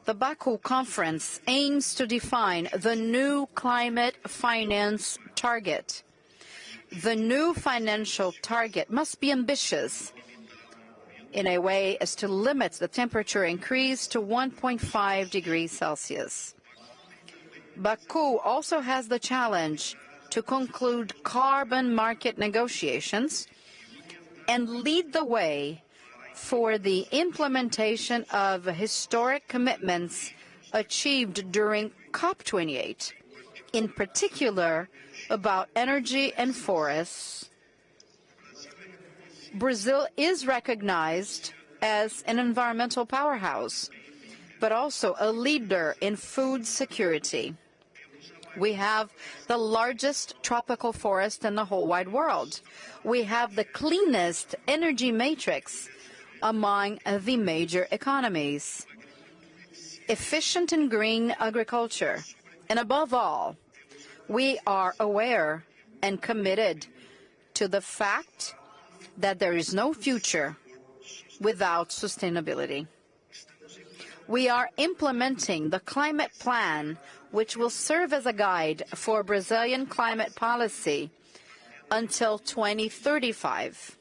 The Baku conference aims to define the new climate finance target. The new financial target must be ambitious in a way as to limit the temperature increase to 1.5 degrees Celsius. Baku also has the challenge to conclude carbon market negotiations and lead the way for the implementation of historic commitments achieved during COP28, in particular about energy and forests. Brazil is recognized as an environmental powerhouse, but also a leader in food security. We have the largest tropical forest in the whole wide world. We have the cleanest energy matrix among the major economies, efficient and green agriculture, and above all, we are aware and committed to the fact that there is no future without sustainability. We are implementing the climate plan, which will serve as a guide for Brazilian climate policy until 2035.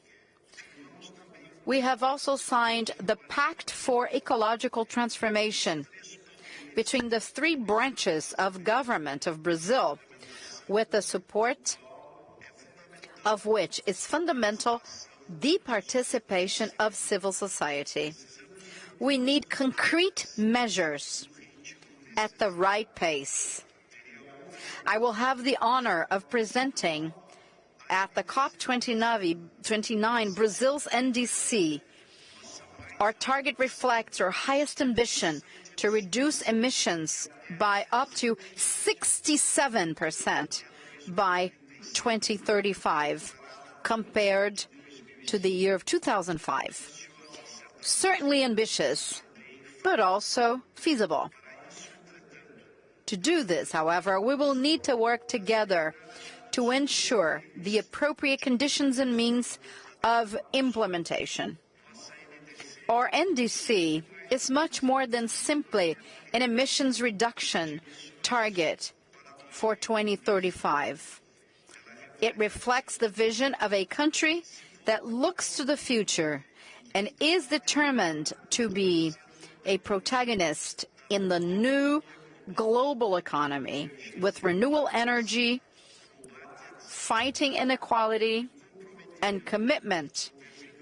We have also signed the Pact for Ecological Transformation between the three branches of government of Brazil, with the support of which is fundamental the participation of civil society. We need concrete measures at the right pace. I will have the honor of presenting at the COP29 Brazil's NDC. Our target reflects our highest ambition to reduce emissions by up to 67% by 2035 compared to the year of 2005. Certainly ambitious, but also feasible. To do this, however, we will need to work together to ensure the appropriate conditions and means of implementation. Our NDC is much more than simply an emissions reduction target for 2035. It reflects the vision of a country that looks to the future and is determined to be a protagonist in the new global economy with renewable energy, fighting inequality, and commitment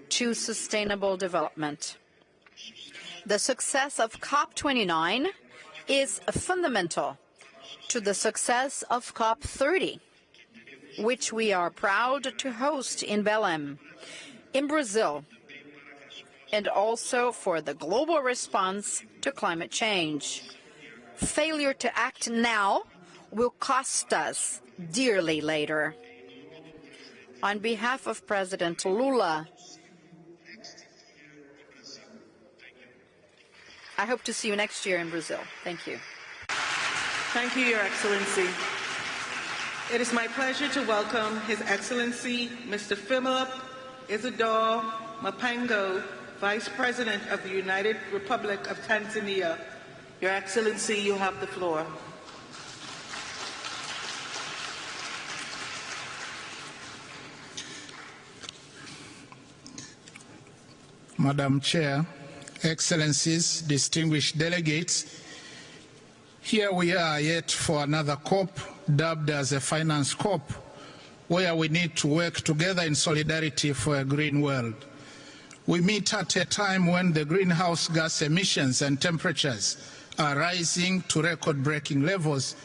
to sustainable development. The success of COP29 is fundamental to the success of COP30, which we are proud to host in Belém, in Brazil, and also for the global response to climate change. Failure to act now will cost us dearly later. On behalf of President Lula, I hope to see you next year in Brazil. Thank you. Thank you, Your Excellency. It is my pleasure to welcome His Excellency Mr. Philip Isidore Mapango, Vice President of the United Republic of Tanzania. Your Excellency, you have the floor. Madam Chair, Excellencies, distinguished delegates, here we are yet for another COP, dubbed as a Finance COP, where we need to work together in solidarity for a green world. We meet at a time when the greenhouse gas emissions and temperatures are rising to record-breaking levels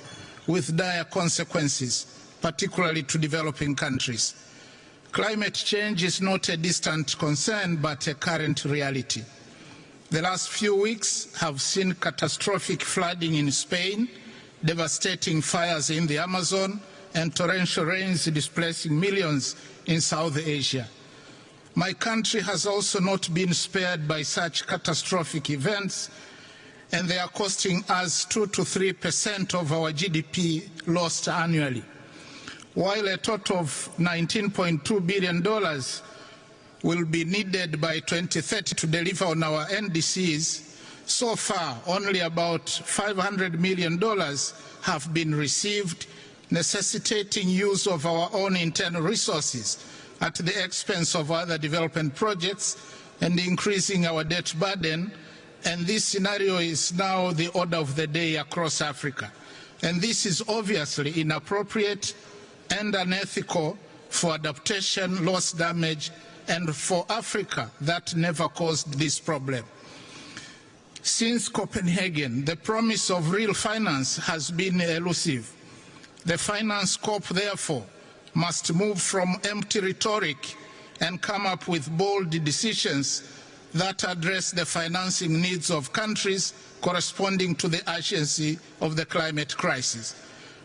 with dire consequences, particularly to developing countries. Climate change is not a distant concern, but a current reality. The last few weeks have seen catastrophic flooding in Spain, devastating fires in the Amazon, and torrential rains displacing millions in South Asia. My country has also not been spared by such catastrophic events, and they are costing us 2 to 3% of our GDP lost annually. While a total of $19.2 billion will be needed by 2030 to deliver on our NDCs, so far only about $500 million have been received, necessitating use of our own internal resources at the expense of other development projects and increasing our debt burden. And this scenario is now the order of the day across Africa. And this is obviously inappropriate and unethical for adaptation, loss, damage, and for Africa that never caused this problem. Since Copenhagen, the promise of real finance has been elusive. The finance COP, therefore, must move from empty rhetoric and come up with bold decisions that address the financing needs of countries corresponding to the urgency of the climate crisis.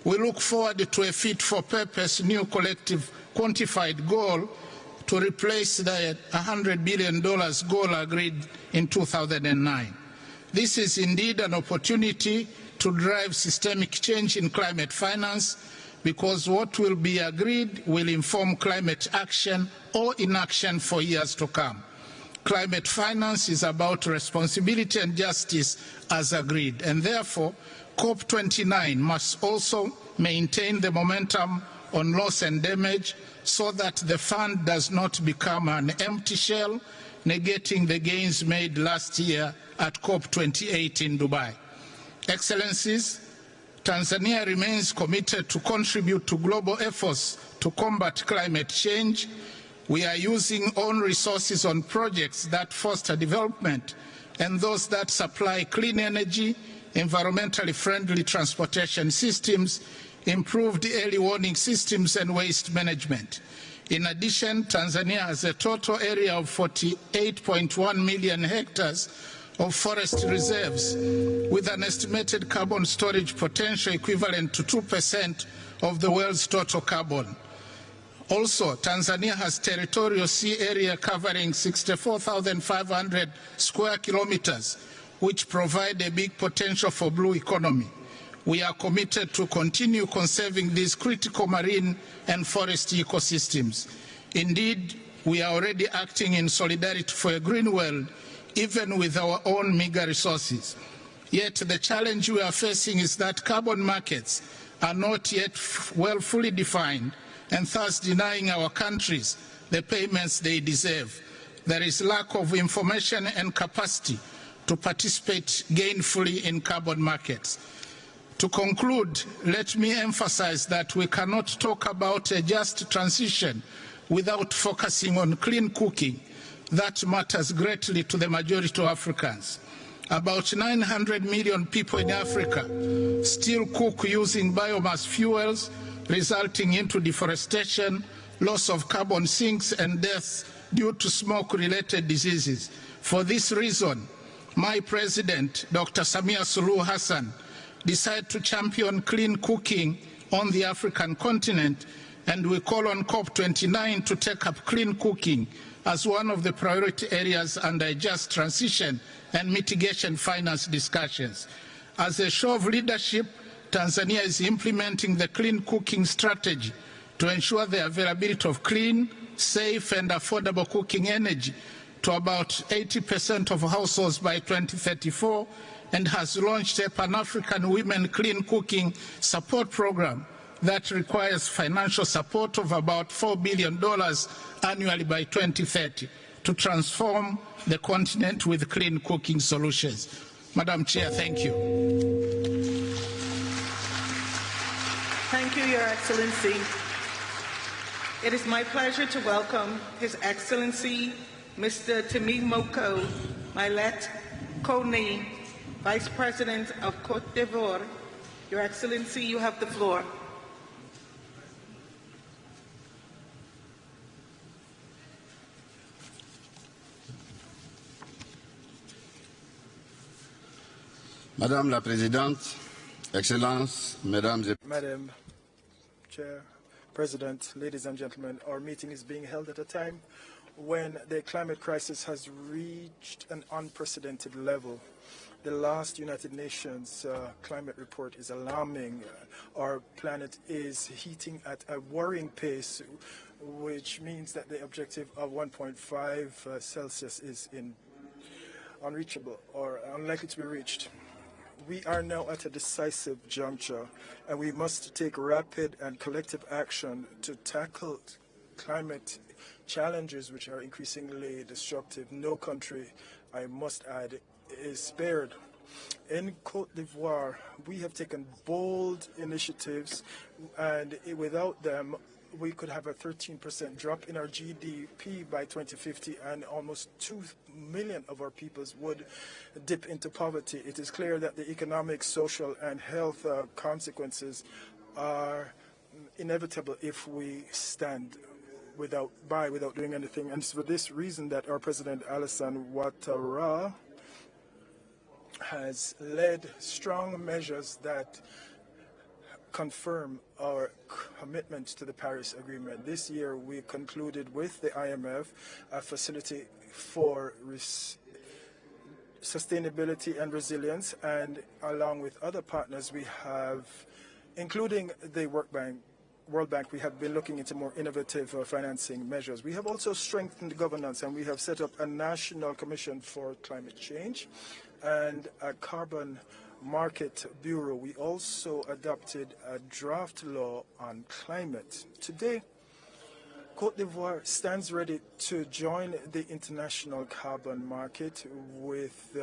We look forward to a fit-for-purpose new collective quantified goal to replace the $100 billion goal agreed in 2009. This is indeed an opportunity to drive systemic change in climate finance, because what will be agreed will inform climate action or inaction for years to come. Climate finance is about responsibility and justice as agreed, and therefore COP29 must also maintain the momentum on loss and damage so that the fund does not become an empty shell, negating the gains made last year at COP28 in Dubai. Excellencies, Tanzania remains committed to contribute to global efforts to combat climate change. We are using own resources on projects that foster development and those that supply clean energy, environmentally friendly transportation systems, improved early warning systems, and waste management. In addition, Tanzania has a total area of 48.1 million hectares of forest reserves, with an estimated carbon storage potential equivalent to 2% of the world's total carbon. Also, Tanzania has territorial sea area covering 64,500 square kilometers, which provide a big potential for blue economy. We are committed to continue conserving these critical marine and forest ecosystems. Indeed, we are already acting in solidarity for a green world, even with our own meager resources. Yet the challenge we are facing is that carbon markets are not yet fully defined, and thus denying our countries the payments they deserve. There is lack of information and capacity to participate gainfully in carbon markets. To conclude, let me emphasize that we cannot talk about a just transition without focusing on clean cooking. That matters greatly to the majority of Africans. About 900 million people in Africa still cook using biomass fuels, resulting into deforestation, loss of carbon sinks, and deaths due to smoke-related diseases. For this reason, my president, Dr. Samia Suluhu Hassan, decided to champion clean cooking on the African continent, and we call on COP29 to take up clean cooking as one of the priority areas under just transition and mitigation finance discussions. As a show of leadership, Tanzania is implementing the clean cooking strategy to ensure the availability of clean, safe and affordable cooking energy to about 80% of households by 2034, and has launched a Pan-African Women Clean Cooking Support Program that requires financial support of about $4 billion annually by 2030 to transform the continent with clean cooking solutions. Madam Chair, thank you. Thank you, Your Excellency. It is my pleasure to welcome His Excellency Mr. Temimoko Mailet Kone, Vice President of Côte d'Ivoire. Your Excellency, you have the floor. Madame la Présidente, Excellences, Mesdames et Madam Chair, President, ladies and gentlemen, our meeting is being held at a time when the climate crisis has reached an unprecedented level. The last United Nations climate report is alarming. Our planet is heating at a worrying pace, which means that the objective of 1.5 Celsius is unreachable or unlikely to be reached. We are now at a decisive juncture, and we must take rapid and collective action to tackle climate challenges which are increasingly destructive. No country, I must add, is spared. In Côte d'Ivoire, we have taken bold initiatives, and without them, we could have a 13% drop in our GDP by 2050, and almost 2 million of our peoples would dip into poverty. It is clear that the economic, social, and health consequences are inevitable if we stand without doing anything. And it's for this reason that our President Alassane Ouattara has led strong measures that confirm our commitment to the Paris Agreement. This year, we concluded with the IMF a facility for sustainability and resilience, and along with other partners, we have, including the World Bank, we have been looking into more innovative financing measures. We have also strengthened governance, and we have set up a National Commission for Climate Change and a Carbon Market Bureau. We also adopted a draft law on climate. Today, Côte d'Ivoire stands ready to join the international carbon market with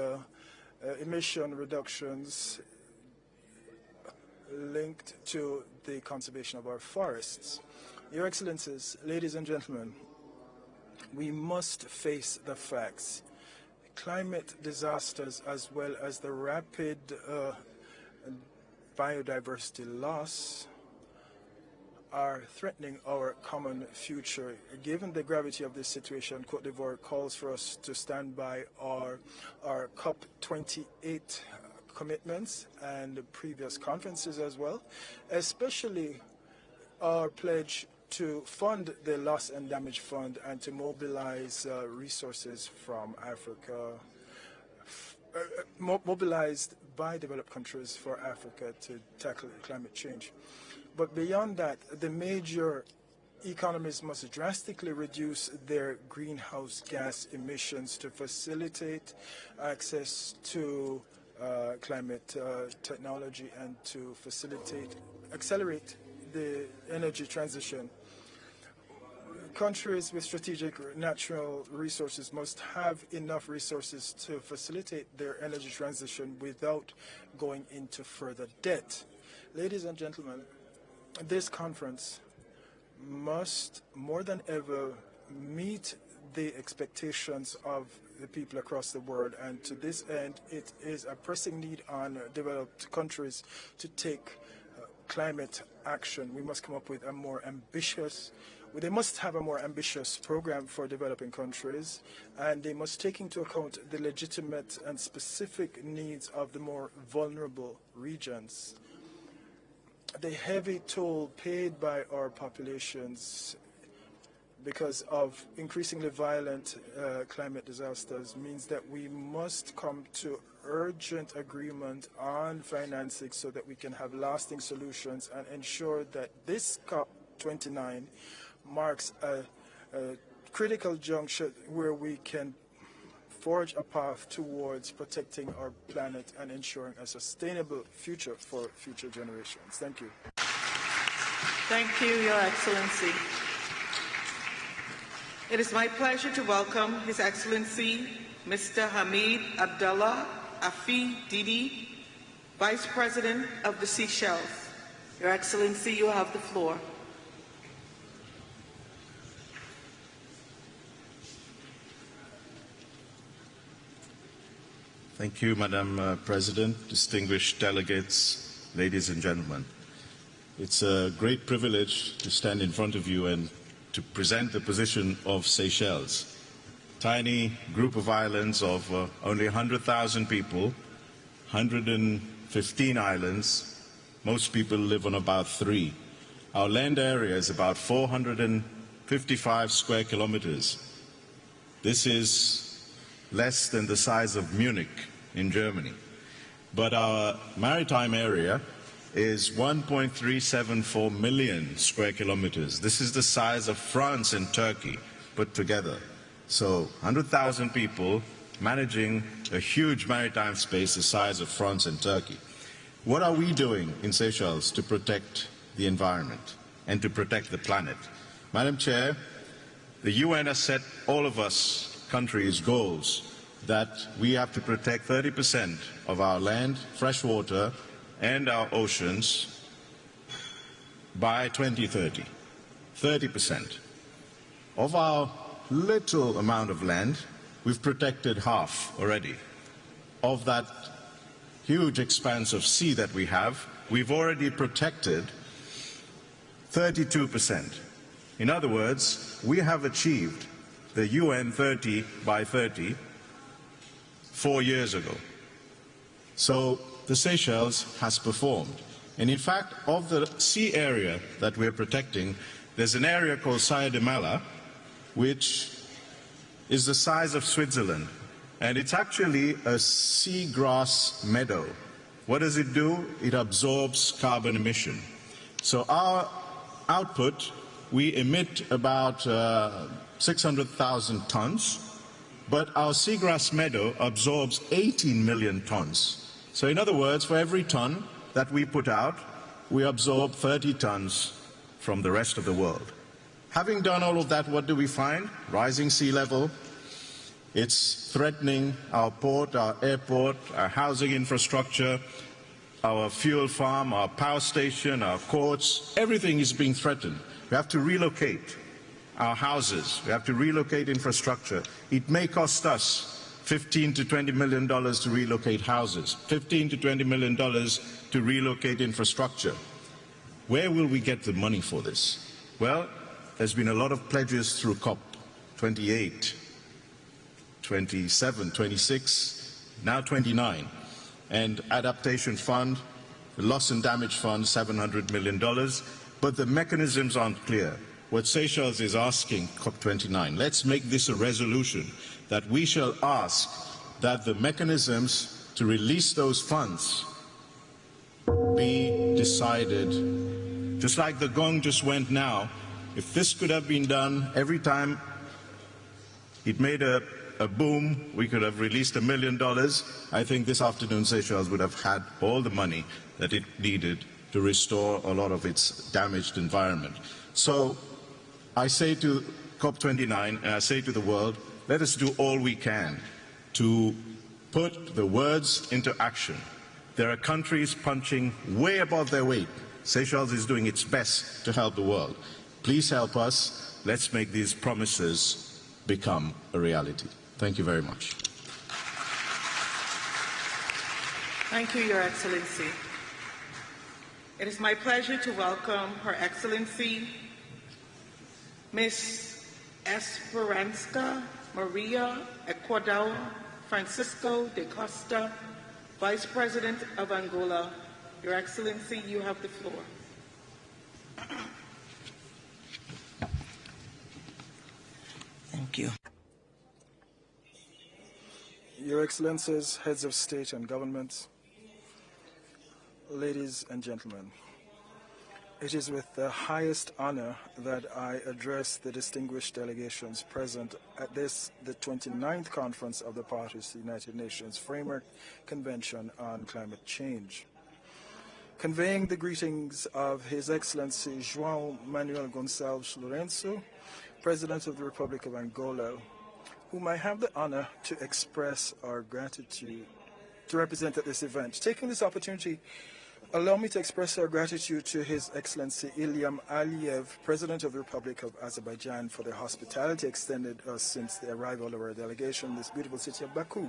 emission reductions linked to the conservation of our forests. Your Excellencies, ladies and gentlemen, we must face the facts. Climate disasters, as well as the rapid biodiversity loss, are threatening our common future. Given the gravity of this situation, Côte d'Ivoire calls for us to stand by our COP28 commitments and previous conferences as well, especially our pledge to fund the Loss and Damage Fund and to mobilize resources from Africa, mobilized by developed countries for Africa to tackle climate change. But beyond that, the major economies must drastically reduce their greenhouse gas emissions to facilitate access to climate technology and to accelerate the energy transition. Countries with strategic natural resources must have enough resources to facilitate their energy transition without going into further debt. Ladies and gentlemen, this conference must more than ever meet the expectations of the people across the world, and to this end it is a pressing need on developed countries to take climate action. We must come up with they must have a more ambitious program for developing countries, and they must take into account the legitimate and specific needs of the more vulnerable regions. The heavy toll paid by our populations because of increasingly violent climate disasters means that we must come to urgent agreement on financing so that we can have lasting solutions and ensure that this COP29 marks a critical juncture where we can forge a path towards protecting our planet and ensuring a sustainable future for future generations. Thank you. Thank you, Your Excellency. It is my pleasure to welcome His Excellency Mr. Hamid Abdullah Afi Didi, Vice President of the Seychelles. Your Excellency, you have the floor. Thank you, Madam President, distinguished delegates, ladies and gentlemen. It's a great privilege to stand in front of you and to present the position of Seychelles. Tiny group of islands of only 100,000 people, 115 islands. Most people live on about 3. Our land area is about 455 square kilometers. This is less than the size of Munich in Germany. But our maritime area is 1.374 million square kilometers. This is the size of France and Turkey put together. So 100,000 people managing a huge maritime space the size of France and Turkey. What are we doing in Seychelles to protect the environment and to protect the planet? Madam Chair, the UN has set all of us countries goals that we have to protect 30% of our land, fresh water, and our oceans by 2030. 30%. Of our little amount of land, we've protected half already. Of that huge expanse of sea that we have, we've already protected 32%. In other words, we have achieved the UN 30 by 30 4 years ago. So the Seychelles has performed. And in fact, of the sea area that we're protecting, there's an area called Saya de Mala, which is the size of Switzerland. And it's actually a seagrass meadow. What does it do? It absorbs carbon emission. So our output, we emit about 600,000 tons, but our seagrass meadow absorbs 18 million tons. So in other words, for every ton that we put out, we absorb 30 tons from the rest of the world. Having done all of that, what do we find? Rising sea level. It's threatening our port, our airport, our housing infrastructure, our fuel farm, our power station, our courts. Everything is being threatened. We have to relocate our houses. We have to relocate infrastructure. It may cost us $15 to $20 million to relocate houses, $15 to $20 million to relocate infrastructure. Where will we get the money for this? Well, there's been a lot of pledges through COP28, 27, 26, now 29, and Adaptation Fund, the Loss and Damage Fund, $700 million, but the mechanisms aren't clear. What Seychelles is asking, COP29, let's make this a resolution that we shall ask that the mechanisms to release those funds be decided. Just like the gong just went now, if this could have been done every time it made a boom, we could have released $1 million. I think this afternoon Seychelles would have had all the money that it needed to restore a lot of its damaged environment. So I say to COP29, and I say to the world, let us do all we can to put the words into action. There are countries punching way above their weight. Seychelles is doing its best to help the world. Please help us. Let's make these promises become a reality. Thank you very much. Thank you, Your Excellency. It is my pleasure to welcome Her Excellency Ms. Esperanza Maria Ecuador Francisco de Costa, Vice President of Angola. Your Excellency, you have the floor. Thank you. Your Excellencies, heads of state and government, ladies and gentlemen, it is with the highest honor that I address the distinguished delegations present at this, the 29th Conference of the Parties to the United Nations Framework Convention on Climate Change. Conveying the greetings of His Excellency João Manuel Gonçalves Lourenço, President of the Republic of Angola, whom I have the honor to express our gratitude to represent at this event. Taking this opportunity, allow me to express our gratitude to His Excellency Ilham Aliyev, President of the Republic of Azerbaijan, for the hospitality extended us since the arrival of our delegation in this beautiful city of Baku.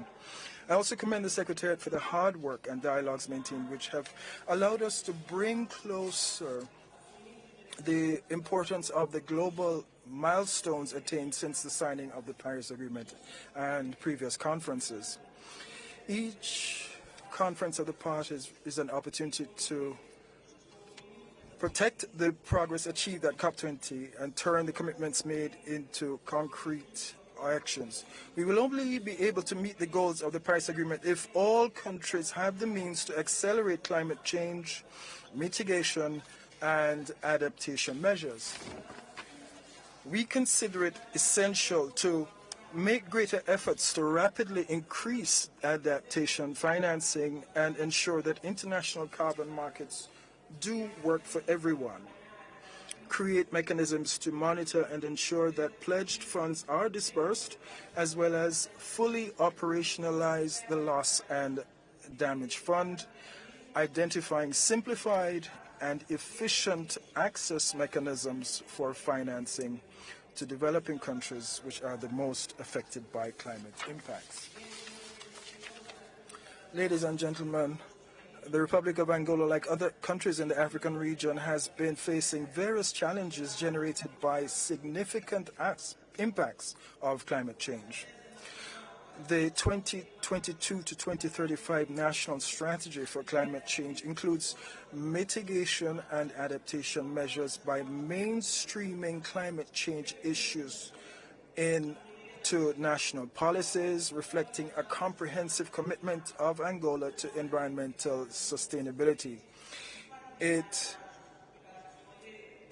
I also commend the Secretariat for the hard work and dialogues maintained, which have allowed us to bring closer the importance of the global milestones attained since the signing of the Paris Agreement and previous conferences. Each conference of the parties is an opportunity to protect the progress achieved at COP20 and turn the commitments made into concrete actions. We will only be able to meet the goals of the Paris Agreement if all countries have the means to accelerate climate change, mitigation, and adaptation measures. We consider it essential to make greater efforts to rapidly increase adaptation financing and ensure that international carbon markets do work for everyone. Create mechanisms to monitor and ensure that pledged funds are dispersed, as well as fully operationalize the loss and damage fund, identifying simplified and efficient access mechanisms for financing to developing countries which are the most affected by climate impacts. Ladies and gentlemen, the Republic of Angola, like other countries in the African region, has been facing various challenges generated by significant impacts of climate change. The 2022 to 2035 National Strategy for Climate Change includes mitigation and adaptation measures by mainstreaming climate change issues into national policies, reflecting a comprehensive commitment of Angola to environmental sustainability.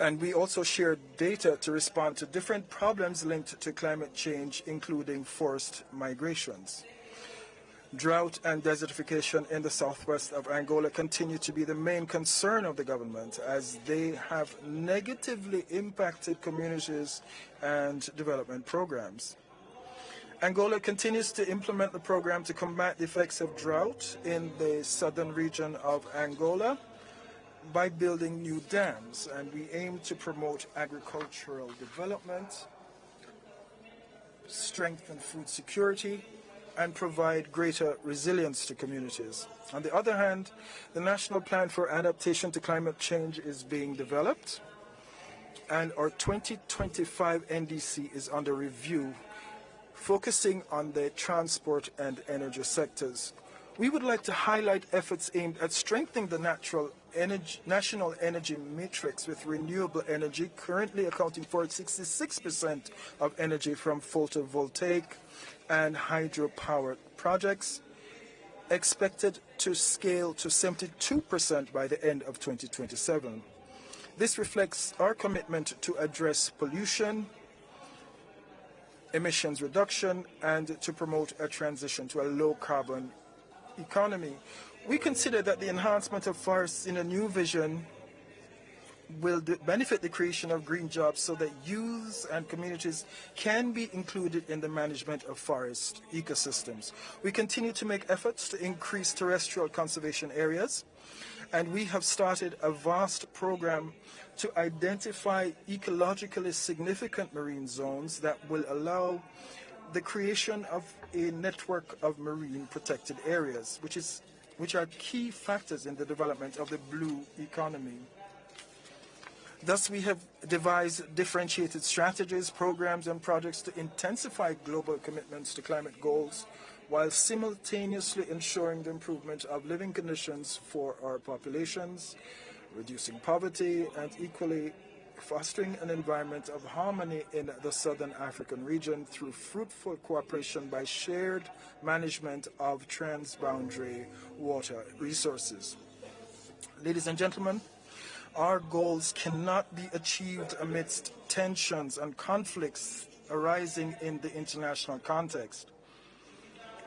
And we also share data to respond to different problems linked to climate change, including forced migrations. Drought and desertification in the southwest of Angola continue to be the main concern of the government, as they have negatively impacted communities and development programs. Angola continues to implement the program to combat the effects of drought in the southern region of Angola by building new dams, and we aim to promote agricultural development, strengthen food security, and provide greater resilience to communities. On the other hand, the National Plan for Adaptation to Climate Change is being developed, and our 2025 NDC is under review, focusing on the transport and energy sectors. We would like to highlight efforts aimed at strengthening the national energy matrix with renewable energy, currently accounting for 66% of energy from photovoltaic and hydropower projects, expected to scale to 72% by the end of 2027. This reflects our commitment to address pollution, emissions reduction, and to promote a transition to a low-carbon economy. We consider that the enhancement of forests in a new vision will benefit the creation of green jobs so that youths and communities can be included in the management of forest ecosystems. We continue to make efforts to increase terrestrial conservation areas, and we have started a vast program to identify ecologically significant marine zones that will allow the creation of a network of marine protected areas, which are key factors in the development of the blue economy. Thus, we have devised differentiated strategies, programs, and projects to intensify global commitments to climate goals, while simultaneously ensuring the improvement of living conditions for our populations, reducing poverty, and equally fostering an environment of harmony in the Southern African region through fruitful cooperation by shared management of transboundary water resources. Ladies and gentlemen, our goals cannot be achieved amidst tensions and conflicts arising in the international context.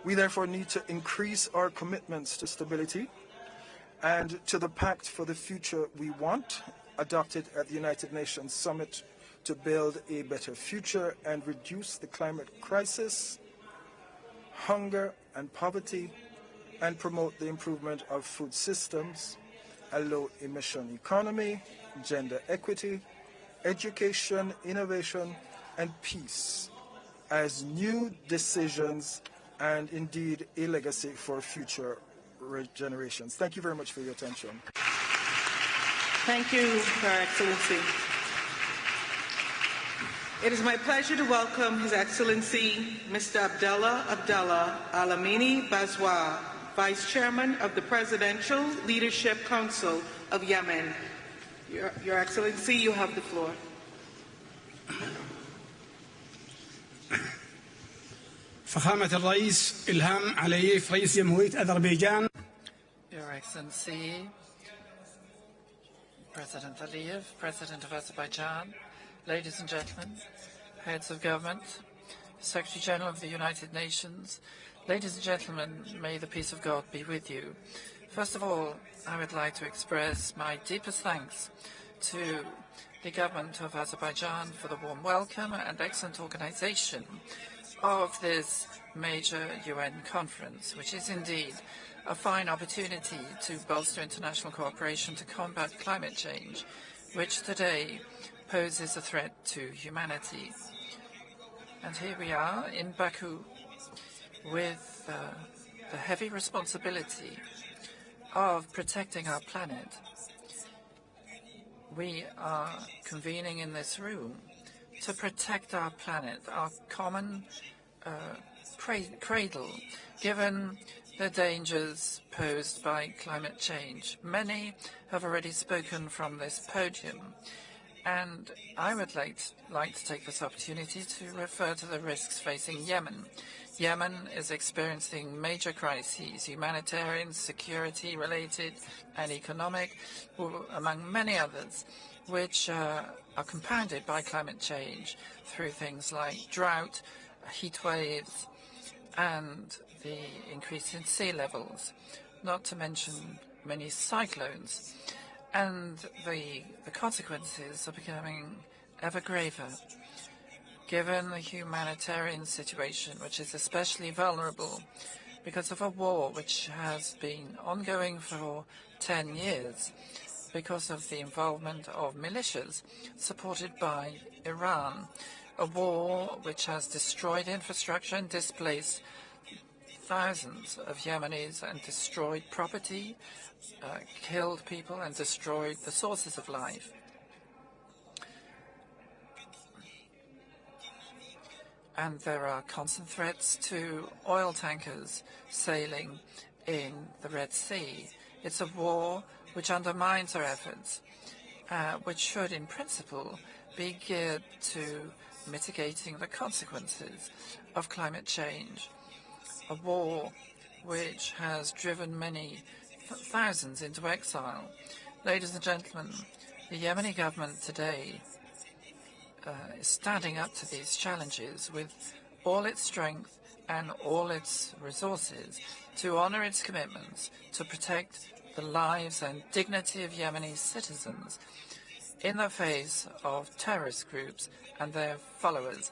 We therefore need to increase our commitments to stability and to the Pact for the Future we Want, adopted at the United Nations Summit to build a better future and reduce the climate crisis, hunger and poverty, and promote the improvement of food systems, a low-emission economy, gender equity, education, innovation, and peace as new decisions and indeed a legacy for future generations. Thank you very much for your attention. Thank you, Your Excellency. It is my pleasure to welcome His Excellency Mr. Abdallah Alamini Bazwa, Vice Chairman of the Presidential Leadership Council of Yemen. Your Excellency, you have the floor. فخامة الرئيس إلهام علييف رئيس جمهورية أذربيجان. Your Excellency, President Aliyev, President of Azerbaijan, ladies and gentlemen, heads of government, Secretary General of the United Nations, ladies and gentlemen, may the peace of God be with you. First of all, I would like to express my deepest thanks to the government of Azerbaijan for the warm welcome and excellent organization of this major UN conference, which is indeed a fine opportunity to bolster international cooperation to combat climate change, which today poses a threat to humanity. And here we are in Baku with the heavy responsibility of protecting our planet. We are convening in this room to protect our planet, our common cradle, given the dangers posed by climate change. Many have already spoken from this podium, and I would like to take this opportunity to refer to the risks facing Yemen. Yemen is experiencing major crises, humanitarian, security-related, and economic, among many others, which are compounded by climate change through things like drought, heat waves, and the increase in sea levels, not to mention many cyclones. And the consequences are becoming ever graver, given the humanitarian situation, which is especially vulnerable because of a war which has been ongoing for 10 years, because of the involvement of militias supported by Iran, a war which has destroyed infrastructure and displaced thousands of Yemenis and destroyed property, killed people and destroyed the sources of life. And there are constant threats to oil tankers sailing in the Red Sea. It's a war which undermines our efforts, which should, in principle, be geared to mitigating the consequences of climate change. A war which has driven many thousands into exile. Ladies and gentlemen, the Yemeni government today is standing up to these challenges with all its strength and all its resources to honor its commitments to protect the lives and dignity of Yemeni citizens in the face of terrorist groups and their followers.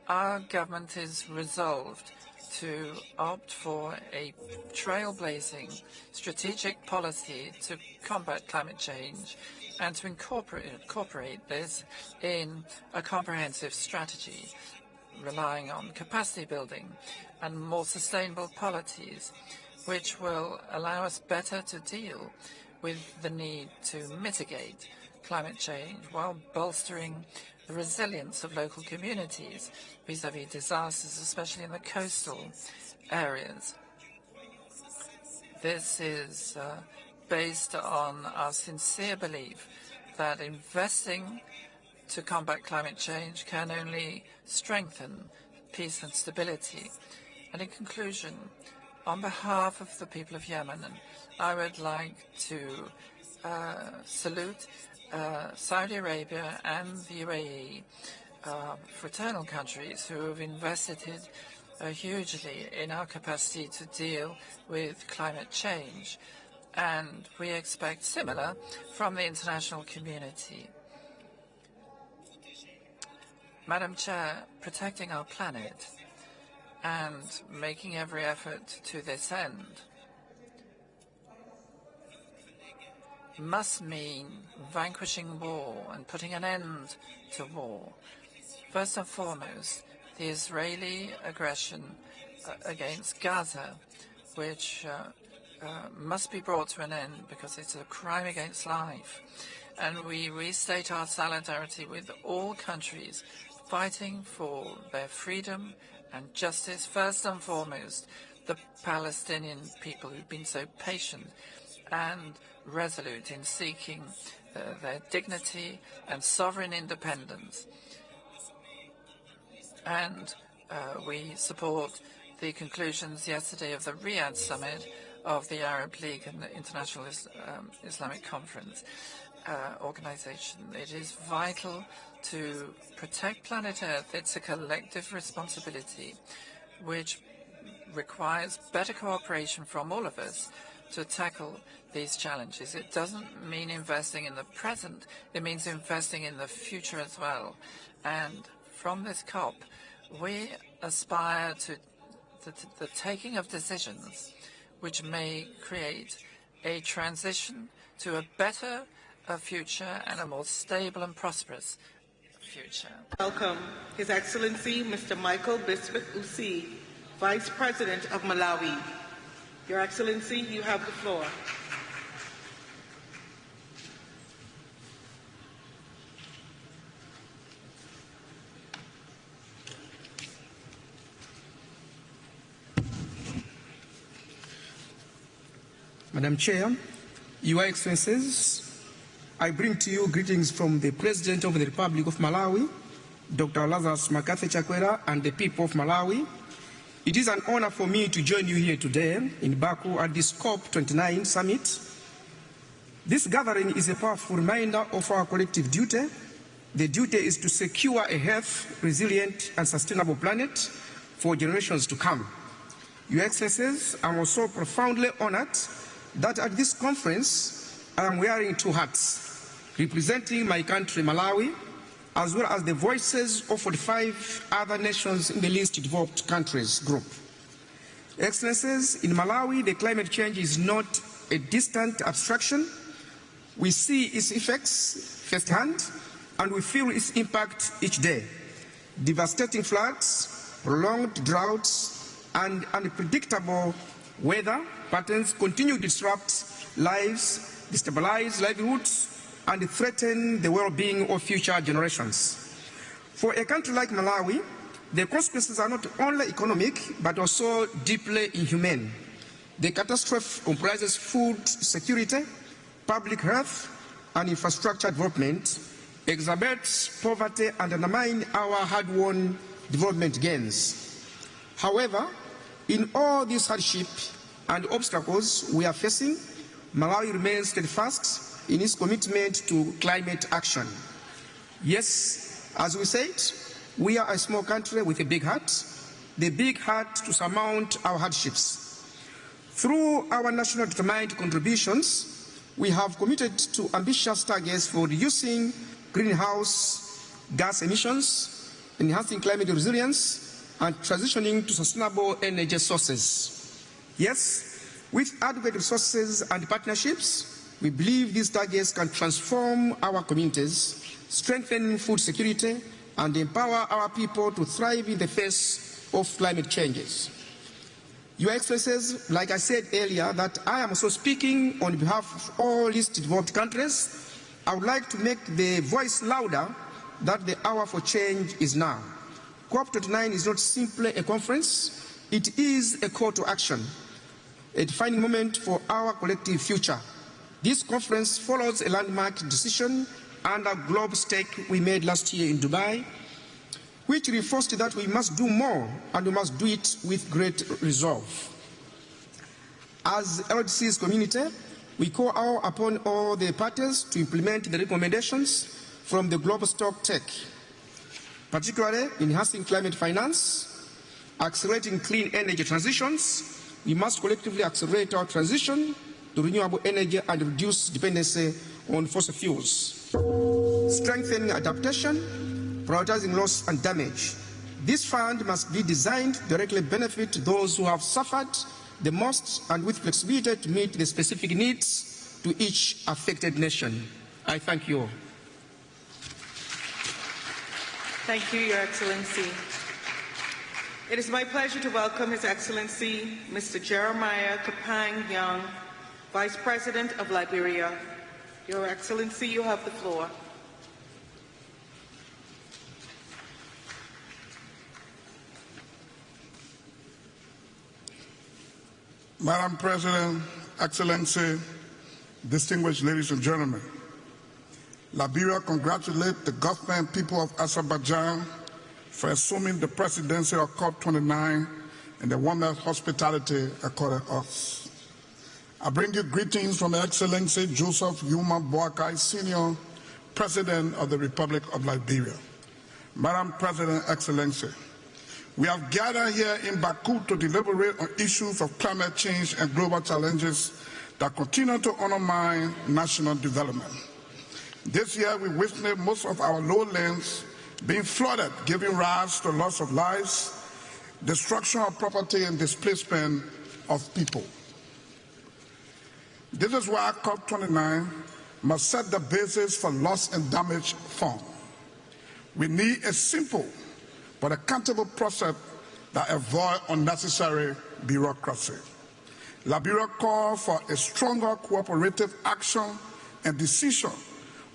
Our government is resolved to opt for a trailblazing strategic policy to combat climate change and to incorporate this in a comprehensive strategy, relying on capacity building and more sustainable policies, which will allow us better to deal with the need to mitigate climate change while bolstering the resilience of local communities vis-à-vis disasters, especially in the coastal areas. This is based on our sincere belief that investing to combat climate change can only strengthen peace and stability. And in conclusion, on behalf of the people of Yemen, I would like to salute Saudi Arabia and the UAE, fraternal countries who have invested hugely in our capacity to deal with climate change. And we expect similar from the international community. Madam Chair, protecting our planet and making every effort to this end must mean vanquishing war and putting an end to war. First and foremost, the Israeli aggression against Gaza, which must be brought to an end because it's a crime against life. And we restate our solidarity with all countries fighting for their freedom and justice, first and foremost, the Palestinian people who've been so patient and resolute in seeking their dignity and sovereign independence. And we support the conclusions yesterday of the Riyadh summit of the Arab League and the International Islamic Conference organization. It is vital to protect planet Earth. It's a collective responsibility which requires better cooperation from all of us to tackle these challenges. It doesn't mean investing in the present, it means investing in the future as well. And from this COP, we aspire to the taking of decisions which may create a transition to a better future and a more stable and prosperous future. Welcome His Excellency Mr. Michael Bismuth Usi, Vice President of Malawi. Your Excellency, you have the floor. Madam Chair, Your Excellencies, I bring to you greetings from the President of the Republic of Malawi, Dr. Lazarus Makafe Chakwera, and the people of Malawi. It is an honor for me to join you here today in Baku at this COP29 summit. This gathering is a powerful reminder of our collective duty. The duty is to secure a healthy, resilient, and sustainable planet for generations to come. Your Excellencies, I'm also profoundly honored that at this conference I am wearing two hats, representing my country, Malawi, as well as the voices of 45 other nations in the least developed countries group. Excellencies, in Malawi, the climate change is not a distant abstraction. We see its effects firsthand, and we feel its impact each day. Devastating floods, prolonged droughts, and unpredictable weather patterns continue to disrupt lives, destabilize livelihoods, and threaten the well-being of future generations. For a country like Malawi, the consequences are not only economic, but also deeply inhumane. The catastrophe comprises food security, public health, and infrastructure development, exacerbates poverty, and undermines our hard-won development gains. However, in all these hardships and obstacles we are facing, Malawi remains steadfast in its commitment to climate action. Yes, as we said, we are a small country with a big heart, the big heart to surmount our hardships. Through our national determined contributions, we have committed to ambitious targets for reducing greenhouse gas emissions, enhancing climate resilience, and transitioning to sustainable energy sources. Yes, with adequate resources and partnerships, we believe these targets can transform our communities, strengthen food security, and empower our people to thrive in the face of climate changes. Your Excellencies, like I said earlier, that I am also speaking on behalf of all least developed countries, I would like to make the voice louder that the hour for change is now. COP29 is not simply a conference, it is a call to action, a defining moment for our collective future. This conference follows a landmark decision under Globe Stake we made last year in Dubai, which reinforced that we must do more and we must do it with great resolve. As LDC's community, we call upon all the parties to implement the recommendations from the Global Stock Tech, particularly enhancing climate finance, accelerating clean energy transitions. We must collectively accelerate our transition to renewable energy and reduce dependency on fossil fuels, strengthening adaptation, prioritizing loss and damage. This fund must be designed to directly benefit those who have suffered the most and with flexibility to meet the specific needs to each affected nation. I thank you all. Thank you, Your Excellency. It is my pleasure to welcome His Excellency Mr. Jeremiah Kapang Young, Vice President of Liberia. Your Excellency, you have the floor. Madam President, Excellency, distinguished ladies and gentlemen, Liberia congratulates the government and people of Azerbaijan for assuming the presidency of COP29 and the warm hospitality accorded us. I bring you greetings from Excellency Joseph Yuma Boakai, Senior President of the Republic of Liberia. Madam President, Excellency, we have gathered here in Baku to deliberate on issues of climate change and global challenges that continue to undermine national development. This year, we witnessed most of our lowlands being flooded, giving rise to loss of lives, destruction of property, and displacement of people. This is why COP29 must set the basis for loss and damage fund. We need a simple but accountable process that avoids unnecessary bureaucracy. Liberia calls for a stronger cooperative action and decision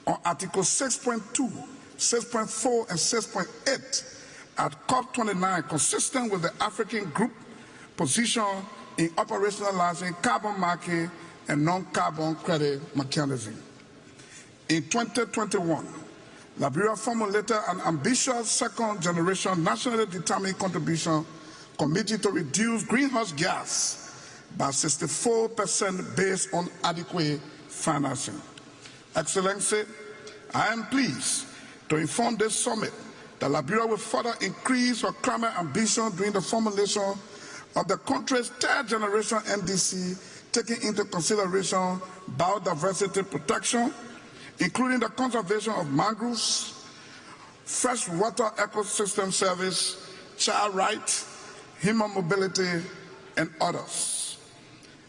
on Article 6.2, 6.4, and 6.8 at COP29, consistent with the African Group position in operationalizing carbon market and non-carbon credit mechanism. In 2021, Liberia formulated an ambitious second-generation nationally determined contribution committed to reduce greenhouse gas by 64% based on adequate financing. Excellency, I am pleased to inform this summit that Liberia will further increase her climate ambition during the formulation of the country's third-generation NDC, taking into consideration biodiversity protection, including the conservation of mangroves, freshwater ecosystem service, child rights, human mobility, and others.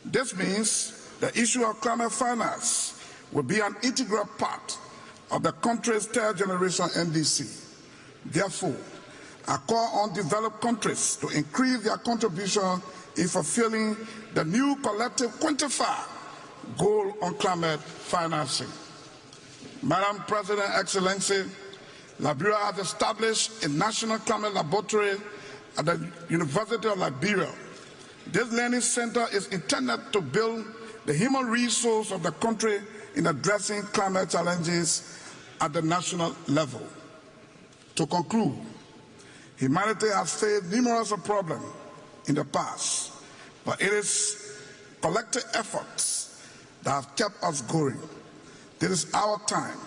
This means the issue of climate finance will be an integral part of the country's third-generation NDC. Therefore, I call on developed countries to increase their contribution in fulfilling the new collective quantified goal on climate financing. Madam President, Excellency, Liberia has established a national climate laboratory at the University of Liberia. This learning center is intended to build the human resource of the country in addressing climate challenges at the national level. To conclude, humanity has faced numerous problems in the past, but it is collective efforts that have kept us going. This is our time.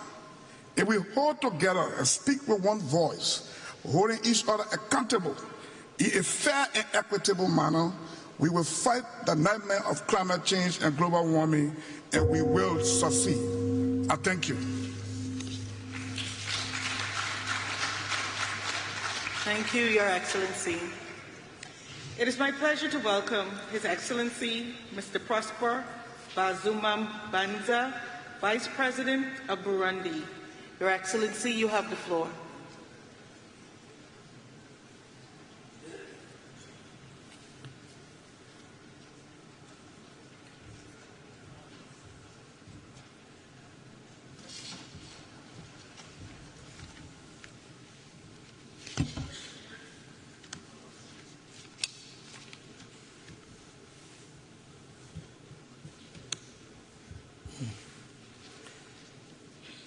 If we hold together and speak with one voice, holding each other accountable in a fair and equitable manner, we will fight the nightmare of climate change and global warming, and we will succeed. I thank you. Thank you, Your Excellency. It is my pleasure to welcome His Excellency Mr. Prosper Bazumam Banza, Vice President of Burundi. Your Excellency, you have the floor.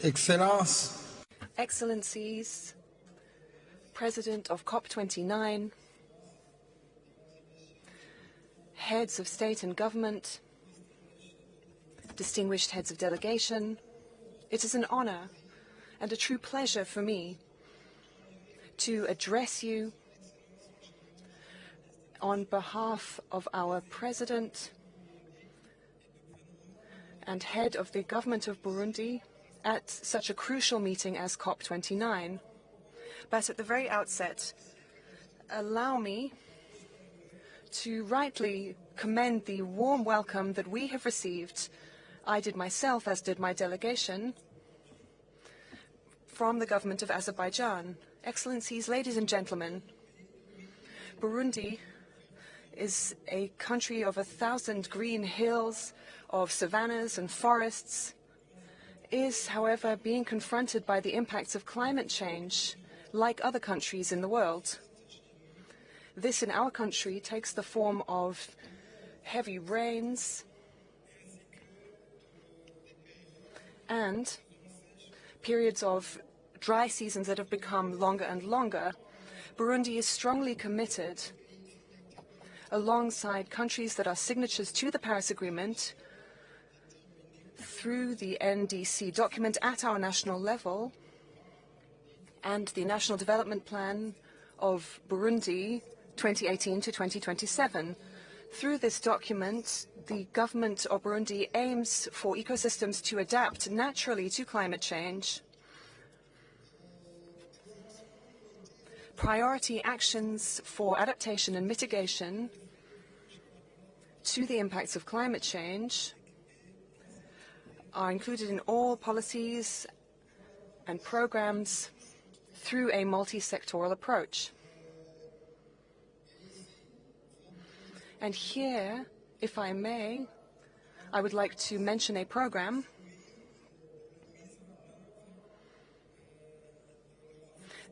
Excellences, Excellencies, President of COP29, heads of state and government, distinguished heads of delegation, it is an honor and a true pleasure for me to address you on behalf of our President and head of the government of Burundi at such a crucial meeting as COP29. But at the very outset, allow me to rightly commend the warm welcome that we have received, I did myself, as did my delegation, from the government of Azerbaijan. Excellencies, ladies and gentlemen, Burundi is a country of 1,000 green hills, of savannas and forests, is, however, being confronted by the impacts of climate change, like other countries in the world. This in our country takes the form of heavy rains and periods of dry seasons that have become longer and longer. Burundi is strongly committed, alongside countries that are signatories to the Paris Agreement, through the NDC document at our national level and the National Development Plan of Burundi 2018 to 2027. Through this document, the government of Burundi aims for ecosystems to adapt naturally to climate change. Priority actions for adaptation and mitigation to the impacts of climate change are included in all policies and programs through a multi-sectoral approach. And here, if I may, I would like to mention a program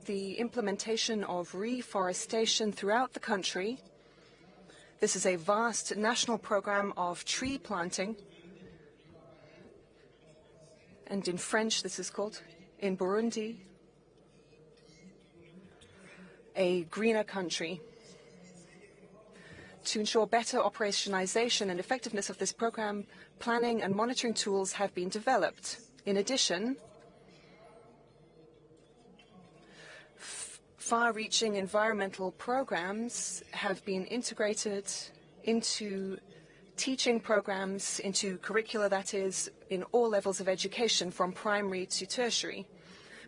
the implementation of reforestation throughout the country. This is a vast national program of tree planting, and in French this is called, in Burundi, a greener country. To ensure better operationalization and effectiveness of this program, planning and monitoring tools have been developed. In addition, far-reaching environmental programs have been integrated into teaching programs, into curricula, that is, in all levels of education, from primary to tertiary.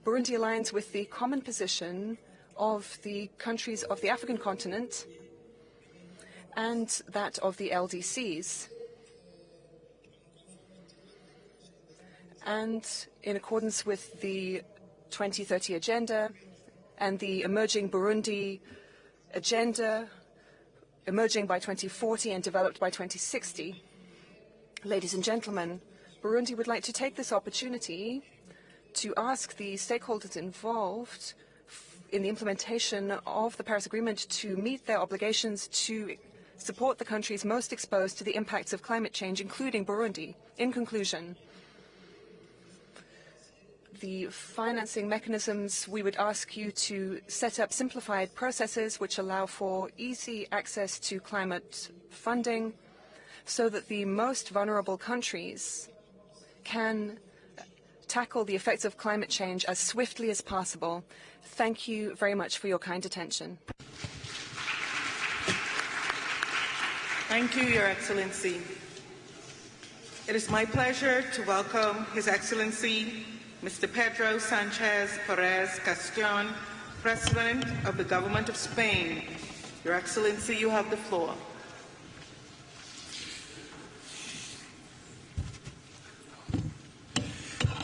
Burundi aligns with the common position of the countries of the African continent and that of the LDCs. And in accordance with the 2030 Agenda and the Emerging Burundi Agenda, emerging by 2040 and developed by 2060. Ladies and gentlemen, Burundi would like to take this opportunity to ask the stakeholders involved in the implementation of the Paris Agreement to meet their obligations to support the countries most exposed to the impacts of climate change, including Burundi. In conclusion, the financing mechanisms, we would ask you to set up simplified processes which allow for easy access to climate funding so that the most vulnerable countries can tackle the effects of climate change as swiftly as possible. Thank you very much for your kind attention. Thank you, Your Excellency. It is my pleasure to welcome His Excellency Mr. Pedro Sanchez Perez Castion, President of the Government of Spain. Your Excellency, you have the floor.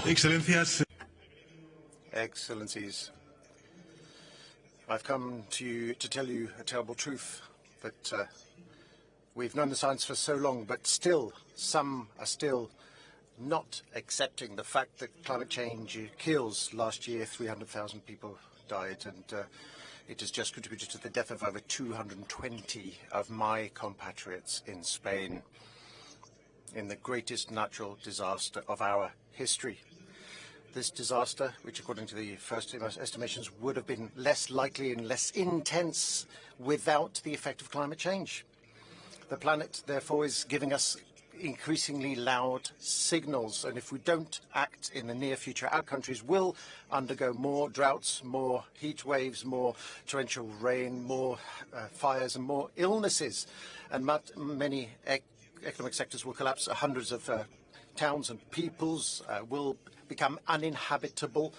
Excellencias. Excellencies, I've come to you to tell you a terrible truth, that we've known the science for so long, but still, some are still not accepting the fact that climate change kills. Last year, 300,000 people died, and it has just contributed to the death of over 220 of my compatriots in Spain, in the greatest natural disaster of our history. this disaster, which according to the first estimations would have been less likely and less intense without the effect of climate change. The planet, therefore, is giving us increasingly loud signals, and if we don't act in the near future, our countries will undergo more droughts, more heat waves, more torrential rain, more fires and more illnesses, and many economic sectors will collapse. Hundreds of towns and peoples will become uninhabitable,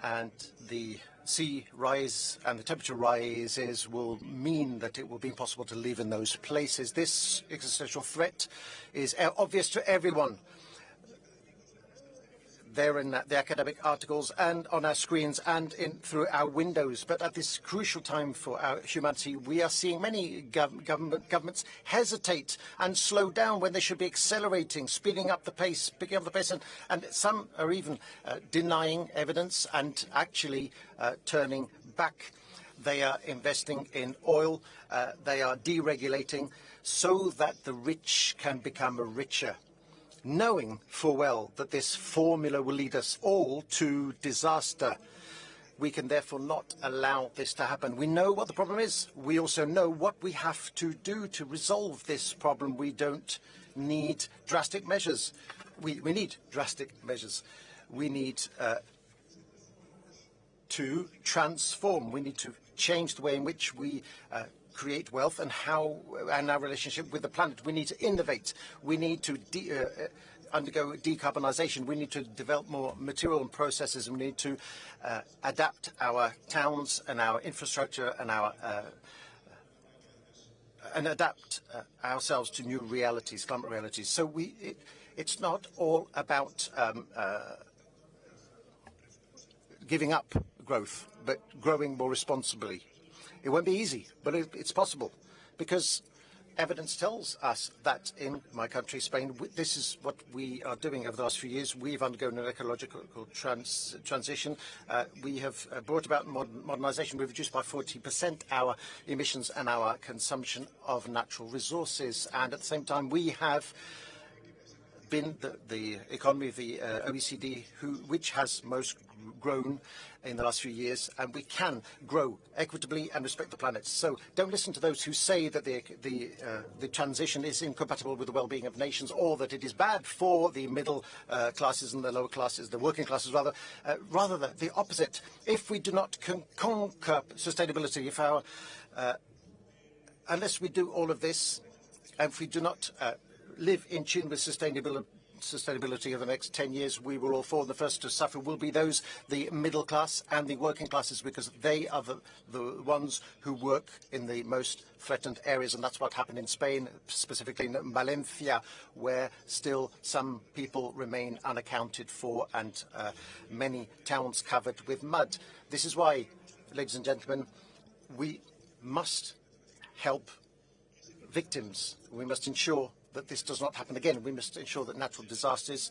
and the sea rise and the temperature rises will mean that it will be impossible to live in those places. This existential threat is obvious to everyone. They're in the academic articles and on our screens and through our windows. But at this crucial time for our humanity, we are seeing many governments hesitate and slow down when they should be accelerating, speeding up the pace, picking up the pace, and some are even denying evidence and actually turning back. They are investing in oil, they are deregulating so that the rich can become richer, knowing full well that this formula will lead us all to disaster. We can therefore not allow this to happen. We know what the problem is. We also know what we have to do to resolve this problem. We don't need drastic measures. We need drastic measures. We need to transform. We need to change the way in which we create wealth and our relationship with the planet. We need to innovate. We need to undergo decarbonization. We need to develop more material and processes, and we need to adapt our towns and our infrastructure and adapt ourselves to new realities, climate realities. So it's not all about giving up growth, but growing more responsibly. It won't be easy, but it's possible, because evidence tells us that in my country, Spain, this is what we are doing over the last few years. We've undergone an ecological transition. We have brought about modernization. We've reduced by 40% our emissions and our consumption of natural resources. And at the same time, we have been the economy of the OECD, which has most grown in the last few years, and we can grow equitably and respect the planet. So don't listen to those who say that the transition is incompatible with the well-being of nations, or that it is bad for the middle classes and the lower classes, the working classes rather. Rather the opposite. If we do not conquer sustainability, unless we do all of this, and if we do not live in tune with sustainability over the next 10 years, we will all fall. The first to suffer will be the middle class and the working classes, because they are the ones who work in the most threatened areas. And that's what happened in Spain, specifically in Valencia, where still some people remain unaccounted for, and many towns covered with mud. This is why, ladies and gentlemen, we must help victims. We must ensure that this does not happen again. We must ensure that natural disasters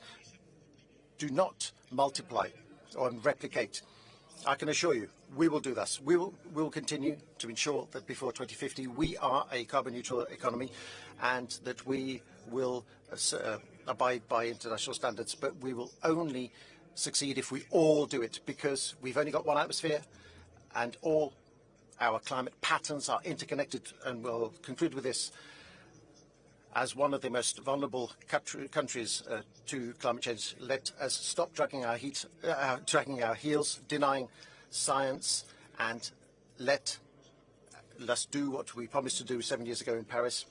do not multiply or replicate. I can assure you, we will do this. We will continue to ensure that before 2050 we are a carbon neutral economy, and that we will abide by international standards. But we will only succeed if we all do it, because we've only got one atmosphere, and all our climate patterns are interconnected. And we'll conclude with this. As one of the most vulnerable countries to climate change, let us stop dragging our heels, denying science, and let us do what we promised to do 7 years ago in Paris.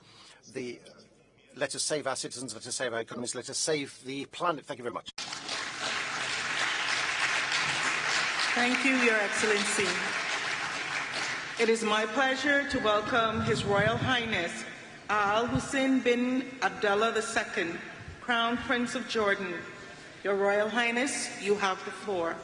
Let us save our citizens, let us save our economies, let us save the planet. Thank you very much. Thank you, Your Excellency. It is my pleasure to welcome His Royal Highness Al Hussein bin Abdullah II, Crown Prince of Jordan. Your Royal Highness, you have the floor.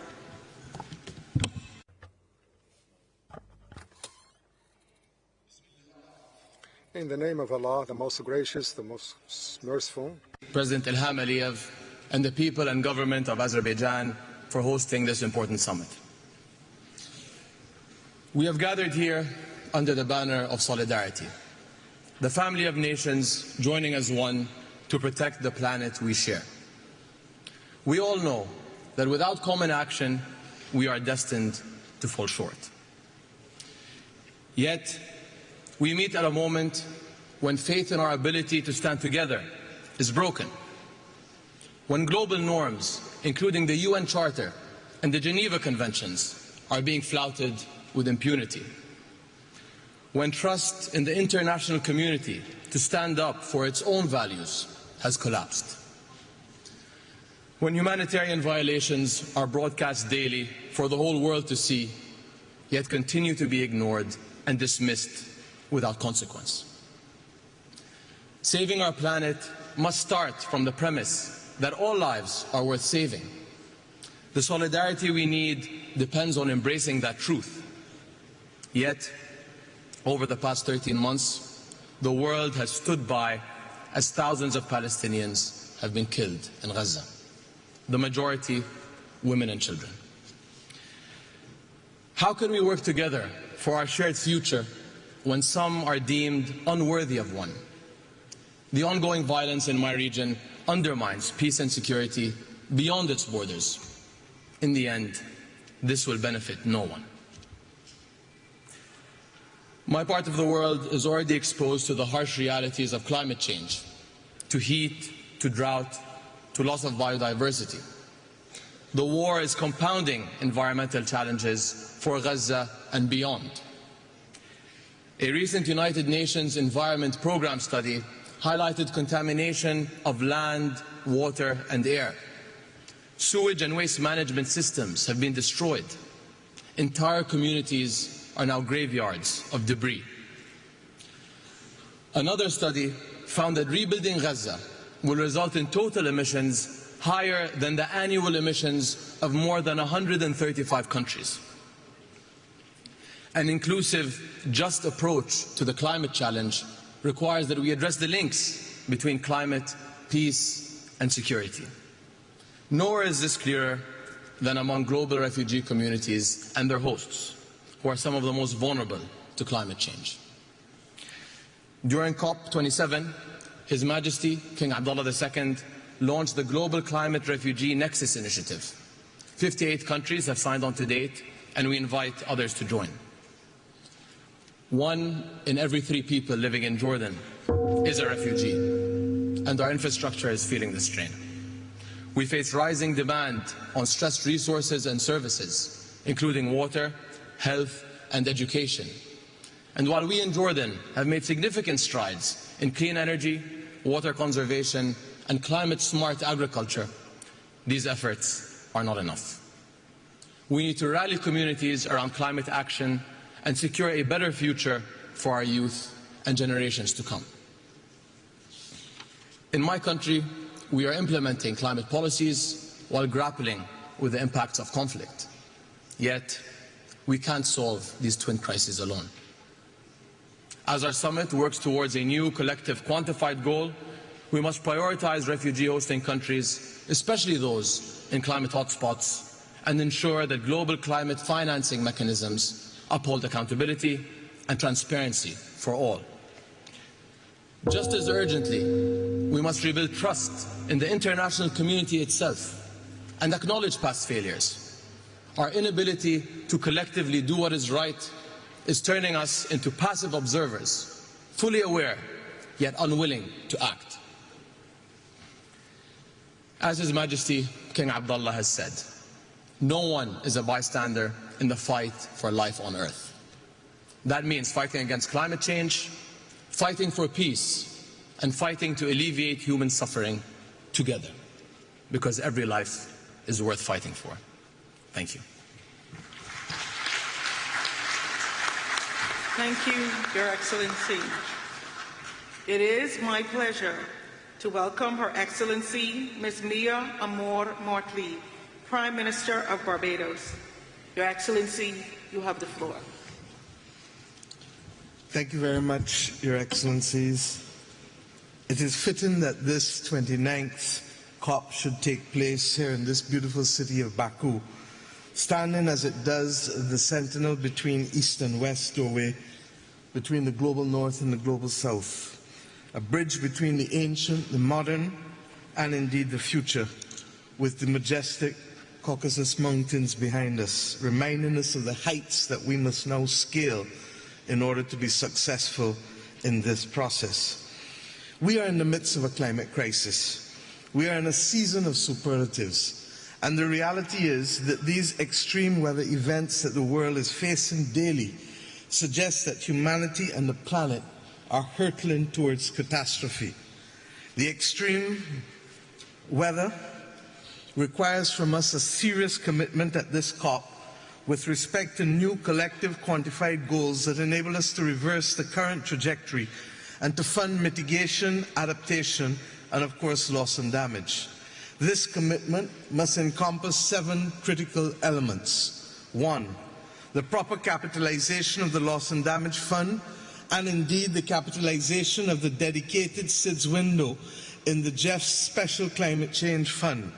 In the name of Allah, the most gracious, the most merciful. President Ilham Aliyev and the people and government of Azerbaijan for hosting this important summit. We have gathered here under the banner of solidarity, the family of nations joining as one to protect the planet we share. We all know that without common action, we are destined to fall short. Yet, we meet at a moment when faith in our ability to stand together is broken. When global norms, including the UN Charter and the Geneva Conventions, are being flouted with impunity. When trust in the international community to stand up for its own values has collapsed. When humanitarian violations are broadcast daily for the whole world to see, yet continue to be ignored and dismissed without consequence. Saving our planet must start from the premise that all lives are worth saving. The solidarity we need depends on embracing that truth. Yet, over the past 13 months, the world has stood by as thousands of Palestinians have been killed in Gaza, the majority women and children. How can we work together for our shared future when some are deemed unworthy of one? The ongoing violence in my region undermines peace and security beyond its borders. In the end, this will benefit no one. My part of the world is already exposed to the harsh realities of climate change, to heat, to drought, to loss of biodiversity. The war is compounding environmental challenges for Gaza and beyond. A recent United Nations Environment Programme study highlighted contamination of land, water and air. Sewage and waste management systems have been destroyed. Entire communities are now graveyards of debris. Another study found that rebuilding Gaza will result in total emissions higher than the annual emissions of more than 135 countries. An inclusive, just approach to the climate challenge requires that we address the links between climate, peace and security. Nowhere is this clearer than among global refugee communities and their hosts, who are some of the most vulnerable to climate change. During COP29, His Majesty King Abdullah II launched the Global Climate Refugee Nexus Initiative. 58 countries have signed on to date, and we invite others to join. 1 in every 3 people living in Jordan is a refugee, and our infrastructure is feeling the strain. We face rising demand on stressed resources and services, including water, health and education. And while we in Jordan have made significant strides in clean energy, water conservation and climate-smart agriculture, these efforts are not enough. We need to rally communities around climate action and secure a better future for our youth and generations to come. In my country, we are implementing climate policies while grappling with the impacts of conflict. Yet, we can't solve these twin crises alone. As our summit works towards a new collective quantified goal, we must prioritize refugee hosting countries, especially those in climate hotspots, and ensure that global climate financing mechanisms uphold accountability and transparency for all. Just as urgently, we must rebuild trust in the international community itself and acknowledge past failures. Our inability to collectively do what is right is turning us into passive observers, fully aware, yet unwilling to act. As His Majesty King Abdullah has said, no one is a bystander in the fight for life on Earth. That means fighting against climate change, fighting for peace, and fighting to alleviate human suffering together, because every life is worth fighting for. Thank you. Thank you, Your Excellency. It is my pleasure to welcome Her Excellency Ms. Mia Amor-Mortley, Prime Minister of Barbados. Your Excellency, you have the floor. Thank you very much, Your Excellencies. It is fitting that this 29th COP should take place here in this beautiful city of Baku, standing as it does the sentinel between East and West doorway, between the global North and the global South, a bridge between the ancient, the modern, and indeed the future, with the majestic Caucasus Mountains behind us, reminding us of the heights that we must now scale in order to be successful in this process. We are in the midst of a climate crisis. We are in a season of superlatives. And the reality is that these extreme weather events that the world is facing daily suggest that humanity and the planet are hurtling towards catastrophe. The extreme weather requires from us a serious commitment at this COP with respect to new collective quantified goals that enable us to reverse the current trajectory and to fund mitigation, adaptation, and of course loss and damage. This commitment must encompass 7 critical elements. 1, the proper capitalization of the Loss and Damage Fund, and indeed the capitalization of the dedicated SIDS window in the GEF's Special Climate Change Fund.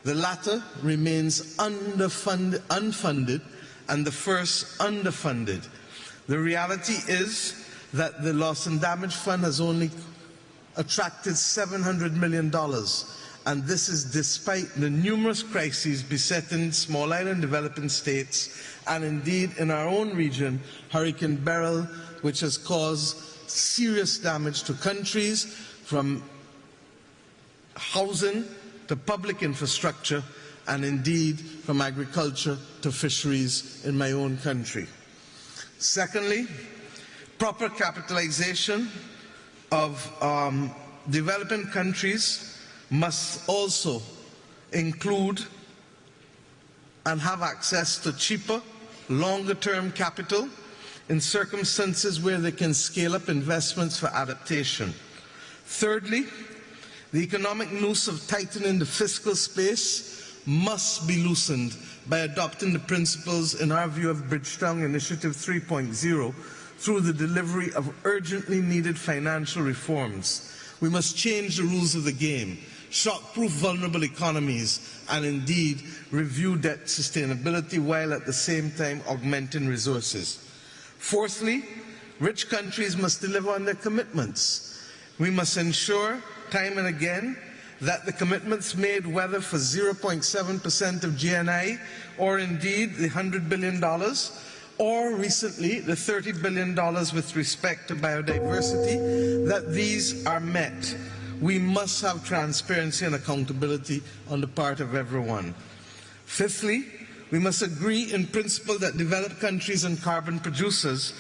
The latter remains unfunded, and the first underfunded. The reality is that the Loss and Damage Fund has only attracted $700 million, and this is despite the numerous crises besetting small island developing states, and indeed in our own region, Hurricane Beryl, which has caused serious damage to countries from housing to public infrastructure, and indeed from agriculture to fisheries in my own country. Secondly, proper capitalization of developing countries must also include and have access to cheaper, longer-term capital in circumstances where they can scale up investments for adaptation. Thirdly, the economic noose of tightening the fiscal space must be loosened by adopting the principles, in our view, of Bridgetown Initiative 3.0 through the delivery of urgently needed financial reforms. We must change the rules of the game, shock-proof vulnerable economies, and indeed review debt sustainability while at the same time augmenting resources. Fourthly, rich countries must deliver on their commitments. We must ensure time and again that the commitments made, whether for 0.7% of GNI or indeed the $100 billion or recently the $30 billion with respect to biodiversity, that these are met. We must have transparency and accountability on the part of everyone. Fifthly, we must agree in principle that developed countries and carbon producers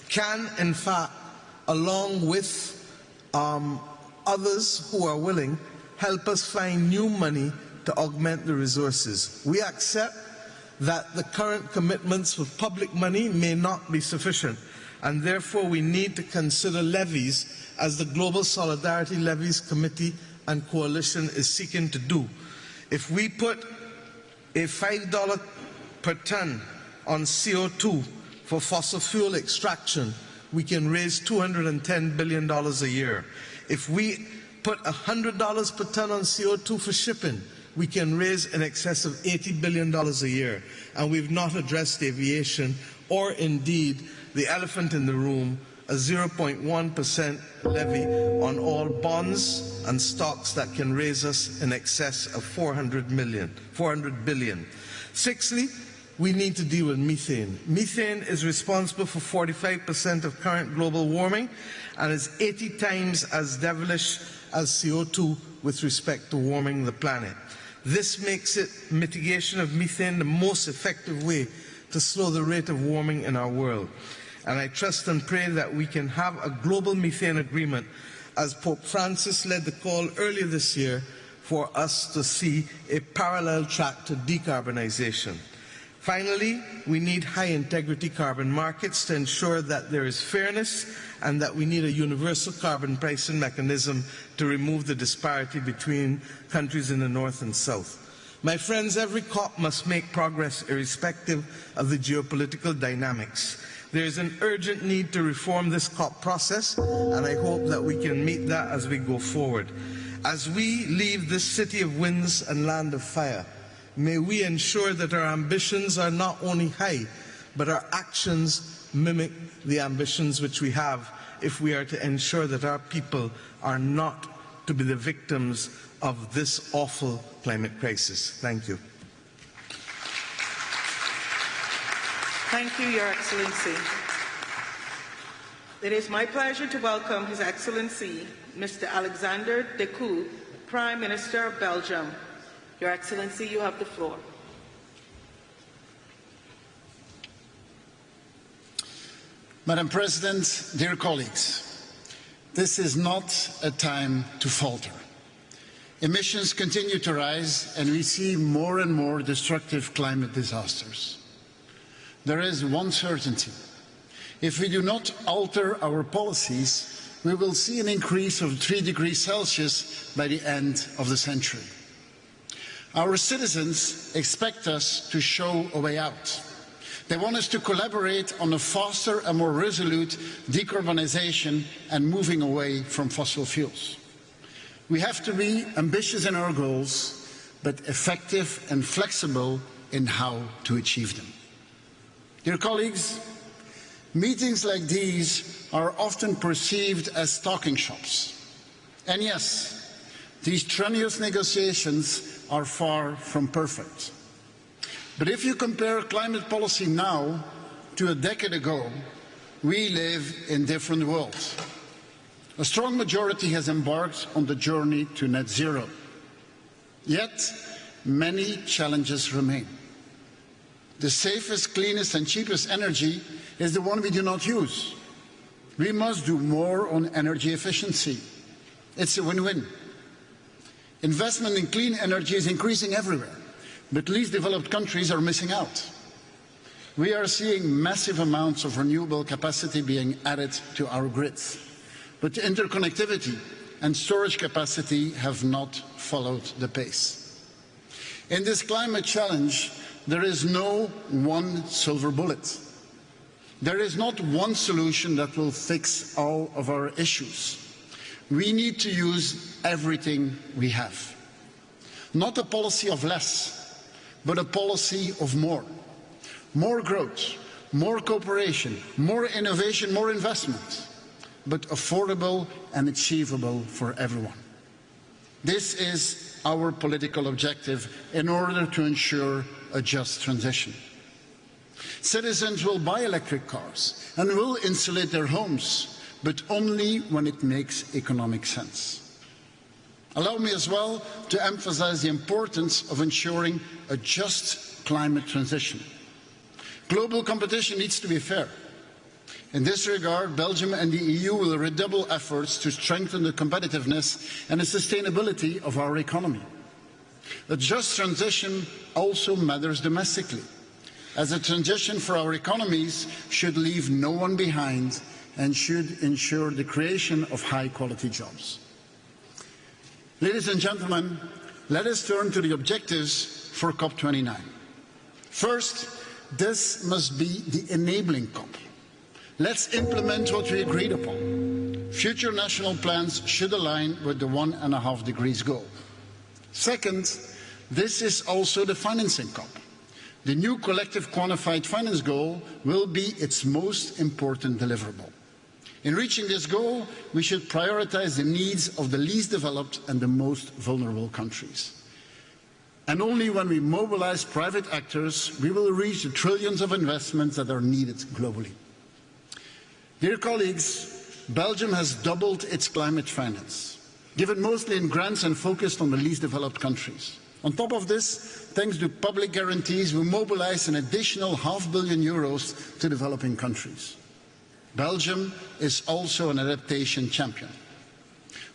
can, in fact, along with others who are willing, help us find new money to augment the resources. We accept that the current commitments with public money may not be sufficient, and therefore we need to consider levies, as the Global Solidarity Levies Committee and Coalition is seeking to do. If we put a $5 per ton on CO2 for fossil fuel extraction, we can raise $210 billion a year. If we put $100 per ton on CO2 for shipping, we can raise in excess of $80 billion a year. And we've not addressed aviation or indeed the elephant in the room, a 0.1% levy on all bonds and stocks that can raise us in excess of $400 billion. Sixthly, we need to deal with methane. Methane is responsible for 45% of current global warming and is 80 times as devilish as CO2 with respect to warming the planet. This makes mitigation of methane the most effective way to slow the rate of warming in our world. And I trust and pray that we can have a global methane agreement, as Pope Francis led the call earlier this year for us to see a parallel track to decarbonization. Finally, we need high-integrity carbon markets to ensure that there is fairness, and that we need a universal carbon pricing mechanism to remove the disparity between countries in the north and south. My friends, every COP must make progress irrespective of the geopolitical dynamics. There is an urgent need to reform this COP process, and I hope that we can meet that as we go forward. As we leave this city of winds and land of fire, may we ensure that our ambitions are not only high, but our actions mimic the ambitions which we have, if we are to ensure that our people are not to be the victims of this awful climate crisis. Thank you. Thank you, Your Excellency. It is my pleasure to welcome His Excellency, Mr. Alexander BAKU, Prime Minister of Belgium. Your Excellency, you have the floor. Madam President, dear colleagues, this is not a time to falter. Emissions continue to rise and we see more and more destructive climate disasters. There is one certainty. If we do not alter our policies, we will see an increase of 3 degrees Celsius by the end of the century. Our citizens expect us to show a way out. They want us to collaborate on a faster and more resolute decarbonization and moving away from fossil fuels. We have to be ambitious in our goals, but effective and flexible in how to achieve them. Dear colleagues, meetings like these are often perceived as talking shops. And yes, these strenuous negotiations are far from perfect. But if you compare climate policy now to a decade ago, we live in different worlds. A strong majority has embarked on the journey to net zero. Yet, many challenges remain. The safest, cleanest and cheapest energy is the one we do not use. We must do more on energy efficiency. It's a win-win. Investment in clean energy is increasing everywhere, but least developed countries are missing out. We are seeing massive amounts of renewable capacity being added to our grids, but interconnectivity and storage capacity have not followed the pace. In this climate challenge, there is no one silver bullet. There is not one solution that will fix all of our issues. We need to use everything we have. Not a policy of less, but a policy of more. More growth, more cooperation, more innovation, more investment, but affordable and achievable for everyone. This is our political objective in order to ensure a just transition. Citizens will buy electric cars and will insulate their homes, but only when it makes economic sense. Allow me as well to emphasize the importance of ensuring a just climate transition. Global competition needs to be fair. In this regard, Belgium and the EU will redouble efforts to strengthen the competitiveness and the sustainability of our economy. A just transition also matters domestically, as a transition for our economies should leave no one behind and should ensure the creation of high-quality jobs. Ladies and gentlemen, let us turn to the objectives for COP29. First, this must be the enabling COP. Let's implement what we agreed upon. Future national plans should align with the 1.5 degrees goal. Second, this is also the financing COP. The new collective quantified finance goal will be its most important deliverable. In reaching this goal, we should prioritize the needs of the least developed and the most vulnerable countries. And only when we mobilize private actors, we will reach the trillions of investments that are needed globally. Dear colleagues, Belgium has doubled its climate finance, given mostly in grants and focused on the least developed countries. On top of this, thanks to public guarantees, we mobilized an additional €500 million to developing countries. Belgium is also an adaptation champion.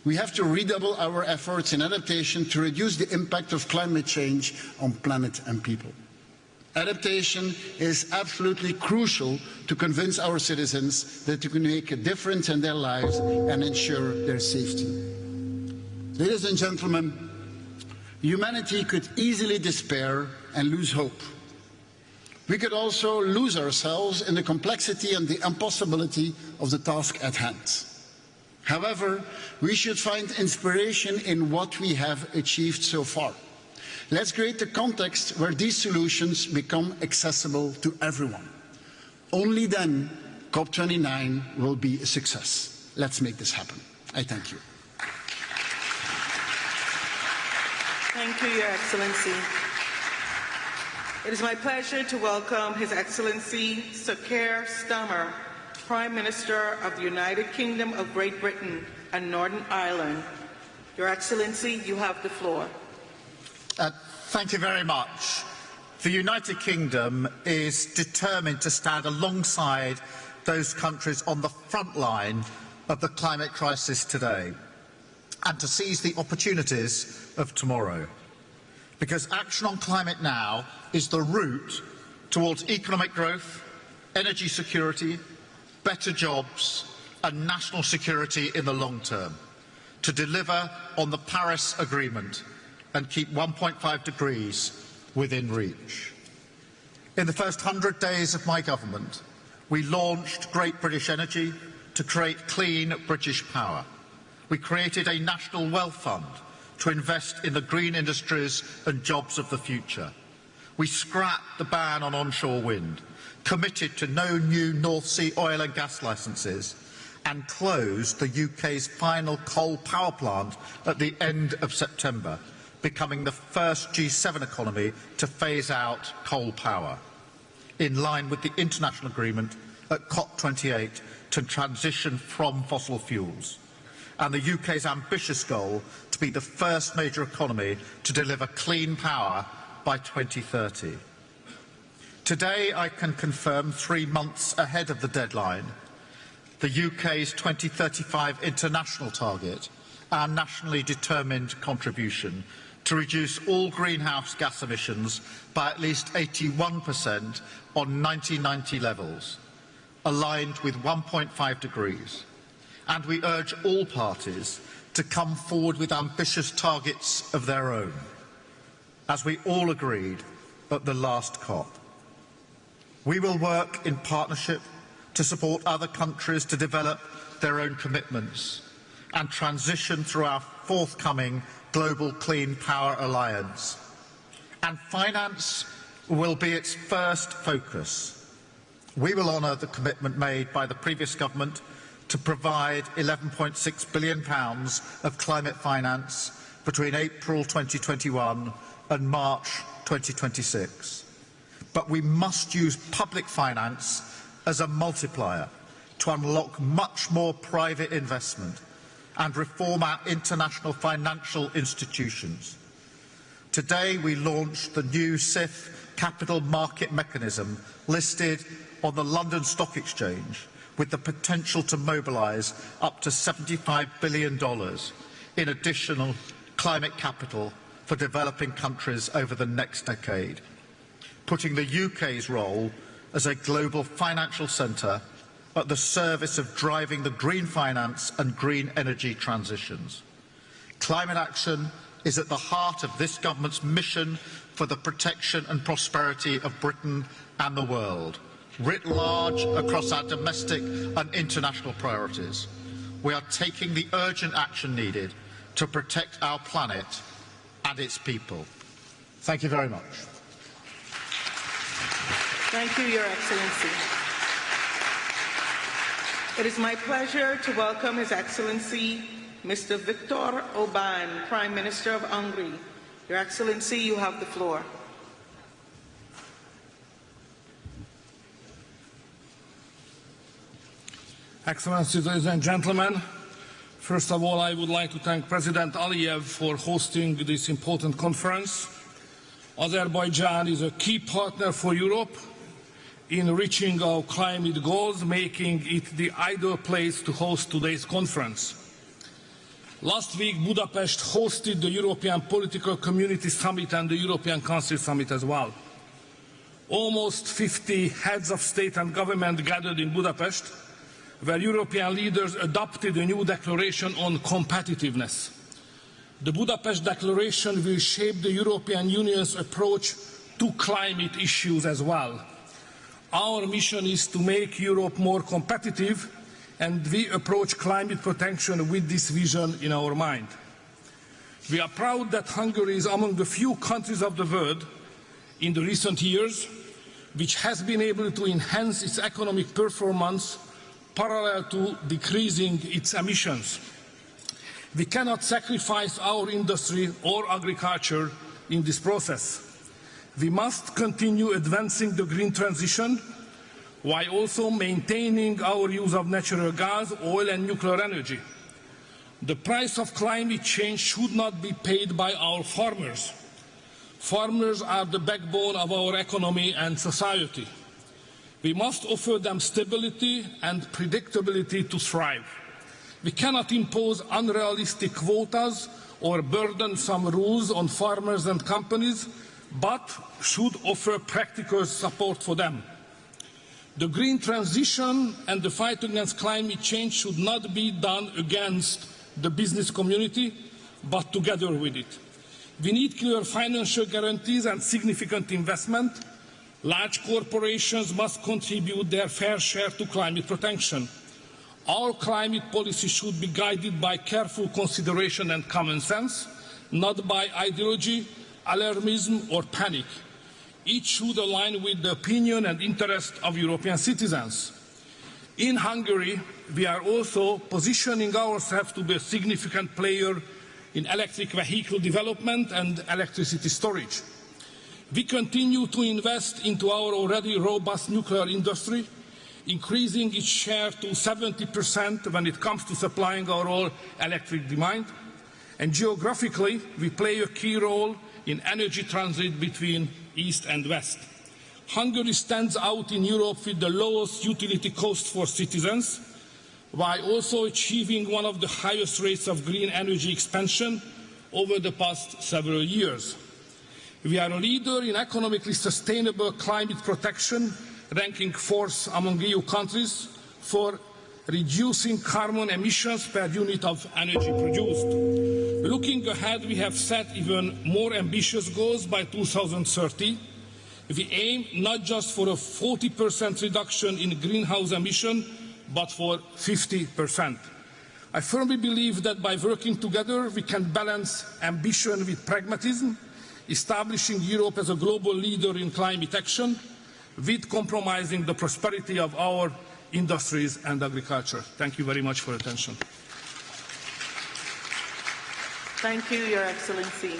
We have to redouble our efforts in adaptation to reduce the impact of climate change on planet and people. Adaptation is absolutely crucial to convince our citizens that they can make a difference in their lives and ensure their safety. Ladies and gentlemen, humanity could easily despair and lose hope. We could also lose ourselves in the complexity and the impossibility of the task at hand. However, we should find inspiration in what we have achieved so far. Let's create a context where these solutions become accessible to everyone. Only then COP29 will be a success. Let's make this happen. I thank you. Thank you, Your Excellency. It is my pleasure to welcome His Excellency Sir Keir Starmer, Prime Minister of the United Kingdom of Great Britain and Northern Ireland. Your Excellency, you have the floor. Thank you very much. The United Kingdom is determined to stand alongside those countries on the front line of the climate crisis today and to seize the opportunities of tomorrow. Because action on climate now is the route towards economic growth, energy security, better jobs and national security in the long term, to deliver on the Paris Agreement and keep 1.5 degrees within reach. In the first 100 days of my government, we launched Great British Energy to create clean British power. We created a national wealth fund to invest in the green industries and jobs of the future. We scrapped the ban on onshore wind, committed to no new North Sea oil and gas licences, and closed the UK's final coal power plant at the end of September, becoming the first G7 economy to phase out coal power, in line with the international agreement at COP29 to transition from fossil fuels, and the UK's ambitious goal to be the first major economy to deliver clean power by 2030. Today I can confirm, 3 months ahead of the deadline, the UK's 2035 international target, our nationally determined contribution to reduce all greenhouse gas emissions by at least 81% on 1990 levels, aligned with 1.5 degrees. And we urge all parties to come forward with ambitious targets of their own, as we all agreed at the last COP. We will work in partnership to support other countries to develop their own commitments and transition through our forthcoming Global Clean Power Alliance. And finance will be its first focus. We will honour the commitment made by the previous government to provide £11.6 billion of climate finance between April 2021 and March 2026. But we must use public finance as a multiplier to unlock much more private investment and reform our international financial institutions. Today we launched the new CIF capital market mechanism listed on the London Stock Exchange, with the potential to mobilise up to $75 billion in additional climate capital for developing countries over the next decade, putting the UK's role as a global financial centre at the service of driving the green finance and green energy transitions. Climate action is at the heart of this government's mission for the protection and prosperity of Britain and the world, writ large across our domestic and international priorities. We are taking the urgent action needed to protect our planet and its people. Thank you very much. Thank you, Your Excellency. It is my pleasure to welcome His Excellency Mr. Viktor Orbán, Prime Minister of Hungary. Your Excellency, you have the floor. Excellencies, ladies and gentlemen, first of all, I would like to thank President Aliyev for hosting this important conference. Azerbaijan is a key partner for Europe in reaching our climate goals, making it the ideal place to host today's conference. Last week, Budapest hosted the European Political Community Summit and the European Council Summit as well. Almost 50 heads of state and government gathered in Budapest, where European leaders adopted a new declaration on competitiveness. The Budapest Declaration will shape the European Union's approach to climate issues as well. Our mission is to make Europe more competitive, and we approach climate protection with this vision in our mind. We are proud that Hungary is among the few countries of the world in the recent years which has been able to enhance its economic performance parallel to decreasing its emissions. We cannot sacrifice our industry or agriculture in this process. We must continue advancing the green transition while also maintaining our use of natural gas, oil and nuclear energy. The price of climate change should not be paid by our farmers. Farmers are the backbone of our economy and society. We must offer them stability and predictability to thrive. We cannot impose unrealistic quotas or burdensome rules on farmers and companies, but should offer practical support for them. The green transition and the fight against climate change should not be done against the business community, but together with it. We need clear financial guarantees and significant investment. Large corporations must contribute their fair share to climate protection. Our climate policy should be guided by careful consideration and common sense, not by ideology, alarmism or panic. Each should align with the opinion and interest of European citizens. In Hungary, we are also positioning ourselves to be a significant player in electric vehicle development and electricity storage. We continue to invest into our already robust nuclear industry, increasing its share to 70% when it comes to supplying our all electric demand. And geographically, we play a key role in energy transit between East and West. Hungary stands out in Europe with the lowest utility cost for citizens, while also achieving one of the highest rates of green energy expansion over the past several years. We are a leader in economically sustainable climate protection, ranking fourth among EU countries for reducing carbon emissions per unit of energy produced. Looking ahead, we have set even more ambitious goals by 2030. We aim not just for a 40% reduction in greenhouse emission, but for 50%. I firmly believe that by working together, we can balance ambition with pragmatism, establishing Europe as a global leader in climate action, with compromising the prosperity of our industries and agriculture. Thank you very much for your attention. Thank you, Your Excellency.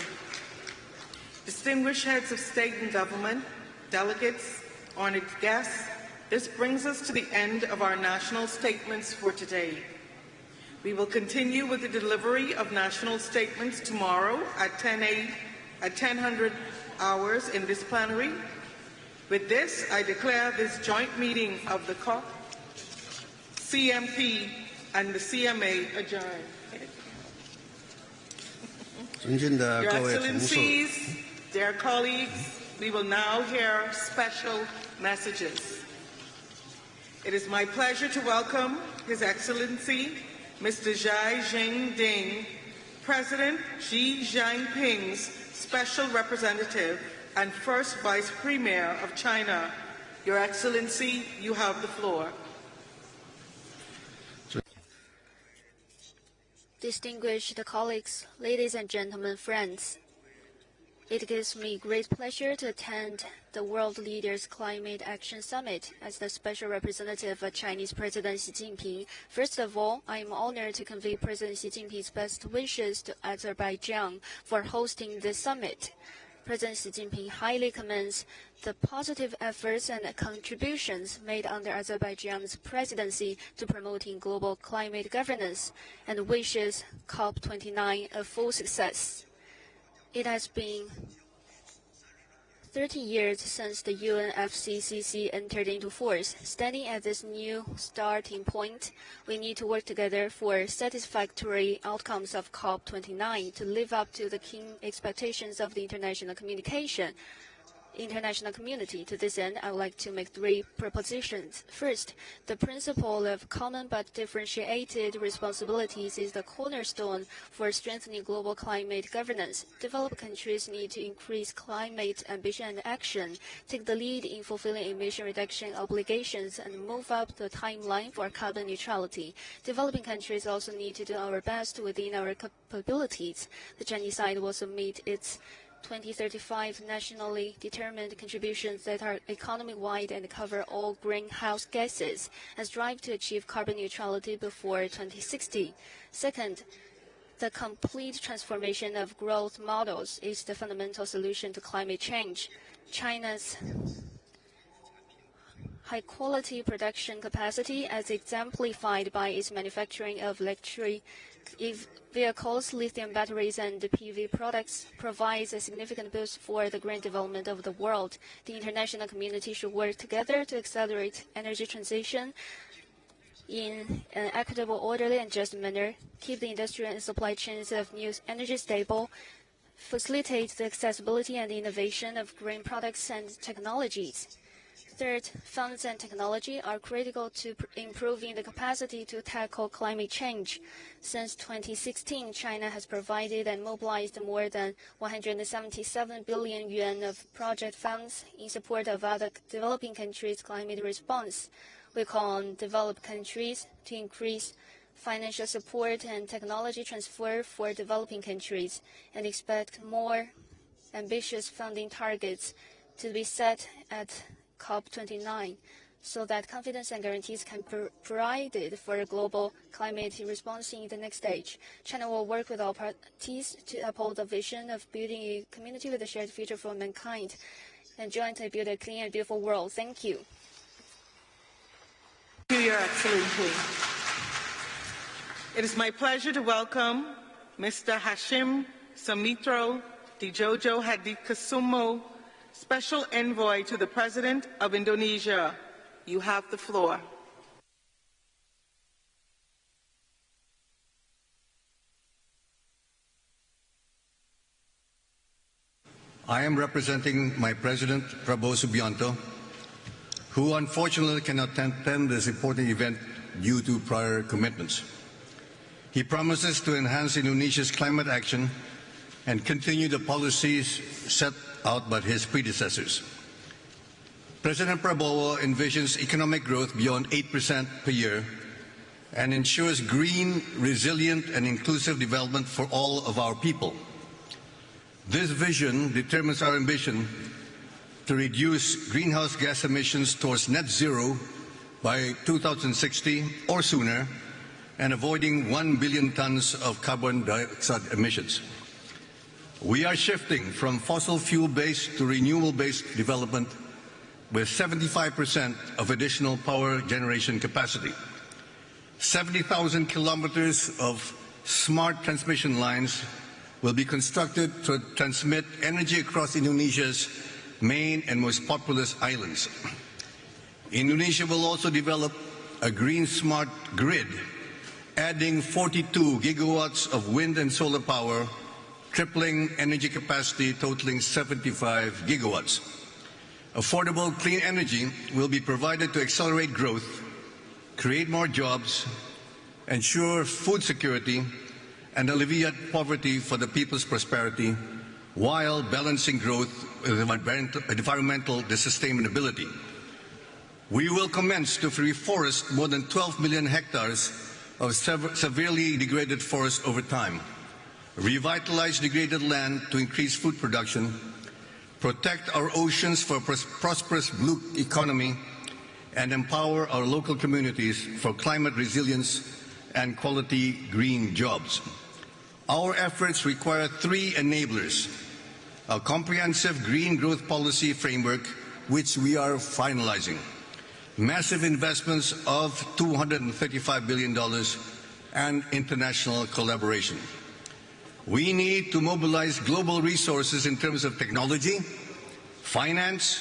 Distinguished heads of state and government, delegates, honored guests, this brings us to the end of our national statements for today. We will continue with the delivery of national statements tomorrow at 10:00 hours in this plenary. With this, I declare this joint meeting of the COP, CMP, and the CMA adjourned. Your Excellencies, dear colleagues, we will now hear special messages. It is my pleasure to welcome His Excellency, Mr. Xi Jinping, President Xi Jinping's Special Representative and First Vice Premier of China. Your Excellency, you have the floor. Distinguished colleagues, ladies and gentlemen, friends, it gives me great pleasure to attend the World Leaders Climate Action Summit as the special representative of Chinese President Xi Jinping. First of all, I am honored to convey President Xi Jinping's best wishes to Azerbaijan for hosting this summit. President Xi Jinping highly commends the positive efforts and contributions made under Azerbaijan's presidency to promoting global climate governance and wishes COP29 a full success. It has been 30 years since the UNFCCC entered into force. Standing at this new starting point, we need to work together for satisfactory outcomes of COP29 to live up to the keen expectations of the international community. To this end, I would like to make 3 propositions. First, the principle of common but differentiated responsibilities is the cornerstone for strengthening global climate governance. Developed countries need to increase climate ambition and action, take the lead in fulfilling emission reduction obligations, and move up the timeline for carbon neutrality. Developing countries also need to do our best within our capabilities. The Chinese side will submit its 2035 nationally determined contributions that are economy-wide and cover all greenhouse gases, and strive to achieve carbon neutrality before 2060. Second, The complete transformation of growth models is the fundamental solution to climate change. China's high-quality production capacity, as exemplified by its manufacturing of electric vehicles, lithium batteries, and PV products, provides a significant boost for the green development of the world. The international community should work together to accelerate energy transition in an equitable, orderly, and just manner, keep the industrial and supply chains of new energy stable, facilitate the accessibility and innovation of green products and technologies. Third, funds and technology are critical to improving the capacity to tackle climate change. Since 2016, China has provided and mobilized more than 177 billion yuan of project funds in support of other developing countries' climate response. We call on developed countries to increase financial support and technology transfer for developing countries and expect more ambitious funding targets to be set at COP29 so that confidence and guarantees can be provided for a global climate response in the next stage. China will work with all parties to uphold the vision of building a community with a shared future for mankind and jointly build a clean and beautiful world. Thank you. Thank you, Your Excellency. It is my pleasure to welcome Mr. Hashim Sumitro Dijojo Hadikusumo, Special Envoy to the President of Indonesia. You have the floor. I am representing my President, Prabowo Subianto, who unfortunately cannot attend this important event due to prior commitments. He promises to enhance Indonesia's climate action and continue the policies set out by his predecessors. President Prabowo envisions economic growth beyond 8% per year and ensures green, resilient, and inclusive development for all of our people. This vision determines our ambition to reduce greenhouse gas emissions towards net zero by 2060 or sooner, and avoiding 1 billion tons of carbon dioxide emissions. We are shifting from fossil fuel-based to renewable-based development with 75% of additional power generation capacity. 70,000 kilometers of smart transmission lines will be constructed to transmit energy across Indonesia's main and most populous islands. Indonesia will also develop a green smart grid, adding 42 gigawatts of wind and solar power, tripling energy capacity totaling 75 gigawatts. Affordable clean energy will be provided to accelerate growth, create more jobs, ensure food security, and alleviate poverty for the people's prosperity, while balancing growth with environmental sustainability. We will commence to reforest more than 12 million hectares of severely degraded forests over time, revitalize degraded land to increase food production, protect our oceans for a prosperous blue economy, and empower our local communities for climate resilience and quality green jobs. Our efforts require three enablers: a comprehensive green growth policy framework, which we are finalizing, massive investments of $235 billion, and international collaboration. We need to mobilize global resources in terms of technology, finance,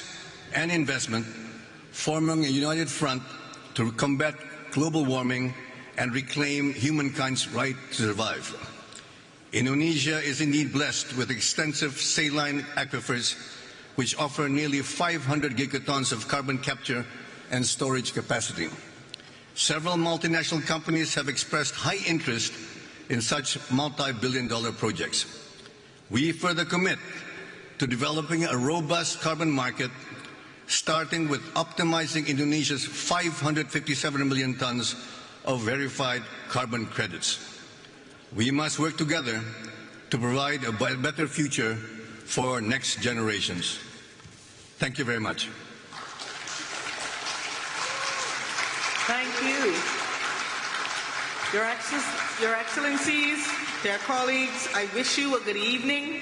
and investment, forming a united front to combat global warming and reclaim humankind's right to survive. Indonesia is indeed blessed with extensive saline aquifers, which offer nearly 500 gigatons of carbon capture and storage capacity. Several multinational companies have expressed high interest in such multi-billion-dollar projects. We further commit to developing a robust carbon market, starting with optimizing Indonesia's 557 million tons of verified carbon credits. We must work together to provide a better future for next generations. Thank you very much. Thank you. Your Excellencies, dear colleagues, I wish you a good evening.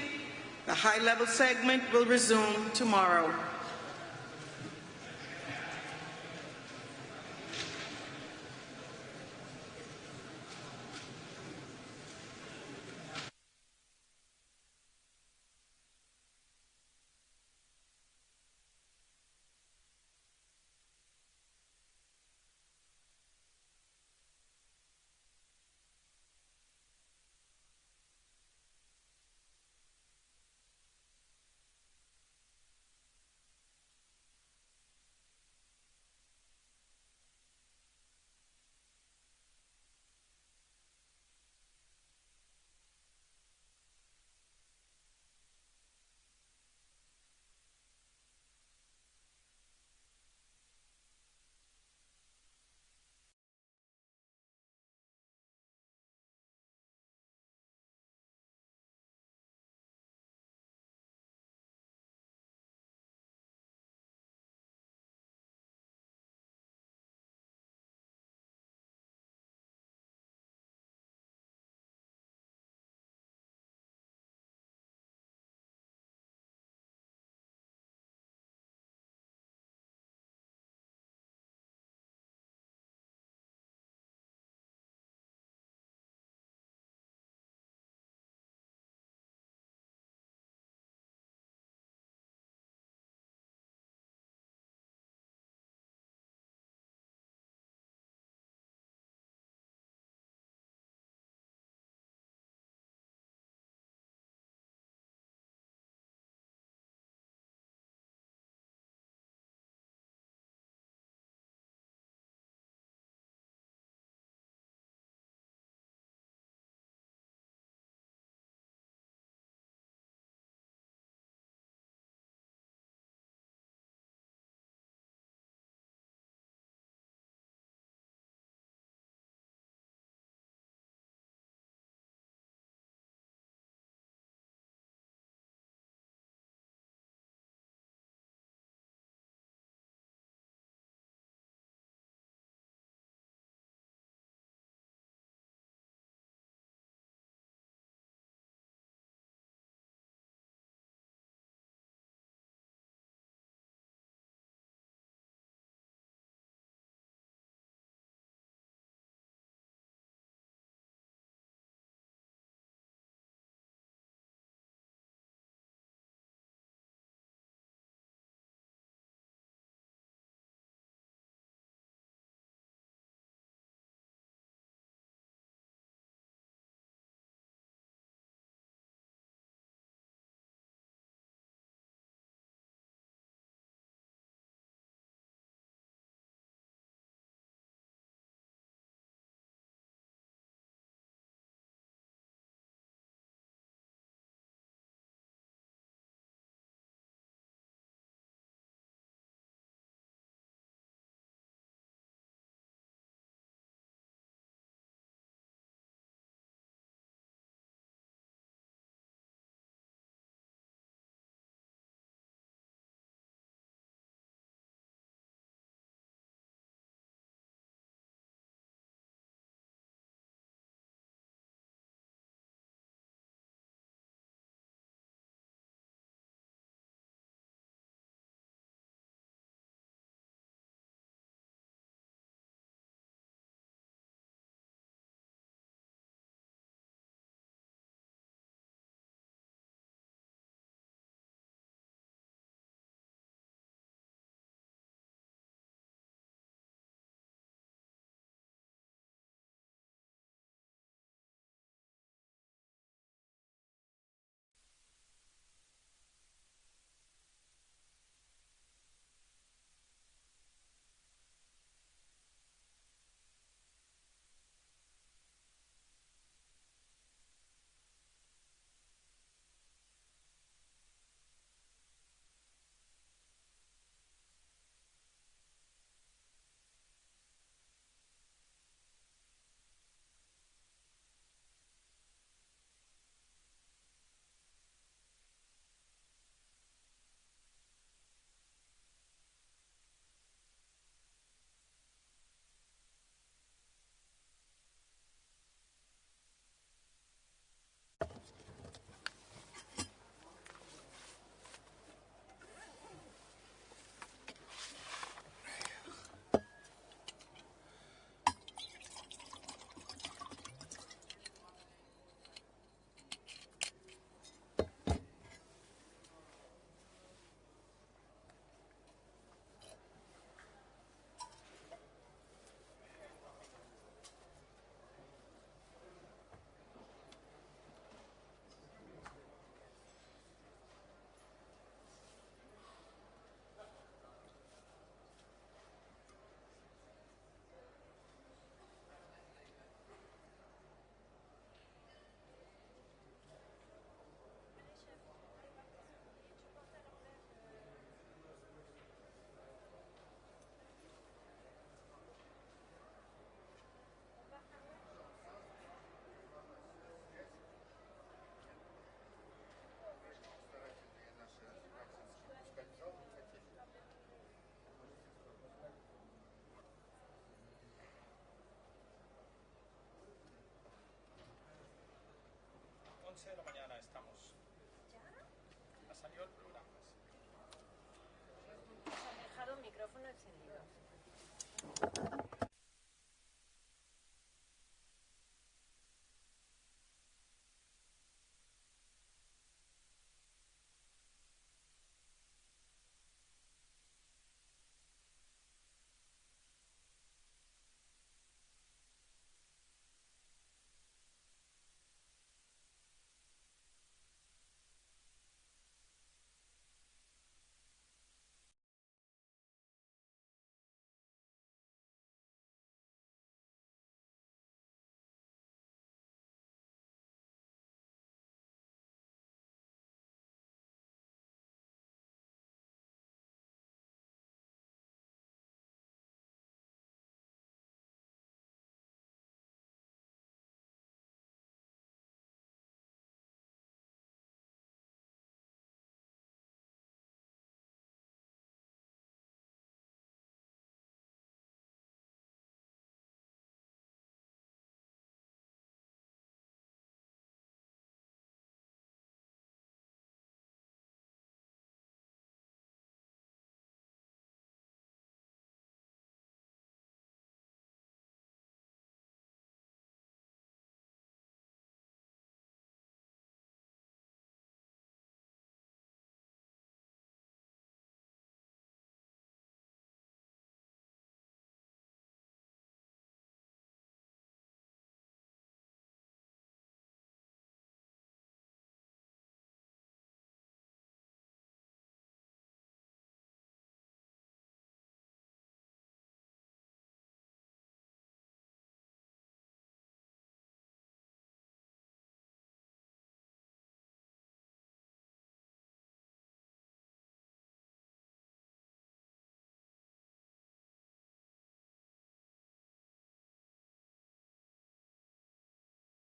The high-level segment will resume tomorrow. 11 de la mañana estamos. ¿Ha salido el programa? Nos han dejado el micrófono encendido.